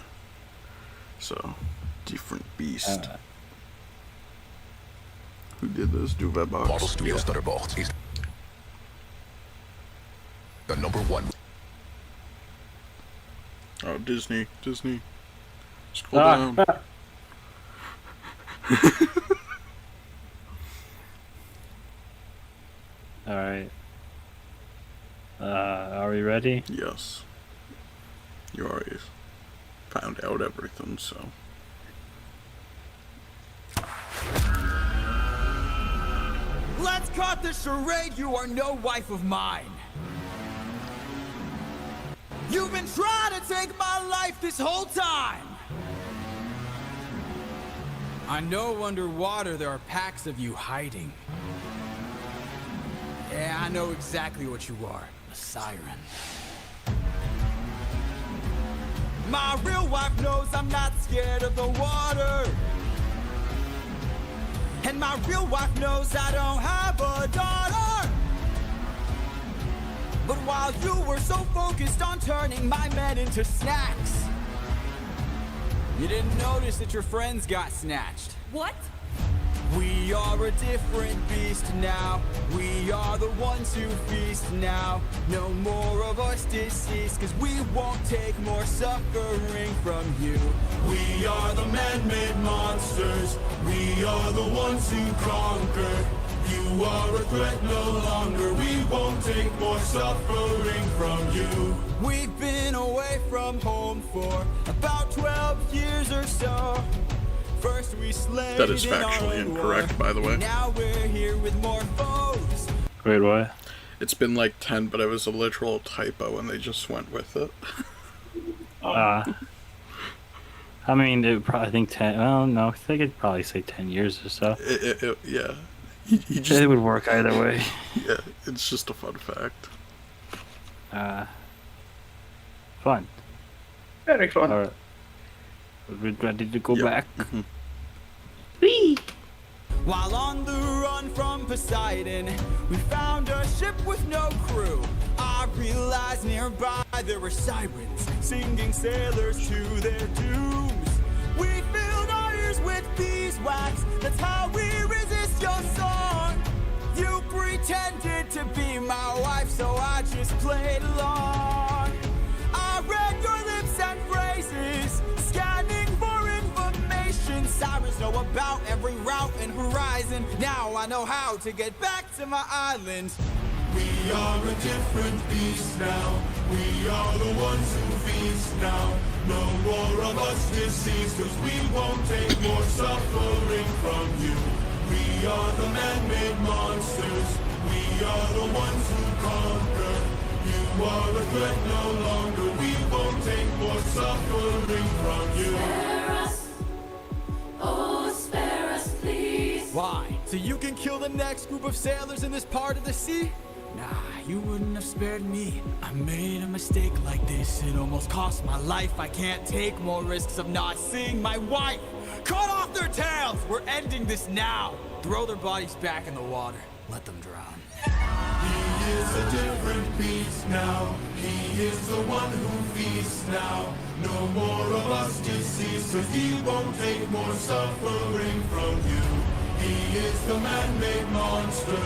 So, different beast. Who did this? Duvet Box? Marvel Studios Thunderbolt is the #1. Oh, Disney. Scroll down. Alright. Are we ready? Yes. You already found out everything, so. Let's cut the charade, you are no wife of mine. You've been trying to take my life this whole time. I know underwater there are packs of you hiding. Yeah, I know exactly what you are, a siren. My real wife knows I'm not scared of the water. And my real wife knows I don't have a daughter. But while you were so focused on turning my men into snacks, you didn't notice that your friends got snatched. What? We are a different beast now. We are the ones who feast now. No more of us deceased, cause we won't take more suffering from you. We are the man-made monsters. We are the ones who conquer. You are a threat no longer. We won't take more suffering from you. We've been away from home for about 12 years or so. First we slayed That is in our factually own incorrect, war. by the way. Now we're here with more foes. Wait, what? It's been like 10, but it was a literal typo and they just went with it. I mean, it probably, I think 10, well, no, I think it'd probably say 10 years or so. Yeah. It would work either way. Yeah, it's just a fun fact. Fun. Very fun. Alright. We're ready to go back. Mm-hmm. Whee! While on the run from Poseidon, we found a ship with no crew. I realized nearby there were sirens singing sailors to their dooms. We filled our ears with beeswax, that's how we resist your song. You pretended to be my wife, so I just played along. I read your lips and phrases, scanning for information. Sirens know about every route and horizon. Now I know how to get back to my island. We are a different beast now. We are the ones who feast now. No more of us deceased, cause we won't take more suffering from you. We are the man-made monsters. We are the ones who conquer. You are a threat no longer. We won't take more suffering from you. Spare us. Oh, spare us, please. Why? So you can kill the next group of sailors in this part of the sea? Nah, you wouldn't have spared me. I made a mistake like this. It almost cost my life. I can't take more risks of not seeing my wife. Cut off their tails! We're ending this now. Throw their bodies back in the water. Let them drown. He is a different beast now. He is the one who feasts now. No more of us deceased, cause he won't take more suffering from you. He is the man-made monster.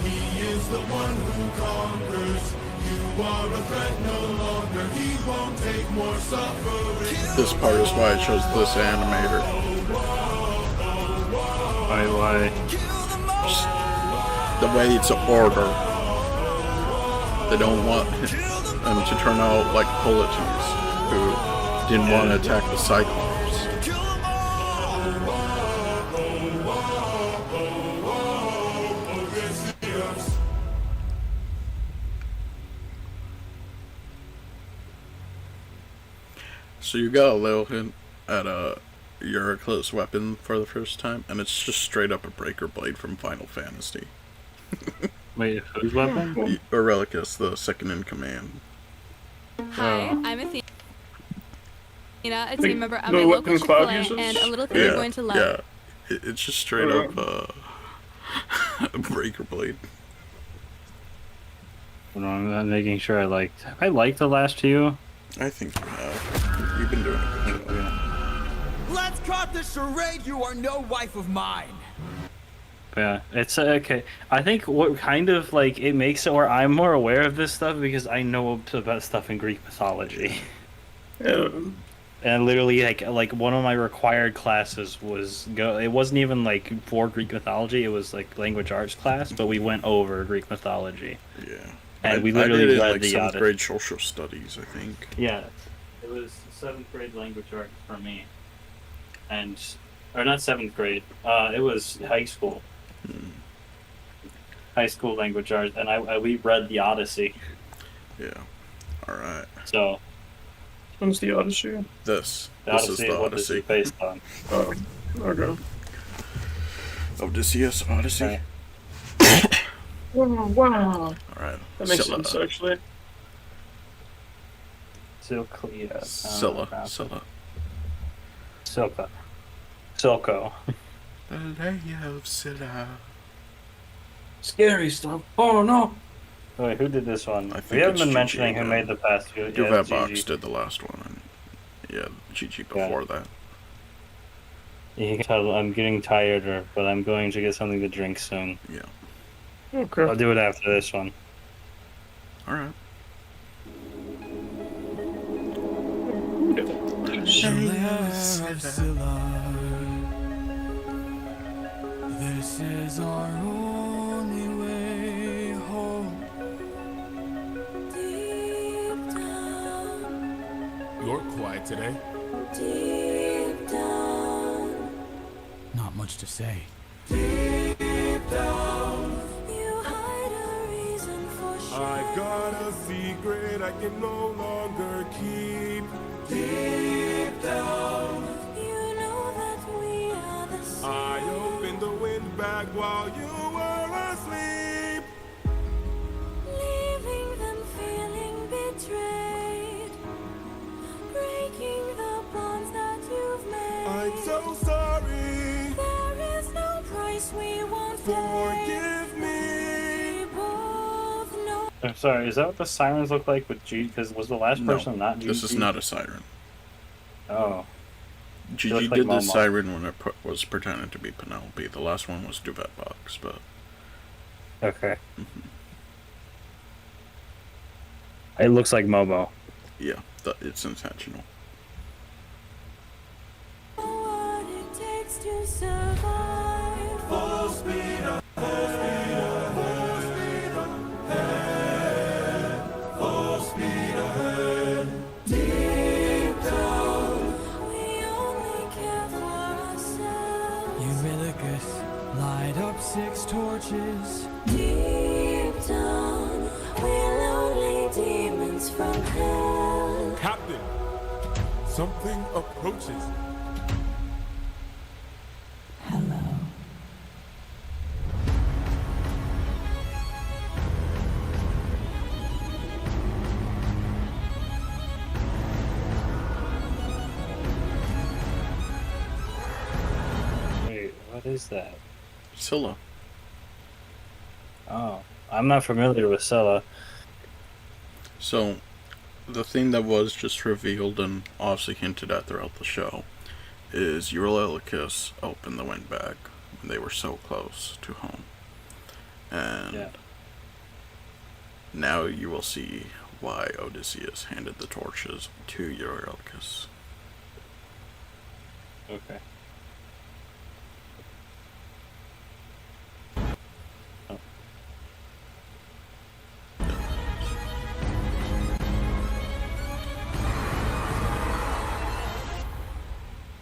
He is the one who conquers. You are a threat no longer. He won't take more suffering. This part is why I chose this animator. Why? Just the way it's order. They don't want them to turn out like Polites, who didn't want to attack the Cyclops. So you got a little hint at Eurocle's weapon for the first time, and it's just straight up a breaker blade from Final Fantasy. Wait, whose weapon? Aurelicus, the second in command. Hi, I'm Athena, a team member of the my local weapon Cloud Chick-fil-A, uses? and a little thing you're going to love. Yeah, it's just straight up a breaker blade. Hold on, I'm making sure I liked. Have I liked the last two? I think you have. You've been doing a good job. Let's cut the charade. You are no wife of mine. Yeah, it's okay. I think what kind of like it makes it where I'm more aware of this stuff because I know about stuff in Greek mythology. And literally, like one of my required classes was it wasn't even like for Greek mythology. It was like language arts class, but we went over Greek mythology. Yeah. And we I literally did it in read like the 7th Odyssey. grade social studies, I think. Yeah, it was 7th grade language arts for me, or not 7th grade. It was high school. High school language arts, and we read the Odyssey. Yeah. All right. So. What's the Odyssey? This The is Odyssey the is what this Odyssey. is based on. Oh, okay. Odysseus Odyssey. Wow. All right. That makes Scylla. sense, actually. Silclia. Scylla. Silco. The Lady of Scylla. Scary stuff. Oh no. Wait, who did this one? I think We haven't it's been GG mentioning who again. made the past few. Yeah, Duvet GG. Box did the last one, and yeah, GG before that. You can tell I'm getting tired, but I'm going to get something to drink soon. Yeah. Okay. I'll do it after this one. All right. This is our only way home. Deep down. You're quiet today. Deep down. Not much to say. Deep down. You hide a reason for shame. I've got a secret I can no longer keep. Deep down. You know that we are the same. I opened the wind bag while you were asleep. Leaving them feeling betrayed. Breaking the bonds that you've made. I'm so sorry. There is no price we won't Forgive pay. We both know. I'm sorry, is that what the sirens look like with G? Because was the last person not GG? This is not a siren. Oh. GG like did the Momo. siren when it was pretending to be Penelope. The last one was Duvet Box, but... Okay. It looks like Momo. Yeah, it's intentional. What it takes to survive. Full speed ahead. Full speed ahead. Full speed ahead. Deep down. We only care for ourselves. Eurylochus, light up 6 torches. Deep down. We're lonely demons from hell. Captain, something approaches. Wait, what is that? Scylla. Oh, I'm not familiar with Scylla. So, the thing that was just revealed and obviously hinted at throughout the show is Eurylochus opened the wind bag when they were so close to home. And now you will see why Odysseus handed the torches to Eurylochus. Okay.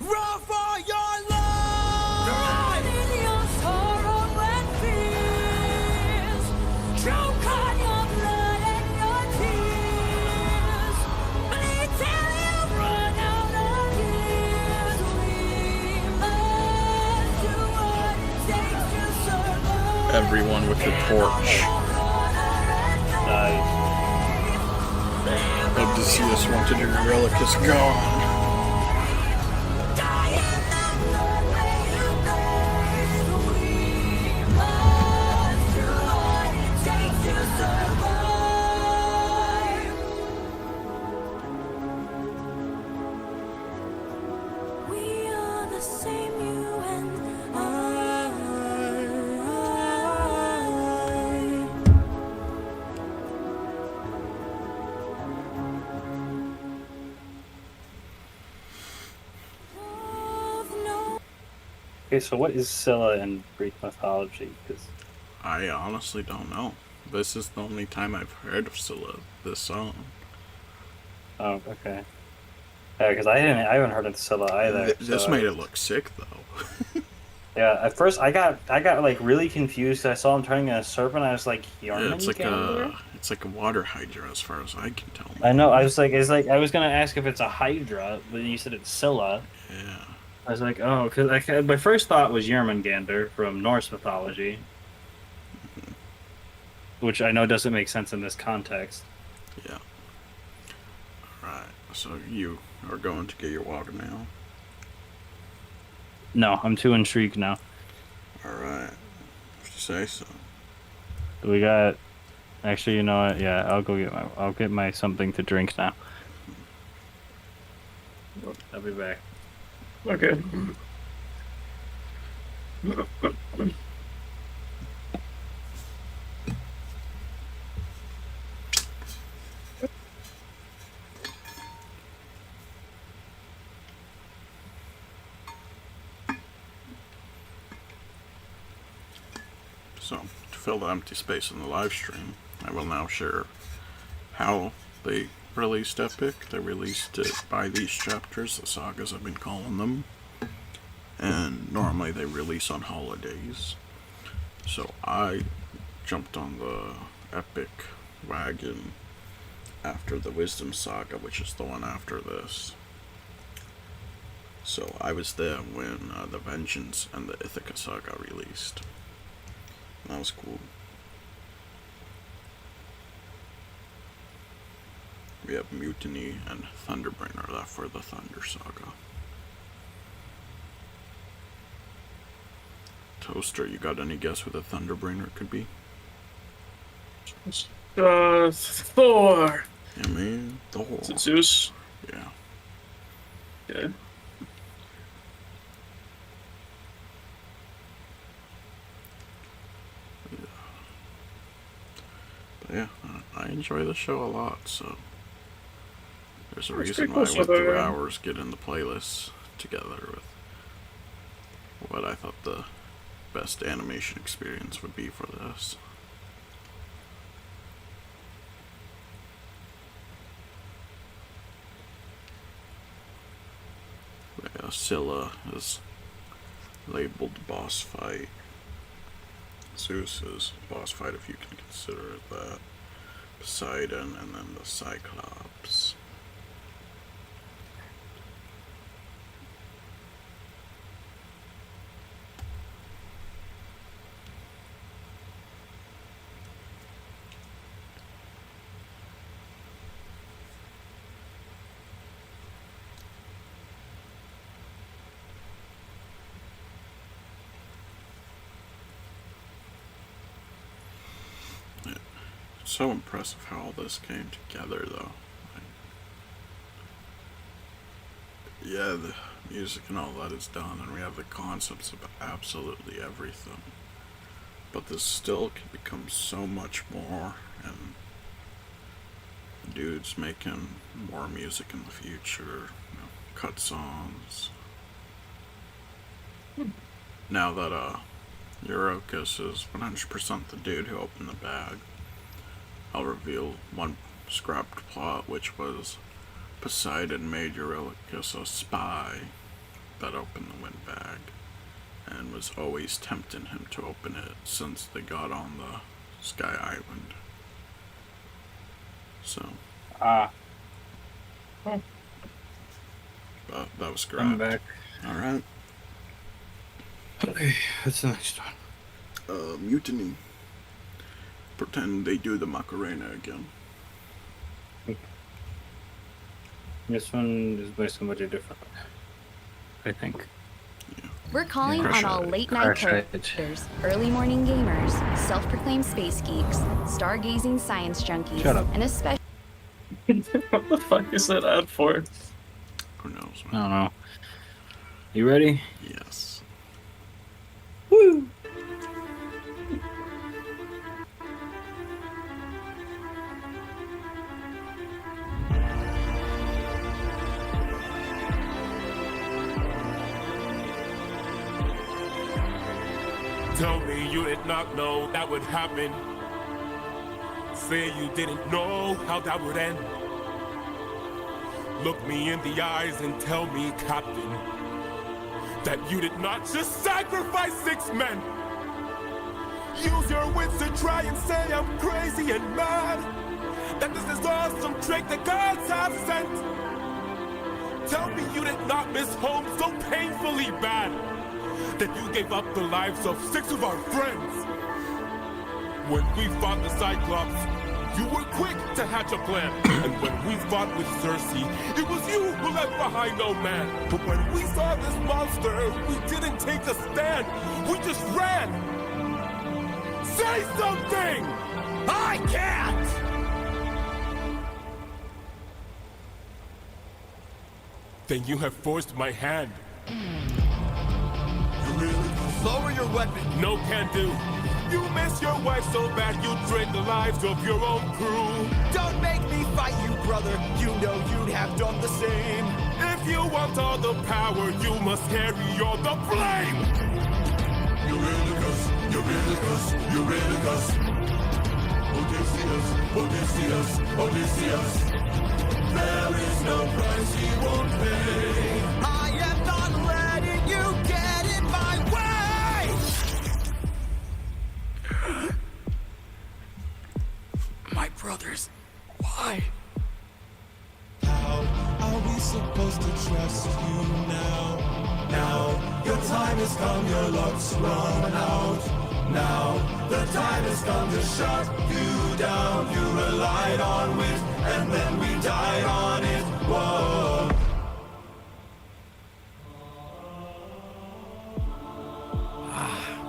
Run for your life! Run in your sorrow and fears. Choke on your blood and your tears. Bleed till you run out of years. We must do what it takes to survive. Everyone with a torch. Odysseus wanted Eurylochus gone. We are the same, you and I. Okay, so what is Scylla in Greek mythology? Because I honestly don't know. This is the only time I've heard of Scylla, this song. Oh, okay. Yeah, because I haven't heard of Scylla either. This so made it look sick, though. Yeah, at first I got like really confused. I saw him turning into a serpent. I was like, Yeah, it's Jormungandr? like a water hydra, as far as I can tell. I know. I was like, I was gonna ask if it's a hydra, but you said it's Scylla. Yeah. I was like, oh, because my first thought was Jormungandr from Norse mythology, which I know doesn't make sense in this context. Yeah. Alright, so you are going to get your water now? No, I'm too intrigued now. Alright. If you say so. We got. Actually, you know what? Yeah, I'll get my something to drink now. I'll be back. Okay. So, to fill the empty space in the live stream, I will now share how they released Epic. They released it by these chapters, the sagas I've been calling them. And normally they release on holidays. So I jumped on the Epic wagon after the Wisdom Saga, which is the one after this. So I was there when the Vengeance and the Ithaca Saga released. That was cool. We have Mutiny and Thunderbringer left for the Thunder Saga. Toaster, you got any guess who the Thunderbringer could be? Thor. Yeah, man, Thor. Is it Zeus? Yeah. Yeah. But yeah, I enjoy the show a lot, so there's a It's reason pretty why I cool went so through they're, hours getting the playlists together with what I thought the best animation experience would be for this. Yeah, Scylla is labeled boss fight. Zeus is boss fight, if you can consider it that. Poseidon, and then the Cyclops. It's so impressive how all this came together, though. Yeah, the music and all that is done, and we have the concepts of absolutely everything. But this still can become so much more, and the dude's making more music in the future, cut songs. Now that Eurycus is 100% the dude who opened the bag, I'll reveal one scrapped plot, which was Poseidon made Eurycus a spy that opened the wind bag, and was always tempting him to open it since they got on the Sky Island. So. But that was scrapped. I'm back. Alright. Okay, what's the next one? Mutiny. Pretend they do the Macarena again. This one is by somebody different, I think. We're calling Crush on all it. late night Crush it. coders, early morning gamers, self-proclaimed space geeks, stargazing science junkies, Shut up. and especially What the fuck is that ad for? Who knows, I don't know. You ready? Yes. Woo! Tell me you did not know that would happen. Say you didn't know how that would end. Look me in the eyes and tell me, Captain, that you did not just sacrifice 6 men. Use your wits to try and say I'm crazy and mad. That this is all some trick the gods have sent. Tell me you did not miss home so painfully bad that you gave up the lives of 6 of our friends. When we fought the Cyclops, you were quick to hatch a plan. And when we fought with Cersei, it was you who left behind no man. But when we saw this monster, we didn't take a stand. We just ran. Say something! I can't! Then you have forced my hand. You really lower your weapon. No can do. You miss your wife so bad you drain the lives of your own crew. Don't make me fight you, brother. You know you'd have done the same. If you want all the power, you must carry all the blame. Eurylochus, Eurylochus, Eurylochus. Odysseus, Odysseus, Odysseus. There is no price he won't pay. I am not letting you get in my way! My brothers, why? How are we supposed to trust you now? Now, your time has come, your luck's run out. Now, the time has come to shut you down. You relied on wit, and then we died on it. Whoa.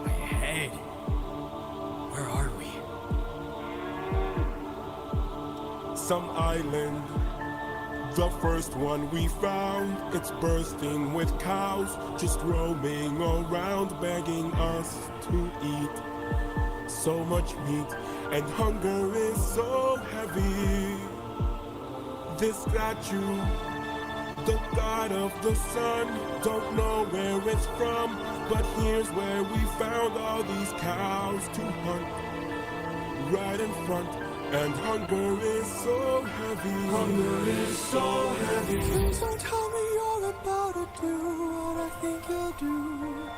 My head. Where are we? Some island. The first one we found, it's bursting with cows, just roaming around, begging us to eat. So much meat, and hunger is so heavy. This statue, the god of the sun, don't know where it's from, but here's where we found all these cows to hunt. Right in front. And hunger is so heavy. Hunger is so heavy. Please don't tell me you're about to do what I think you'll do.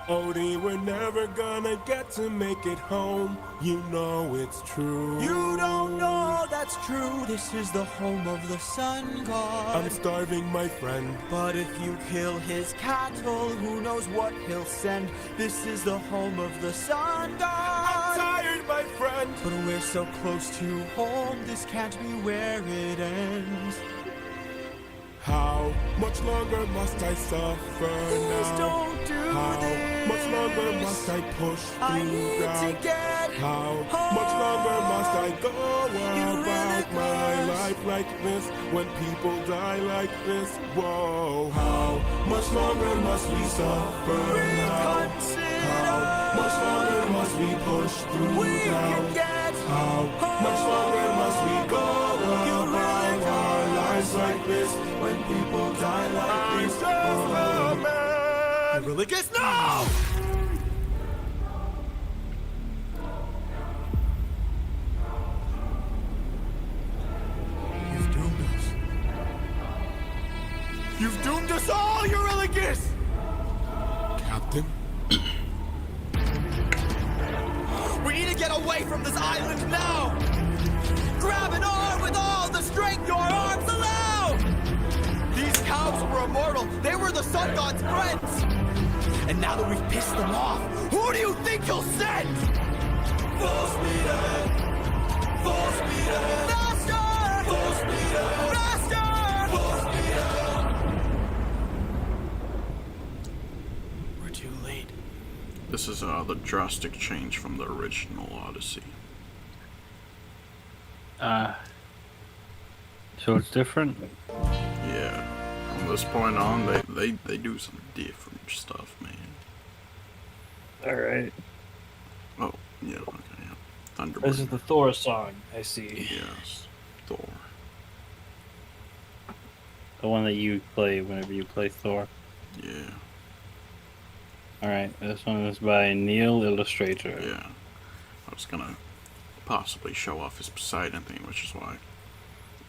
Odie, we're never gonna get to make it home. You know it's true. You don't know that's true. This is the home of the sun god. I'm starving, my friend. But if you kill his cattle, who knows what he'll send. This is the home of the sun god. I'm tired, my friend. But we're so close to home, this can't be where it ends. How much longer must I suffer Please now? don't do How this. much longer must I push through I need doubt? to get How home. much longer must I go You about really my must. life like this when people die like this? Whoa. How much longer must we suffer now? How much longer must we push through doubt? How much longer must we go about our lives like this when people die like this? I'm just a man. Eurylochus, no! You've doomed us. You've doomed us all, Eurylochus! Captain? We need to get away from this island now! Grab an arm with all the strength your arms allow! These cows were immortal. They were the sun god's friends. And now that we've pissed them off, who do you think he'll send? Full speed ahead! Full speed ahead! Faster! Full speed ahead! Faster! Full speed ahead! We're too late. This is the drastic change from the original Odyssey. So it's different? Yeah. From this point on, they do some different stuff, man. Alright. Oh, yeah, okay, yeah. Thunderbird. This is the Thor song, I see. Yes, Thor. The one that you play whenever you play Thor. Yeah. Alright, this one is by Neil Illustrator. Yeah. I was gonna possibly show off his Poseidon theme, which is why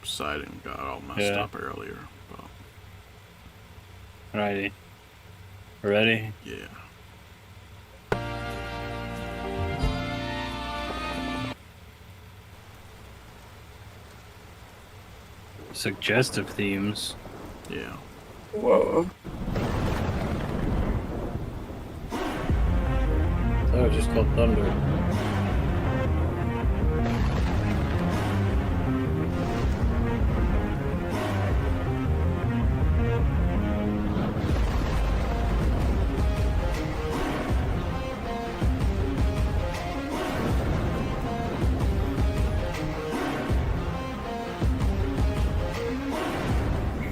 Poseidon got all messed up earlier. But Righty. Ready? yeah. Suggestive themes. Yeah. Whoa. Oh, it's just called Thunder.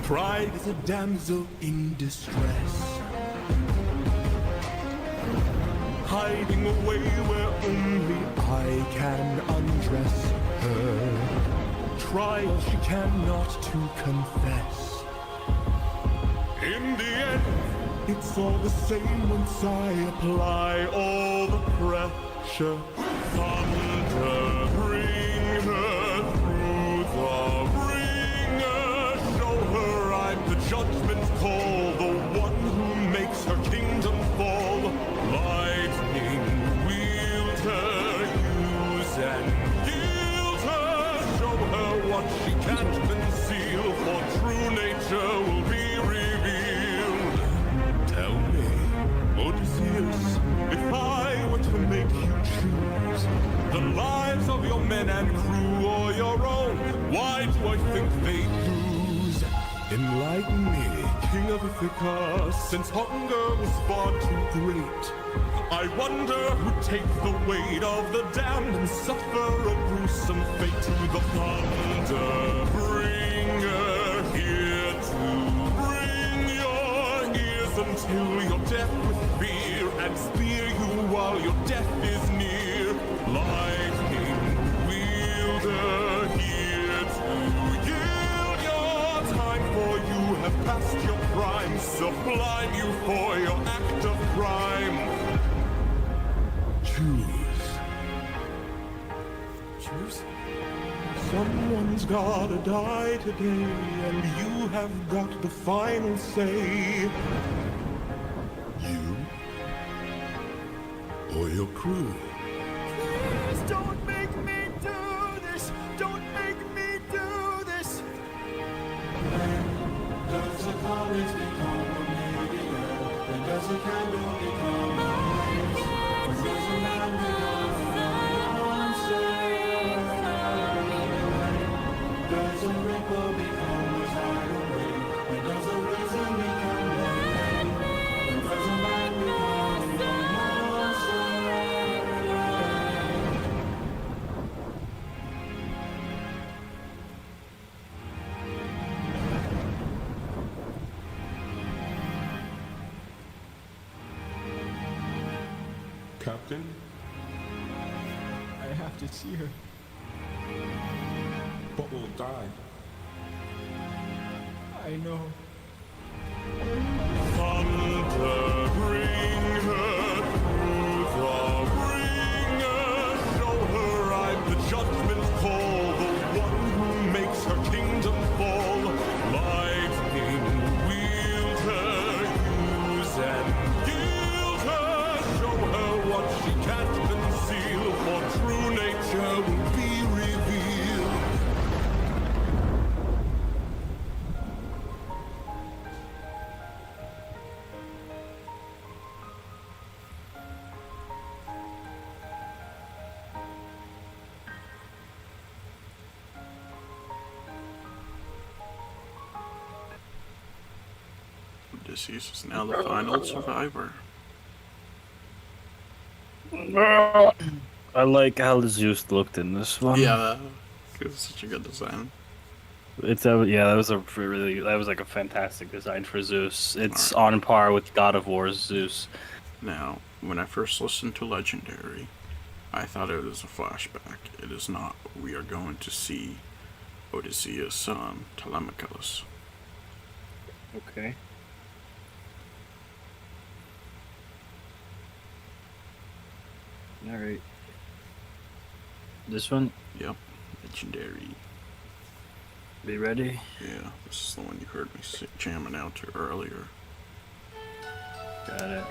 Pride is a damsel in distress, hiding away where only I can undress her. Trials she cannot to confess. In the end, it's all the same once I apply all the pressure. Thunder, bring her through the ringer. Show her I'm the judgment call, the one who makes her kingdom fall. Lightning, wield her, use and gild her. Show her what she can't conceal, for true nature will be revealed. Tell me, Odysseus, if I were to make you choose the lives of your men and crew or your own, why do I think they'd lose? Enlighten me, King of Ithaca, since hunger was far too great. I wonder who'd take the weight of the damned and suffer a gruesome fate. To the thunder bringer, here to bring your ears until you're deaf with fear, and spear you while your death is near. Lightning wielder, here to yield your time, for you have passed your prime. Sublime you for your act of crime. Choose. Someone's gotta die today, and you have got the final say. You or your crew. Please don't make me do this. Don't make me do this. Does a comet become a meteor? When does a candle become a light? When does a man become a monster? Does a ripple become a tidal wave? When does a reason become a rain? When does a man become a monster? Captain? I have to see her. But we'll die. I know. Thunder, bring her through the ringer. Show her I'm the judgment call, the one who makes her kingdom fall. Lightning, wield her, use and gild her. Show her what she can't conceal, for true nature will be revealed. Odysseus is now the final survivor. I like how Zeus looked in this one. Yeah, it was such a good design. It's that was like a fantastic design for Zeus. It's on par with God of War's Zeus. Now, when I first listened to Legendary, I thought it was a flashback. It is not. We are going to see Odysseus' son, Telemachus. Okay. Alright. This one? Yep. Legendary. Be ready? Yeah, this is the one you heard me jamming out to earlier. Got it.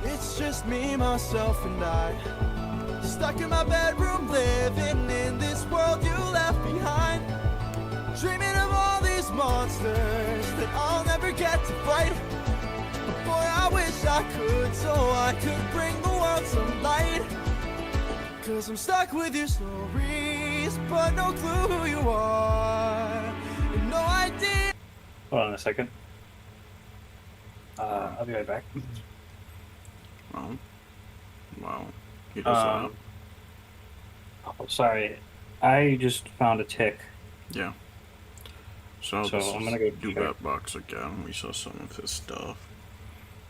It's just me, myself, and I. Stuck in my bedroom, living in this world you left behind. Dreaming of all these monsters that I'll never get to fight. But boy, I wish I could, so I could bring the world some light. Cause I'm stuck with your stories, but no clue who you are. And no idea. Hold on a second. I'll be right back. Wow. You just oh, sorry. I just found a tick. Yeah. So So this I'm is gonna go do check. that box again. We saw some of his stuff.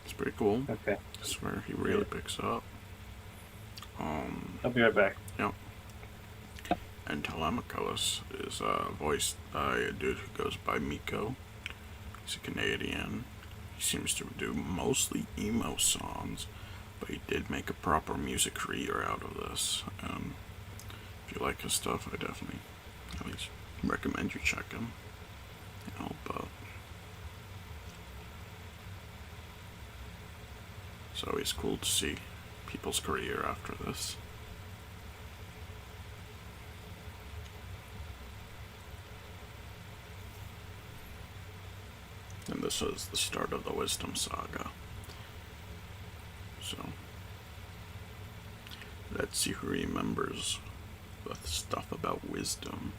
It's pretty cool. Okay. I swear he really picks up. I'll be right back. Yep. And Telemachus is voiced by a dude who goes by Miko. He's a Canadian. He seems to do mostly emo songs, but he did make a proper music career out of this. And if you like his stuff, I definitely at least recommend you check him. You know, but it's always cool to see people's career after this. And this is the start of the Wisdom Saga. So, let's see who remembers the stuff about wisdom.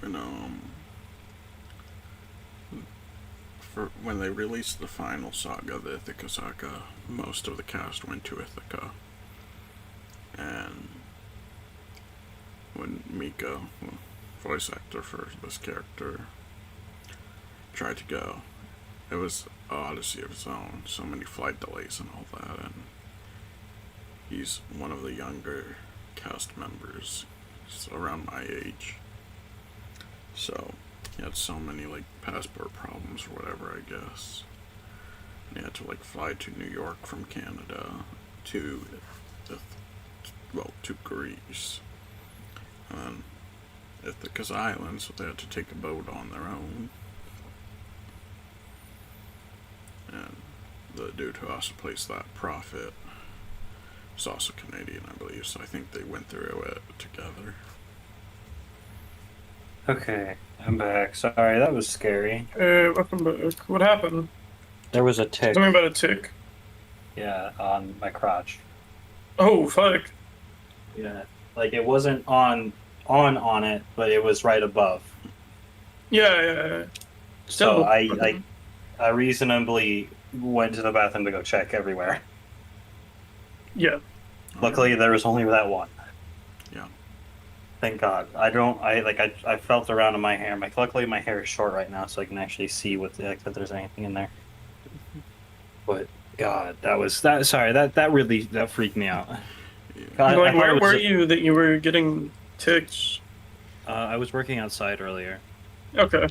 And for when they released the final saga, the Ithaca saga, most of the cast went to Ithaca. And when Miko, voice actor for this character, tried to go, it was an odyssey of his own. So many flight delays and all that. And he's one of the younger cast members. He's around my age. So he had so many like passport problems or whatever, I guess. And he had to like fly to New York from Canada to to Greece. And Ithaca's Island, so they had to take a boat on their own. And the dude who also plays that prophet is also Canadian, I believe, so I think they went through it together. Okay, I'm back. Sorry, that was scary. Welcome back. What happened? There was a tick. Tell me about a tick. Yeah, on my crotch. Oh, fuck. Yeah, like it wasn't on it, but it was right above. Yeah. So I reasonably went to the bathroom to go check everywhere. Yeah. Luckily, there was only that one. Yeah. Thank God. I felt around in my hair. Luckily, my hair is short right now, so I can actually see if there's anything in there. But God, that really freaked me out. Yeah. Where were you that you were getting ticks? I was working outside earlier. Okay.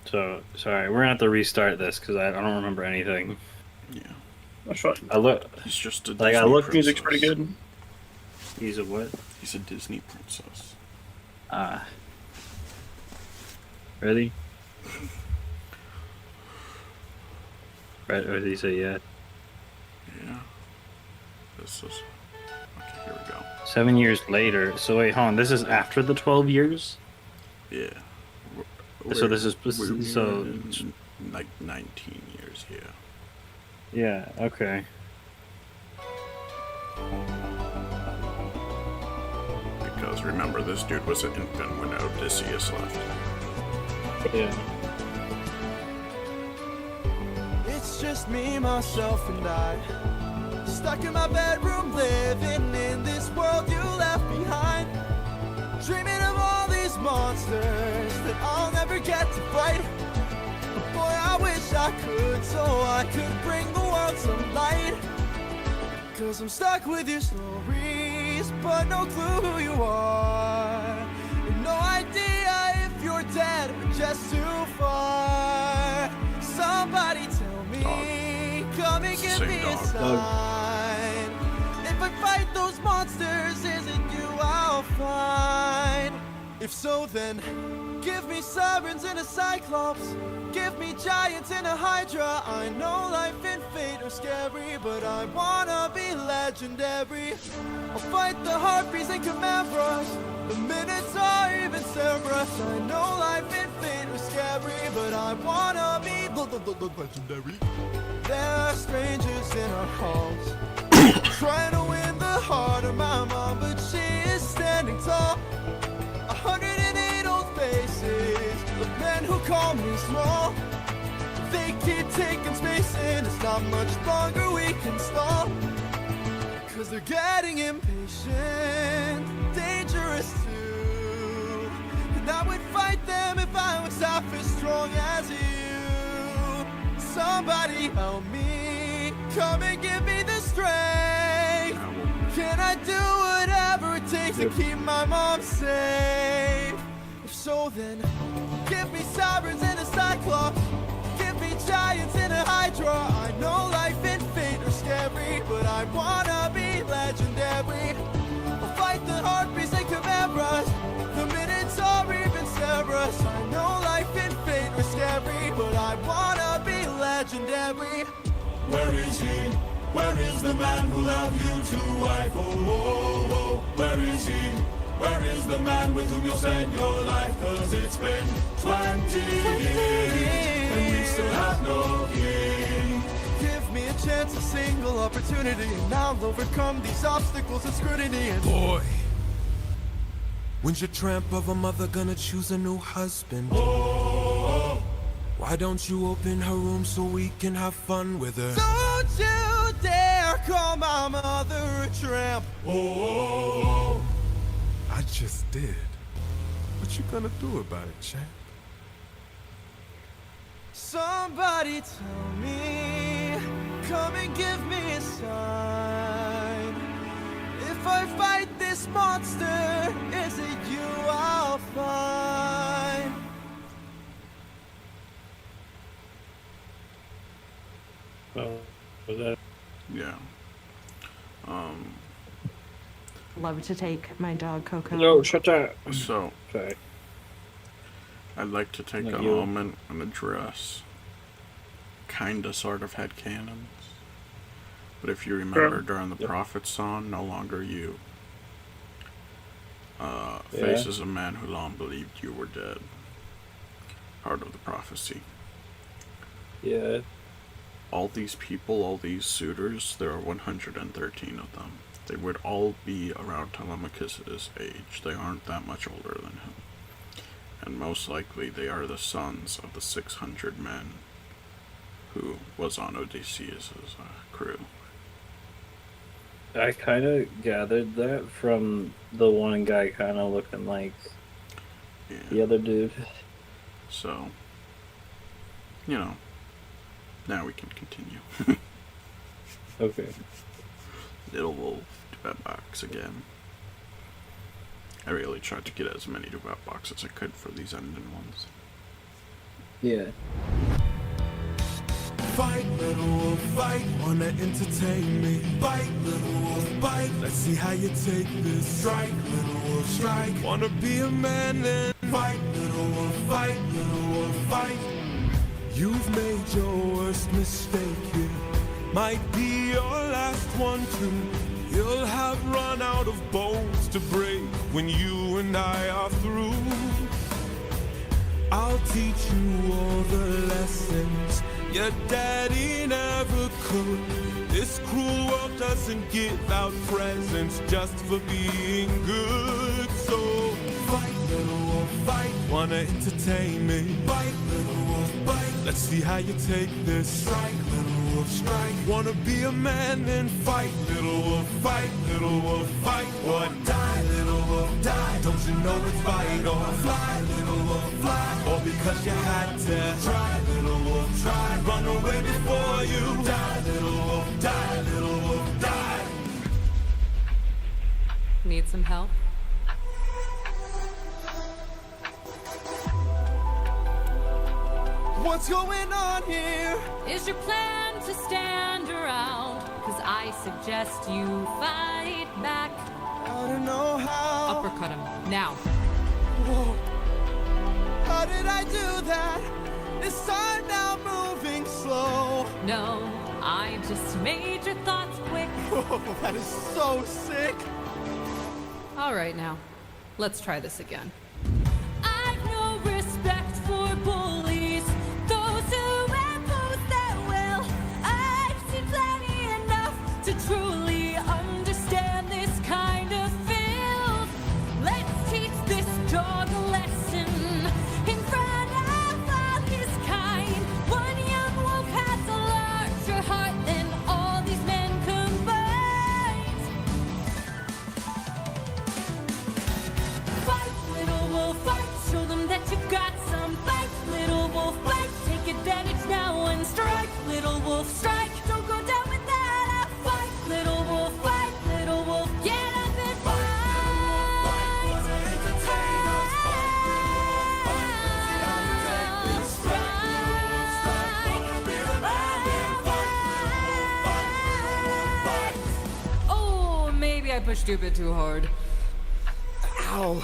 So sorry, we're gonna have to restart this because I don't remember anything. Yeah. That's fine. He's just a Disney princess. Music's pretty good. He's a what? He's a Disney princess. Ready? Right, or did he say yeah? Yeah. This is... Okay, here we go. 7 years later. So wait, hold on. This is after the 12 years? Yeah. So this is... So... Like 19 years, yeah. Yeah, okay. Because remember, this dude was an infant when Odysseus left. Yeah. It's just me, myself, and I, stuck in my bedroom, living in this world you left behind, dreaming of all these monsters that I'll never get to fight. But boy, I wish I could, so I could bring the world some light. Cause I'm stuck with your stories, but no clue who you are, and no idea if you're dead or just too far. Somebody tell me, come and give me a sign. If I fight those monsters, is it you I'll find? If so, then give me sirens and a cyclops, give me giants and a hydra. I know life and fate are scary, but I wanna be legendary. I'll fight the harpies and chimera's, the minotaur, even Cerberus. I know life and fate are scary, but I wanna be legendary. There are strangers in our halls, trying to win the heart of my mom, but she is standing tall. 108 old faces of men who call me small. They keep taking space and it's not much longer we can stall. Cause they're getting impatient, dangerous too. And I would fight them if I was half as strong as you. Somebody help me, come and give me the strength. Can I do whatever it takes to keep my mom safe? If so, then give me sirens and a cyclops, give me giants and a hydra. I know life and fate are scary, but I wanna be legendary. I'll fight the harpies and chimeras, the minotaur, even Cerberus. I know life and fate are scary, but I wanna be legendary. Where is he? Where is the man who loved you to wife? Oh, oh, oh, where is he? Where is the man with whom you'll spend your life? Cause it's been 20 years and we still have no king. Give me a chance, a single opportunity, and I'll overcome these obstacles and scrutiny. And boy, when's your tramp of a mother gonna choose a new husband? Oh, why don't you open her room so we can have fun with her? Don't you dare call my mother a tramp. Oh, I just did. What you gonna do about it, champ? Somebody tell me, come and give me a sign. If I fight this monster, is it you I'll find? Well, was that? Yeah. Love to take my dog Coco. No, shut up. So, Sorry. I'd like to take Not a you. moment and address kinda sort of headcanons. But if you remember during the Prophet song, No Longer You, faces a man who long believed you were dead. Part of the prophecy. Yeah. All these people, all these suitors, there are 113 of them. They would all be around Telemachus' age. They aren't that much older than him. And most likely they are the sons of the 600 men who was on Odysseus' crew. I kind of gathered that from the one guy kind of looking like the other dude. So, you know, now we can continue. Okay. Little Wolf, duet box again. I really tried to get as many duet boxes as I could for these ending ones. Yeah. Fight, little wolf, fight, wanna entertain me. Bite, little wolf, bite, let's see how you take this. Strike, little wolf, strike, wanna be a man then. Fight, little wolf, fight, little wolf, fight. You've made your worst mistake here. Might be your last one too. You'll have run out of bones to break when you and I are through. I'll teach you all the lessons your daddy never could. This cruel world doesn't give out presents just for being good. So fight, little wolf, fight, wanna entertain me. Bite, little wolf, bite, let's see how you take this. Strike, little wolf, strike, wanna be a man then fight, little wolf, fight, little wolf, fight. What? Die, little wolf, die, don't you know it's vital? Fly, little wolf, fly, or because you had to. Try, little wolf, try, run away before you. Die, little wolf, die, little wolf, die. Need some help? What's going on here? Is your plan to stand around? Cause I suggest you fight back. I don't know how. Uppercut him, now. Whoa. How did I do that? Is time now moving slow? No, I just made your thoughts quick. Oh, that is so sick. All right now, let's try this again. I've no respect for bullies, those who impose their will. I've seen plenty enough to truly understand this kind of filth. Let's teach this dog a lesson in front of all his kind. One young wolf has a larger heart than all these men combined. Fight, little wolf, fight. Show them that you've got some bite. Little wolf, bite. Take advantage now and strike. Little wolf, strike. Don't go down with that. Fight, little wolf, fight. Little wolf, get up and fight. Oh, maybe I pushed you a bit too hard. Ow.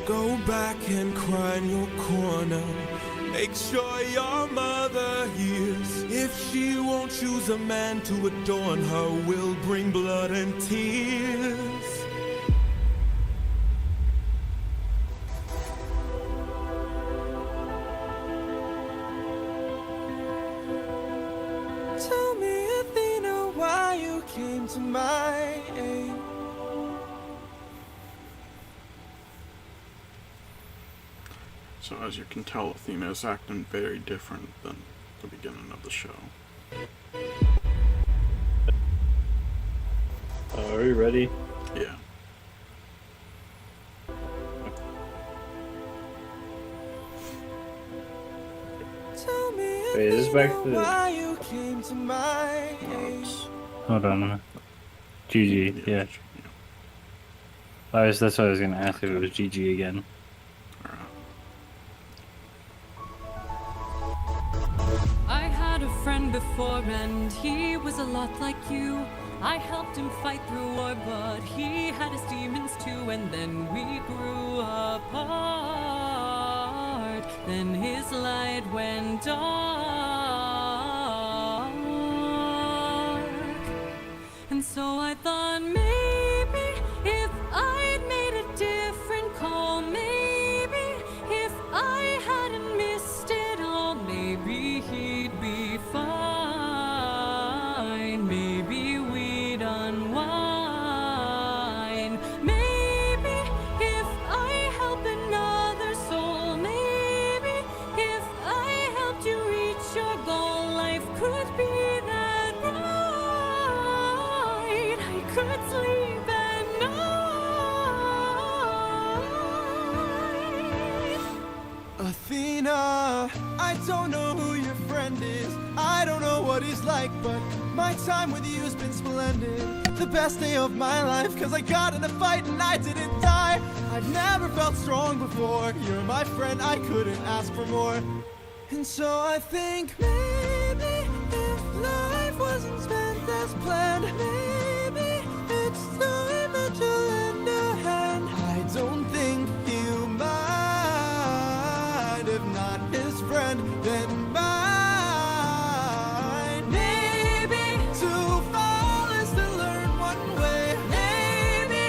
Go back and cry in your corner. Make sure your mother hears. If she won't choose a man to adorn her, will bring blood and tears. Tell me, Athena, why you came to my aid. So as you can tell, Athena is acting very different than the beginning of the show. Are you ready? Yeah. Tell me, Wait, is this back to why you came to my aid. Hold on. GG, yeah. That's what I was gonna ask if it was GG again. I had a friend before, and he was a lot like you. I helped him fight through war, but he had his demons too, and then we grew apart. Then his light went dark, and so I thought maybe if I'd made a different call, maybe if I hadn't missed it all, maybe he'd be fine. Maybe we'd unwind. Maybe if I help another soul, maybe if I helped you reach your goal, life could be that right. I could sleep at night. Athena, I don't know who your friend is. I don't know what he's like, but my time with you's been splendid. The best day of my life, cause I got in a fight and I didn't die. I've never felt strong before. You're my friend, I couldn't ask for more. And so I think maybe if life wasn't spent as planned, maybe it's time that you lend a hand. I don't think he'll mind. If not his friend, then mine. Maybe to fall is to learn one way. Maybe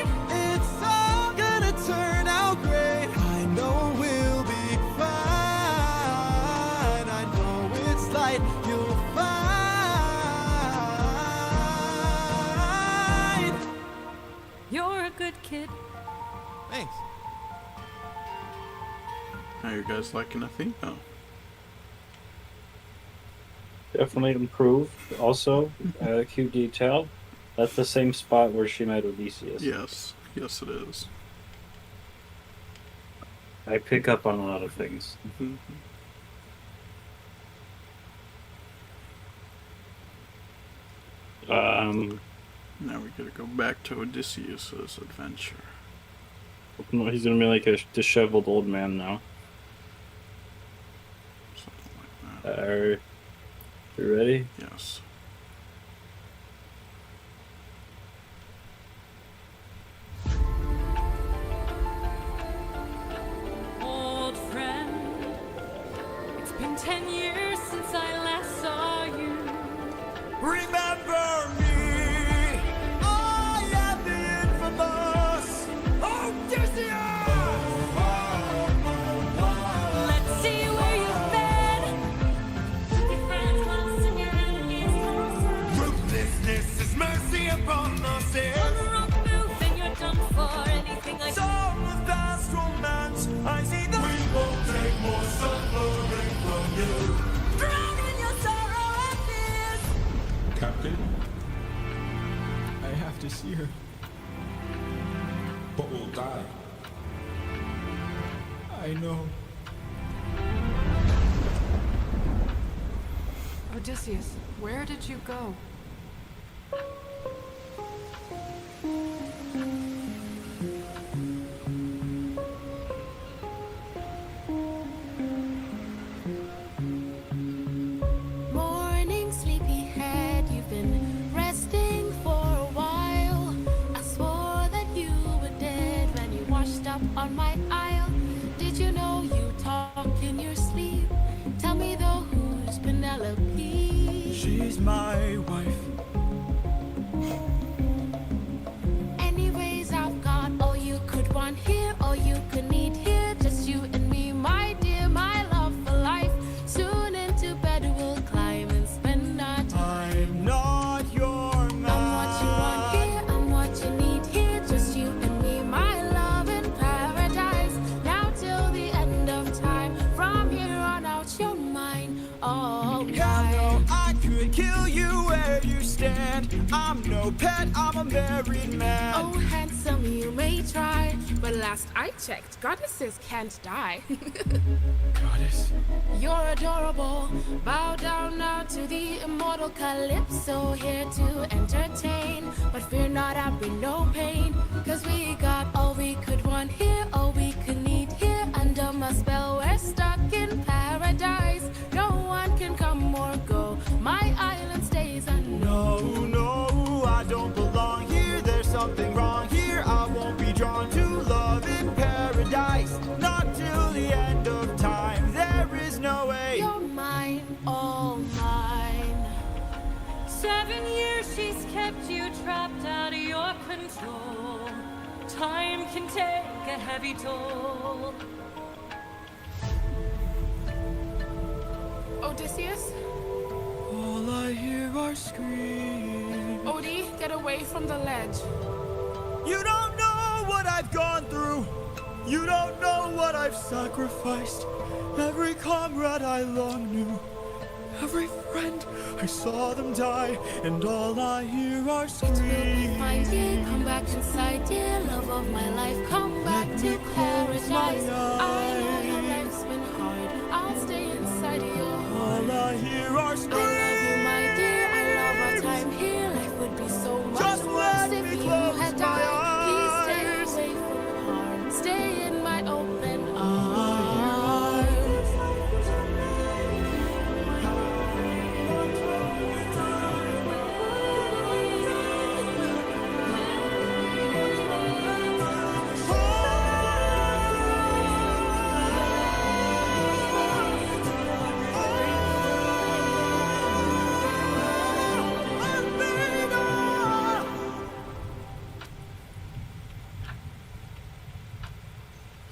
it's all gonna turn out great. I know we'll be fine. I know it's light you'll find. You're a good kid. Thanks. How you guys liking Athena? Definitely improved. Also, cute detail. That's the same spot where she met Odysseus. Yes. Yes, it is. I pick up on a lot of things. Now we gotta go back to Odysseus's adventure. He's gonna be like a disheveled old man now. Something like that. Are you ready? Yes. Old friend, it's been 10 years since I last saw you. Remember me? I am the infamous Odysseus! Let's see where you've been. Your friends lost and your enemies closer. Ruthlessness is mercy upon us. On the wrong move, then you're done for. Anything I Song of fast romance, I see the we won't take more suffering from you. drown in your sorrow and fears. Captain, I have to see her. but we'll die. I know. Odysseus, where did you go? Morning, sleepyhead, you've been resting for a while. I swore that you were dead when you washed up on my aisle. Did you know you talk in your sleep? Tell me though, who's Penelope? She's my wife. Anyways, I've got all you could want here, all you could need here. Just you and me, my dear, my love for life. Soon into bed we'll climb and spend our time. I'm not your man. I'm what you want here, I'm what you need here. Just you and me, my love in paradise. Now till the end of time. From here on out, you're mine. All Yeah, no, right. I could kill you where you stand. I'm no pet, I'm a married man. Oh, handsome, you may try, but last I checked, goddesses can't die. Goddess. You're adorable. Bow down now to the immortal Calypso, here to entertain. But fear not, I'll bring no pain. Cause we got all we could want here, all we could need here. Under my spell, we're stuck in paradise. No one can come or go. My 7 years she's kept you trapped out of your control. Time can take a heavy toll. Odysseus? All I hear are screams. Odie, get away from the ledge. You don't know what I've gone through. You don't know what I've sacrificed. Every comrade I long knew. Every friend, I saw them die. And all I hear are screams. It will be fine, dear. Come back inside, dear. Love of my life. Come back to paradise. I know your life's been hard. I'll stay inside your heart. All I hear are screams. I love you, my dear. I love our time here. Life would be so much Just worse let if me you close had my died. Please stay eyes. away from harm. Stay in my open arms.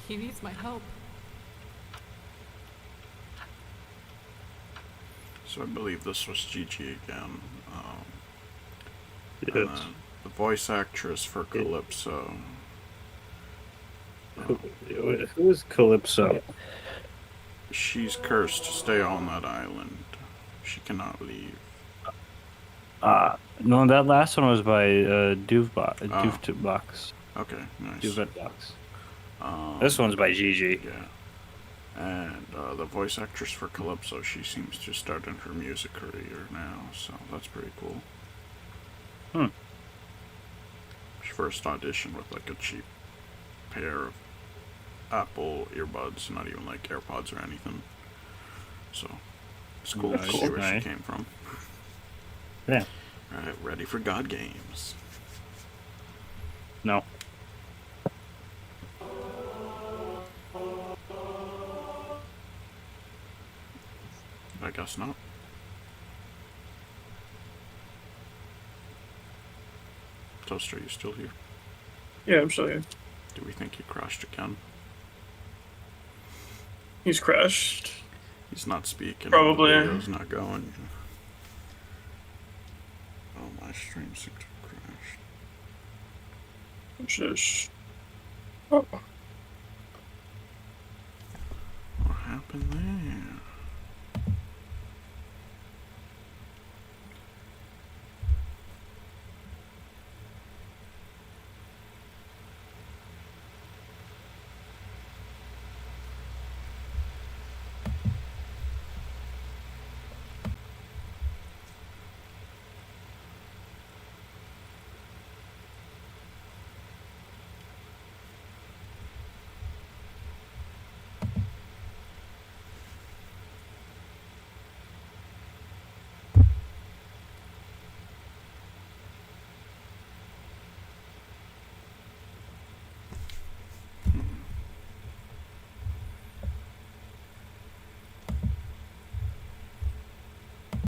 He needs my help. So I believe this was Gigi again. Yes. And then the voice actress for Calypso. Who is Calypso? She's cursed to stay on that island. She cannot leave. No, that last one was by Doofbox. Okay, nice. Doofbox. This one's by Gigi. Yeah. And the voice actress for Calypso, she seems to start in her music career now, so that's pretty cool. She first auditioned with like a cheap pair of Apple earbuds, not even like AirPods or anything. So it's cool to see where she came from. Yeah. Alright, ready for God Games. No. I guess not. Toaster, are you still here? Yeah, I'm still here. Do we think he crashed again? He's crashed. He's not speaking. Probably. The video's not going. Oh, my stream seems to have crashed. Shush. Oh. What happened there?